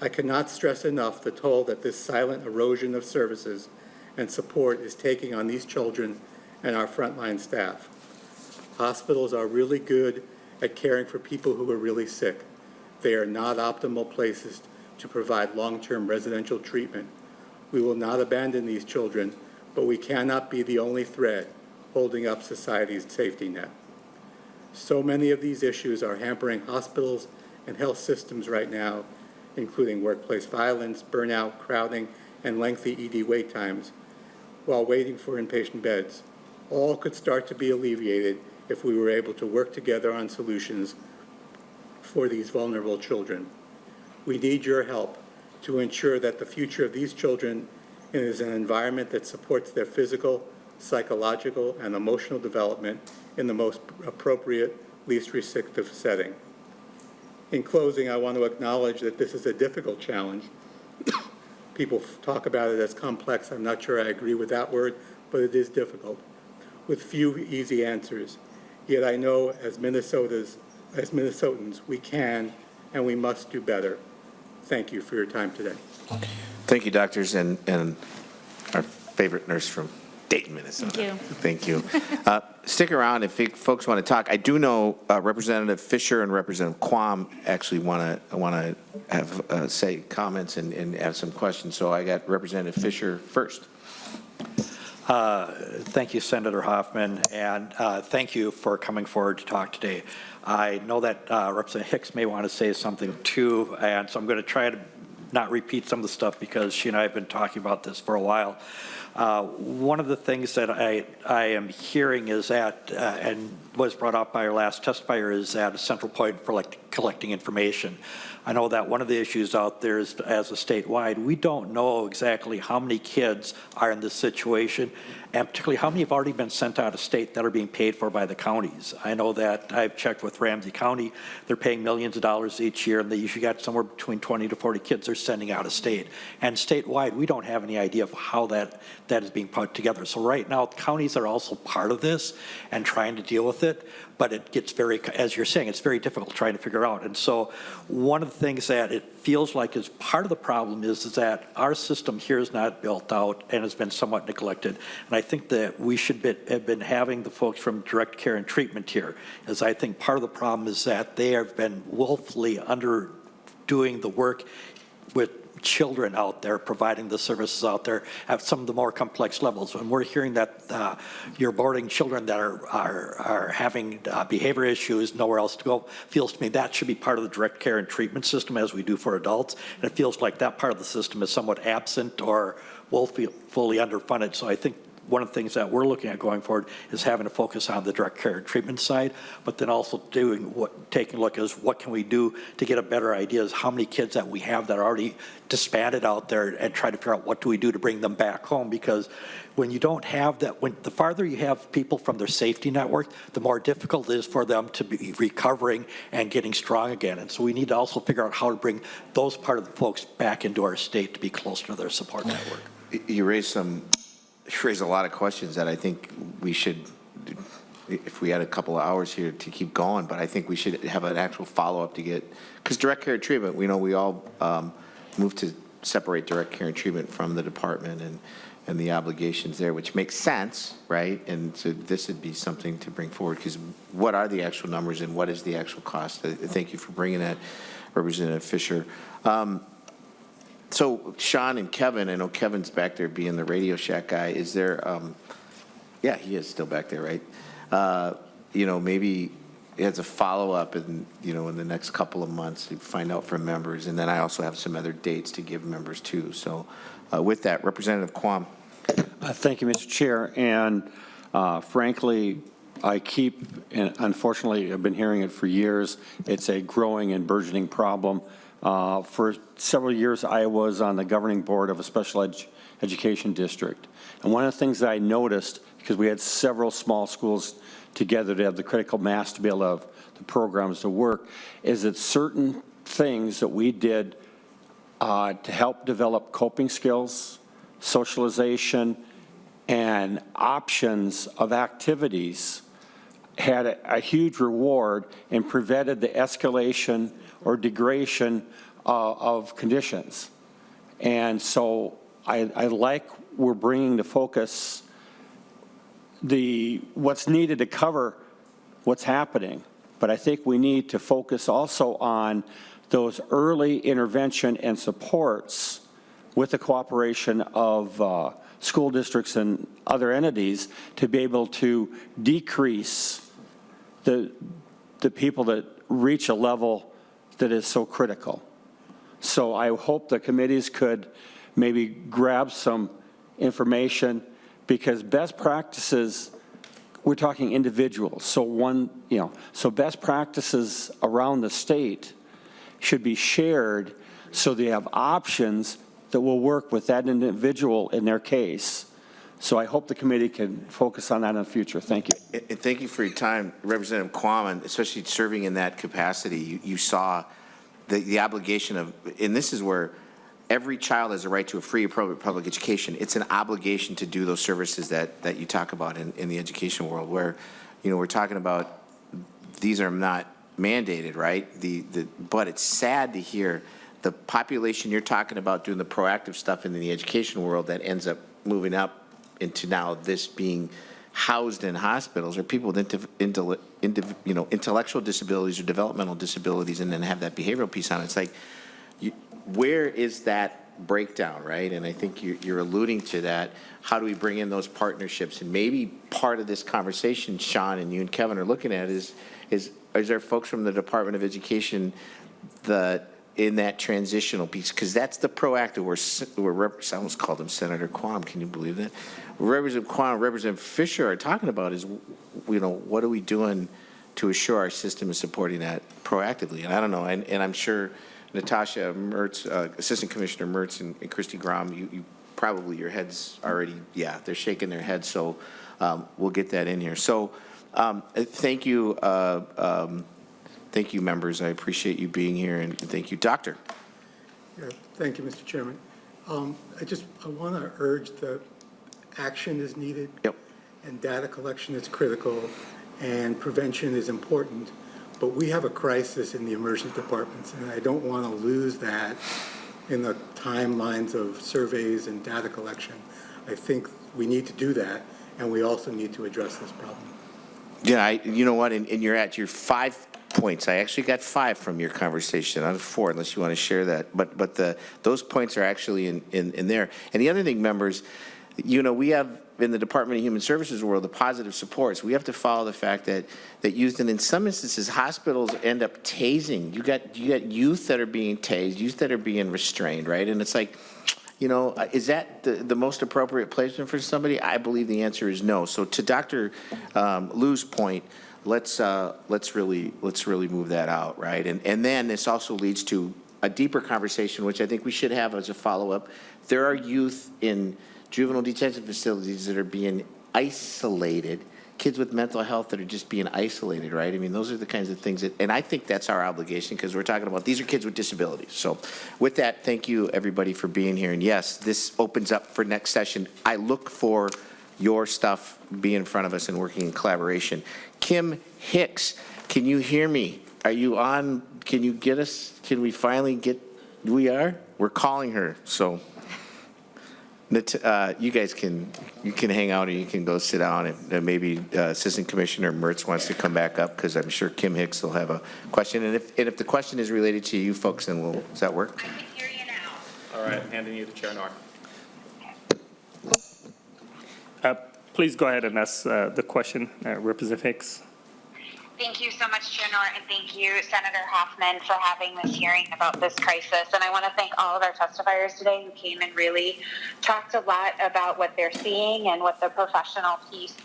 I cannot stress enough the toll that this silent erosion of services and support is taking on these children and our frontline staff. Hospitals are really good at caring for people who are really sick. They are not optimal places to provide long-term residential treatment. We will not abandon these children, but we cannot be the only thread holding up society's safety net. So many of these issues are hampering hospitals and health systems right now, including workplace violence, burnout, crowding, and lengthy ED wait times while waiting for inpatient beds. All could start to be alleviated if we were able to work together on solutions for these vulnerable children. We need your help to ensure that the future of these children is an environment that supports their physical, psychological, and emotional development in the most appropriate, least restrictive setting. In closing, I want to acknowledge that this is a difficult challenge. People talk about it as complex. I'm not sure I agree with that word, but it is difficult, with few easy answers. Yet I know as Minnesotans, we can and we must do better. Thank you for your time today. Thank you, doctors, and our favorite nurse from Dayton, Minnesota. Thank you. Thank you. Stick around if folks want to talk. I do know Representative Fisher and Representative Quam actually want to have say comments and have some questions. So I got Representative Fisher first. Thank you, Senator Hoffman, and thank you for coming forward to talk today. I know that Representative Hicks may want to say something too, and so I'm going to try to not repeat some of the stuff because she and I have been talking about this for a while. One of the things that I am hearing is that, and was brought up by our last testifier, is that a central point for collecting information. I know that one of the issues out there is, as a statewide, we don't know exactly how many kids are in this situation, and particularly how many have already been sent out of state that are being paid for by the counties? I know that I've checked with Ramsey County. They're paying millions of dollars each year, and they usually got somewhere between 20 to 40 kids they're sending out of state. And statewide, we don't have any idea of how that is being put together. So right now, counties are also part of this and trying to deal with it, but it gets very, as you're saying, it's very difficult trying to figure out. And so one of the things that it feels like is part of the problem is that our system here is not built out and has been somewhat neglected. And I think that we should have been having the folks from direct care and treatment here, as I think part of the problem is that they have been woefully underdoing the work with children out there, providing the services out there at some of the more complex levels. When we're hearing that you're boarding children that are having behavior issues, nowhere else to go, feels to me that should be part of the direct care and treatment system as we do for adults. And it feels like that part of the system is somewhat absent or fully underfunded. So I think one of the things that we're looking at going forward is having to focus on the direct care and treatment side, but then also taking a look as what can we do to get a better idea as how many kids that we have that are already disbanded out there, and try to figure out what do we do to bring them back home. Because when you don't have that, the farther you have people from their safety network, the more difficult it is for them to be recovering and getting strong again. And so we need to also figure out how to bring those part of the folks back into our state to be closer to their support network. You raised a lot of questions that I think we should, if we had a couple of hours here to keep going, but I think we should have an actual follow-up to get, because direct care treatment, we know we all moved to separate direct care and treatment from the department and the obligations there, which makes sense, right? And so this would be something to bring forward, because what are the actual numbers and what is the actual cost? Thank you for bringing that, Representative Fisher. So Sean and Kevin, I know Kevin's back there being the Radio Shack guy. Is there, yeah, he is still back there, right? Maybe as a follow-up in the next couple of months to find out from members. And then I also have some other dates to give members too. So with that, Representative Quam. Thank you, Mr. Chair. And frankly, and unfortunately, I've been hearing it for years, it's a growing and burgeoning problem. For several years, I was on the governing board of a special education district. And one of the things that I noticed, because we had several small schools together to have the critical mass to be able to have the programs to work, is that certain things that we did to help develop coping skills, socialization, and options of activities had a huge reward and prevented the escalation or degradation of conditions. And so I like we're bringing to focus what's needed to cover what's happening. But I think we need to focus also on those early intervention and supports with the cooperation of school districts and other entities to be able to decrease the people that reach a level that is so critical. So I hope the committees could maybe grab some information, because best practices, we're talking individuals. So best practices around the state should be shared so they have options that will work with that individual in their case. So I hope the committee can focus on that in the future. Thank you. And thank you for your time, Representative Quam, and especially serving in that capacity. You saw the obligation of, and this is where every child has a right to a free appropriate public education. It's an obligation to do those services that you talk about in the education world, where, we're talking about these are not mandated, right? But it's sad to hear the population you're talking about doing the proactive stuff in the education world that ends up moving up into now this being housed in hospitals, or people with intellectual disabilities or developmental disabilities, and then have that behavioral piece on it. It's like, where is that breakdown, right? And I think you're alluding to that. How do we bring in those partnerships? And maybe part of this conversation, Sean, and you and Kevin are looking at is there folks from the Department of Education in that transitional piece, because that's the proactive, I almost called him Senator Quam, can you believe that? Representative Quam, Representative Fisher are talking about is, what are we doing to assure our system is supporting that proactively? And I don't know, and I'm sure Natasha Mertz, Assistant Commissioner Mertz and Christy Grom, you probably your head's already, yeah, they're shaking their heads, so we'll get that in here. So thank you, members. I appreciate you being here, and thank you. Doctor. Yeah, thank you, Mr. Chairman. I want to urge that action is needed. Yep. And data collection is critical, and prevention is important. But we have a crisis in the emergency departments, and I don't want to lose that in the timelines of surveys and data collection. I think we need to do that, and we also need to address this problem. Yeah, you know what, and you're at your 5 points. I actually got 5 from your conversation, not 4, unless you want to share that. But those points are actually in there. And the other thing, members, we have in the Department of Human Services world the positive supports. We have to follow the fact that youth, and in some instances, hospitals end up tasing. You got youth that are being tased, youth that are being restrained, right? And it's like, is that the most appropriate placement for somebody? I believe the answer is no. So to Dr. Liu's point, let's really move that out, right? And then this also leads to a deeper conversation, which I think we should have as a follow-up. There are youth in juvenile detention facilities that are being isolated, kids with mental health that are just being isolated, right? I mean, those are the kinds of things that, and I think that's our obligation, because we're talking about, these are kids with disabilities. So with that, thank you everybody for being here. And yes, this opens up for next session. I look for your stuff be in front of us and working in collaboration. Kim Hicks, can you hear me? Are you on? Can you get us? Can we finally get? We are? We're calling her. So you guys can hang out, or you can go sit down, and maybe Assistant Commissioner Mertz wants to come back up, because I'm sure Kim Hicks will have a question. And if the question is related to you folks, then does that work? I can hear you now. All right, handing you to Chair Nor. Please go ahead and ask the question, Representative Hicks. Thank you so much, Chair Nor, and thank you, Senator Hoffman, for having this hearing about this crisis. And I want to thank all of our testifiers today who came and really talked a lot about what they're seeing and what the professional piece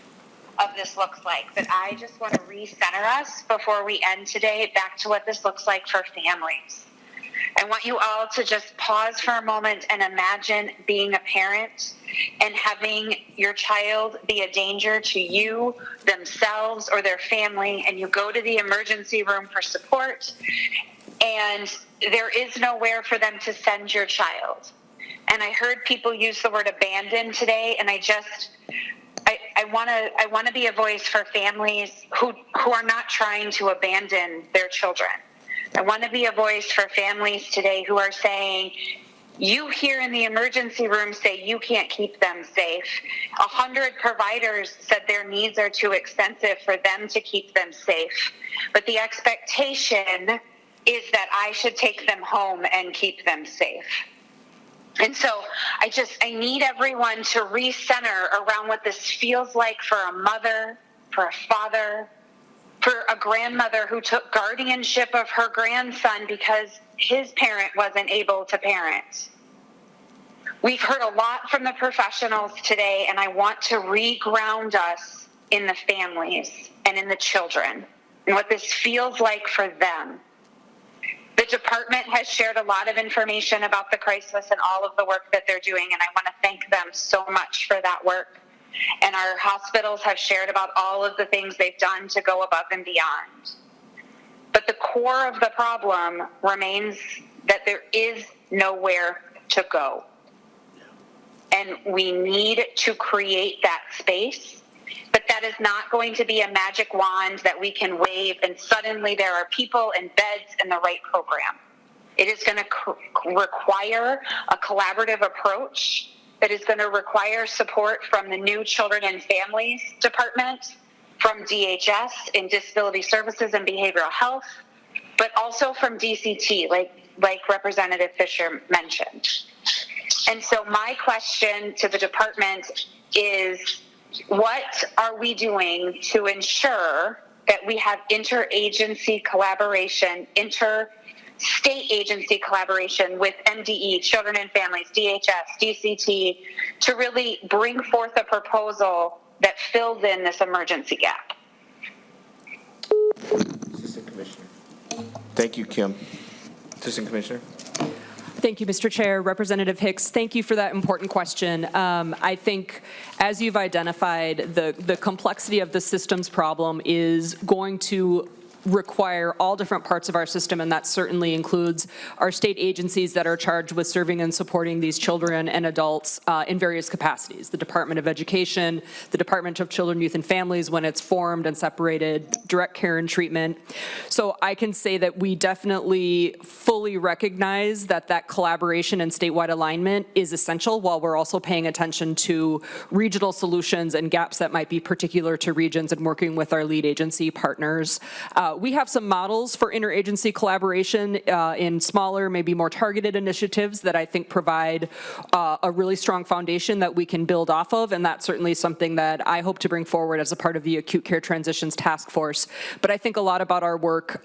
of this looks like. But I just want to recenter us before we end today back to what this looks like for families. I want you all to just pause for a moment and imagine being a parent and having your child be a danger to you, themselves, or their family, and you go to the emergency room for support, and there is nowhere for them to send your child. And I heard people use the word abandon today, and I want to be a voice for families who are not trying to abandon their children. I want to be a voice for families today who are saying, you here in the emergency room say you can't keep them safe. 100 providers said their needs are too extensive for them to keep them safe. But the expectation is that I should take them home and keep them safe. And so I need everyone to recenter around what this feels like for a mother, for a father, for a grandmother who took guardianship of her grandson because his parent wasn't able to parent. We've heard a lot from the professionals today, and I want to reground us in the families and in the children and what this feels like for them. The department has shared a lot of information about the crisis and all of the work that they're doing, and I want to thank them so much for that work. And our hospitals have shared about all of the things they've done to go above and beyond. But the core of the problem remains that there is nowhere to go. And we need to create that space. But that is not going to be a magic wand that we can wave and suddenly there are people and beds in the right program. It is going to require a collaborative approach that is going to require support from the new Children and Families Department, from DHS in Disability Services and Behavioral Health, but also from DCT, like Representative Fisher mentioned. And so my question to the department is, what are we doing to ensure that we have interagency collaboration, state agency collaboration with MDE, Children and Families, DHS, DCT, to really bring forth a proposal that fills in this emergency gap? Assistant Commissioner. Thank you, Kim. Assistant Commissioner. Thank you, Mr. Chair. Representative Hicks, thank you for that important question. I think, as you've identified, the complexity of the systems problem is going to require all different parts of our system, and that certainly includes our state agencies that are charged with serving and supporting these children and adults in various capacities. The Department of Education, the Department of Children, Youth, and Families when it's formed and separated, direct care and treatment. So I can say that we definitely fully recognize that that collaboration and statewide alignment is essential, while we're also paying attention to regional solutions and gaps that might be particular to regions and working with our lead agency partners. We have some models for interagency collaboration in smaller, maybe more targeted initiatives that I think provide a really strong foundation that we can build off of, and that's certainly something that I hope to bring forward as a part of the Acute Care Transitions Task Force. But I think a lot about our work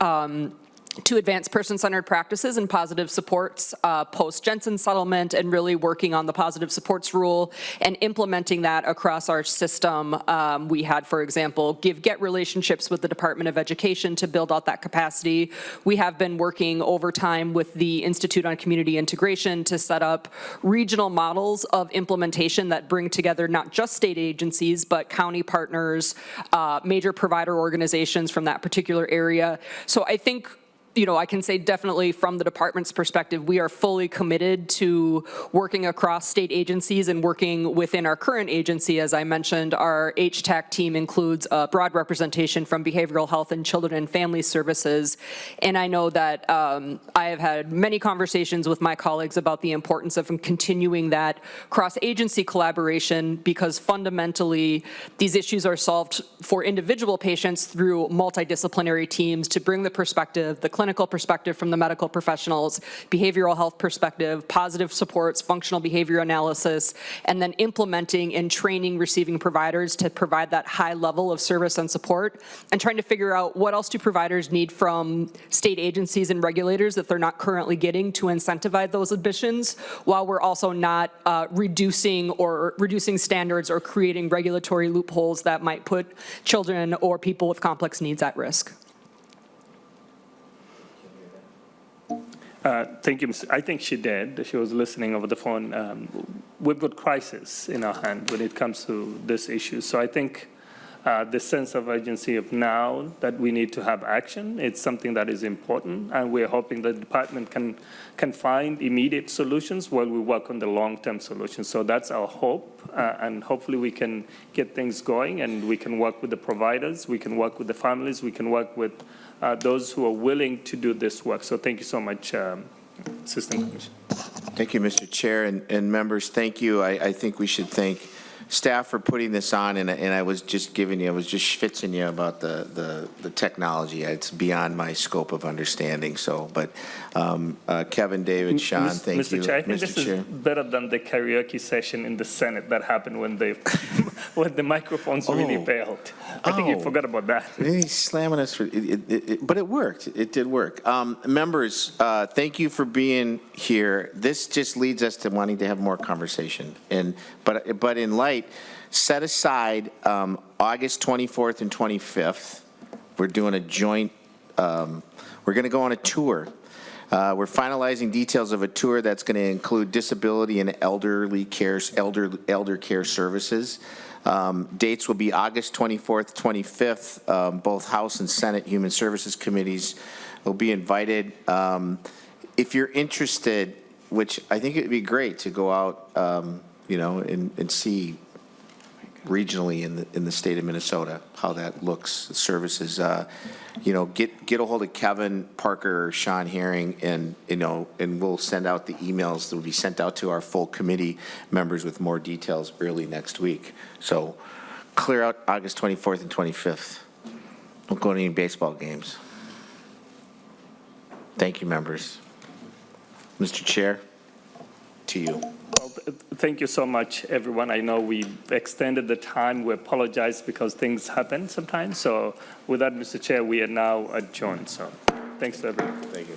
to advance person-centered practices and positive supports post-Jensen settlement, and really working on the positive supports rule and implementing that across our system. We had, for example, give-get relationships with the Department of Education to build out that capacity. We have been working over time with the Institute on Community Integration to set up regional models of implementation that bring together not just state agencies, but county partners, major provider organizations from that particular area. So I think, you know, I can say definitely from the department's perspective, we are fully committed to working across state agencies and working within our current agency. As I mentioned, our HTAC team includes a broad representation from behavioral health and children and family services. And I know that I have had many conversations with my colleagues about the importance of continuing that cross-agency collaboration, because fundamentally these issues are solved for individual patients through multidisciplinary teams to bring the perspective, the clinical perspective from the medical professionals, behavioral health perspective, positive supports, functional behavior analysis, and then implementing and training receiving providers to provide that high level of service and support, and trying to figure out what else do providers need from state agencies and regulators that they're not currently getting to incentivize those admissions, while we're also not reducing standards or creating regulatory loopholes that might put children or people with complex needs at risk. Thank you, Mr. I think she did. She was listening over the phone. We've got crisis in our hand when it comes to this issue. So I think the sense of urgency of now that we need to have action, it's something that is important, and we're hoping the department can find immediate solutions while we work on the long-term solutions. So that's our hope, and hopefully we can get things going, and we can work with the providers, we can work with the families, we can work with those who are willing to do this work. So thank you so much, Assistant Commissioner. Thank you, Mr. Chair, and members, thank you. I think we should thank staff for putting this on, and I was just schwitzing you about the technology. It's beyond my scope of understanding. So, but Kevin, David, Sean, thank you. Mr. Chair, I think Mr. this Chair. is better than the karaoke session in the Senate that happened when when the microphones really failed. I think you forgot about that. He's slamming us for but it worked. It did work. Members, thank you for being here. This just leads us to wanting to have more conversation. But in light, set aside August 24th and 25th. We're doing a joint. We're going to go on a tour. We're finalizing details of a tour that's going to include disability and elder care services. Dates will be August 24th, 25th. Both House and Senate Human Services Committees will be invited. If you're interested, which I think it would be great to go out, and see regionally in the state of Minnesota how that looks, services. Get a hold of Kevin Parker or Sean Herring, and we'll send out the emails that will be sent out to our full committee members with more details early next week. So clear out August 24th and 25th. Don't go to any baseball games. Thank you, members. Mr. Chair, to you. Well, thank you so much, everyone. I know we extended the time. We apologize because things happen sometimes. So with that, Mr. Chair, we are now adjourned. So thanks to everyone. Thank you.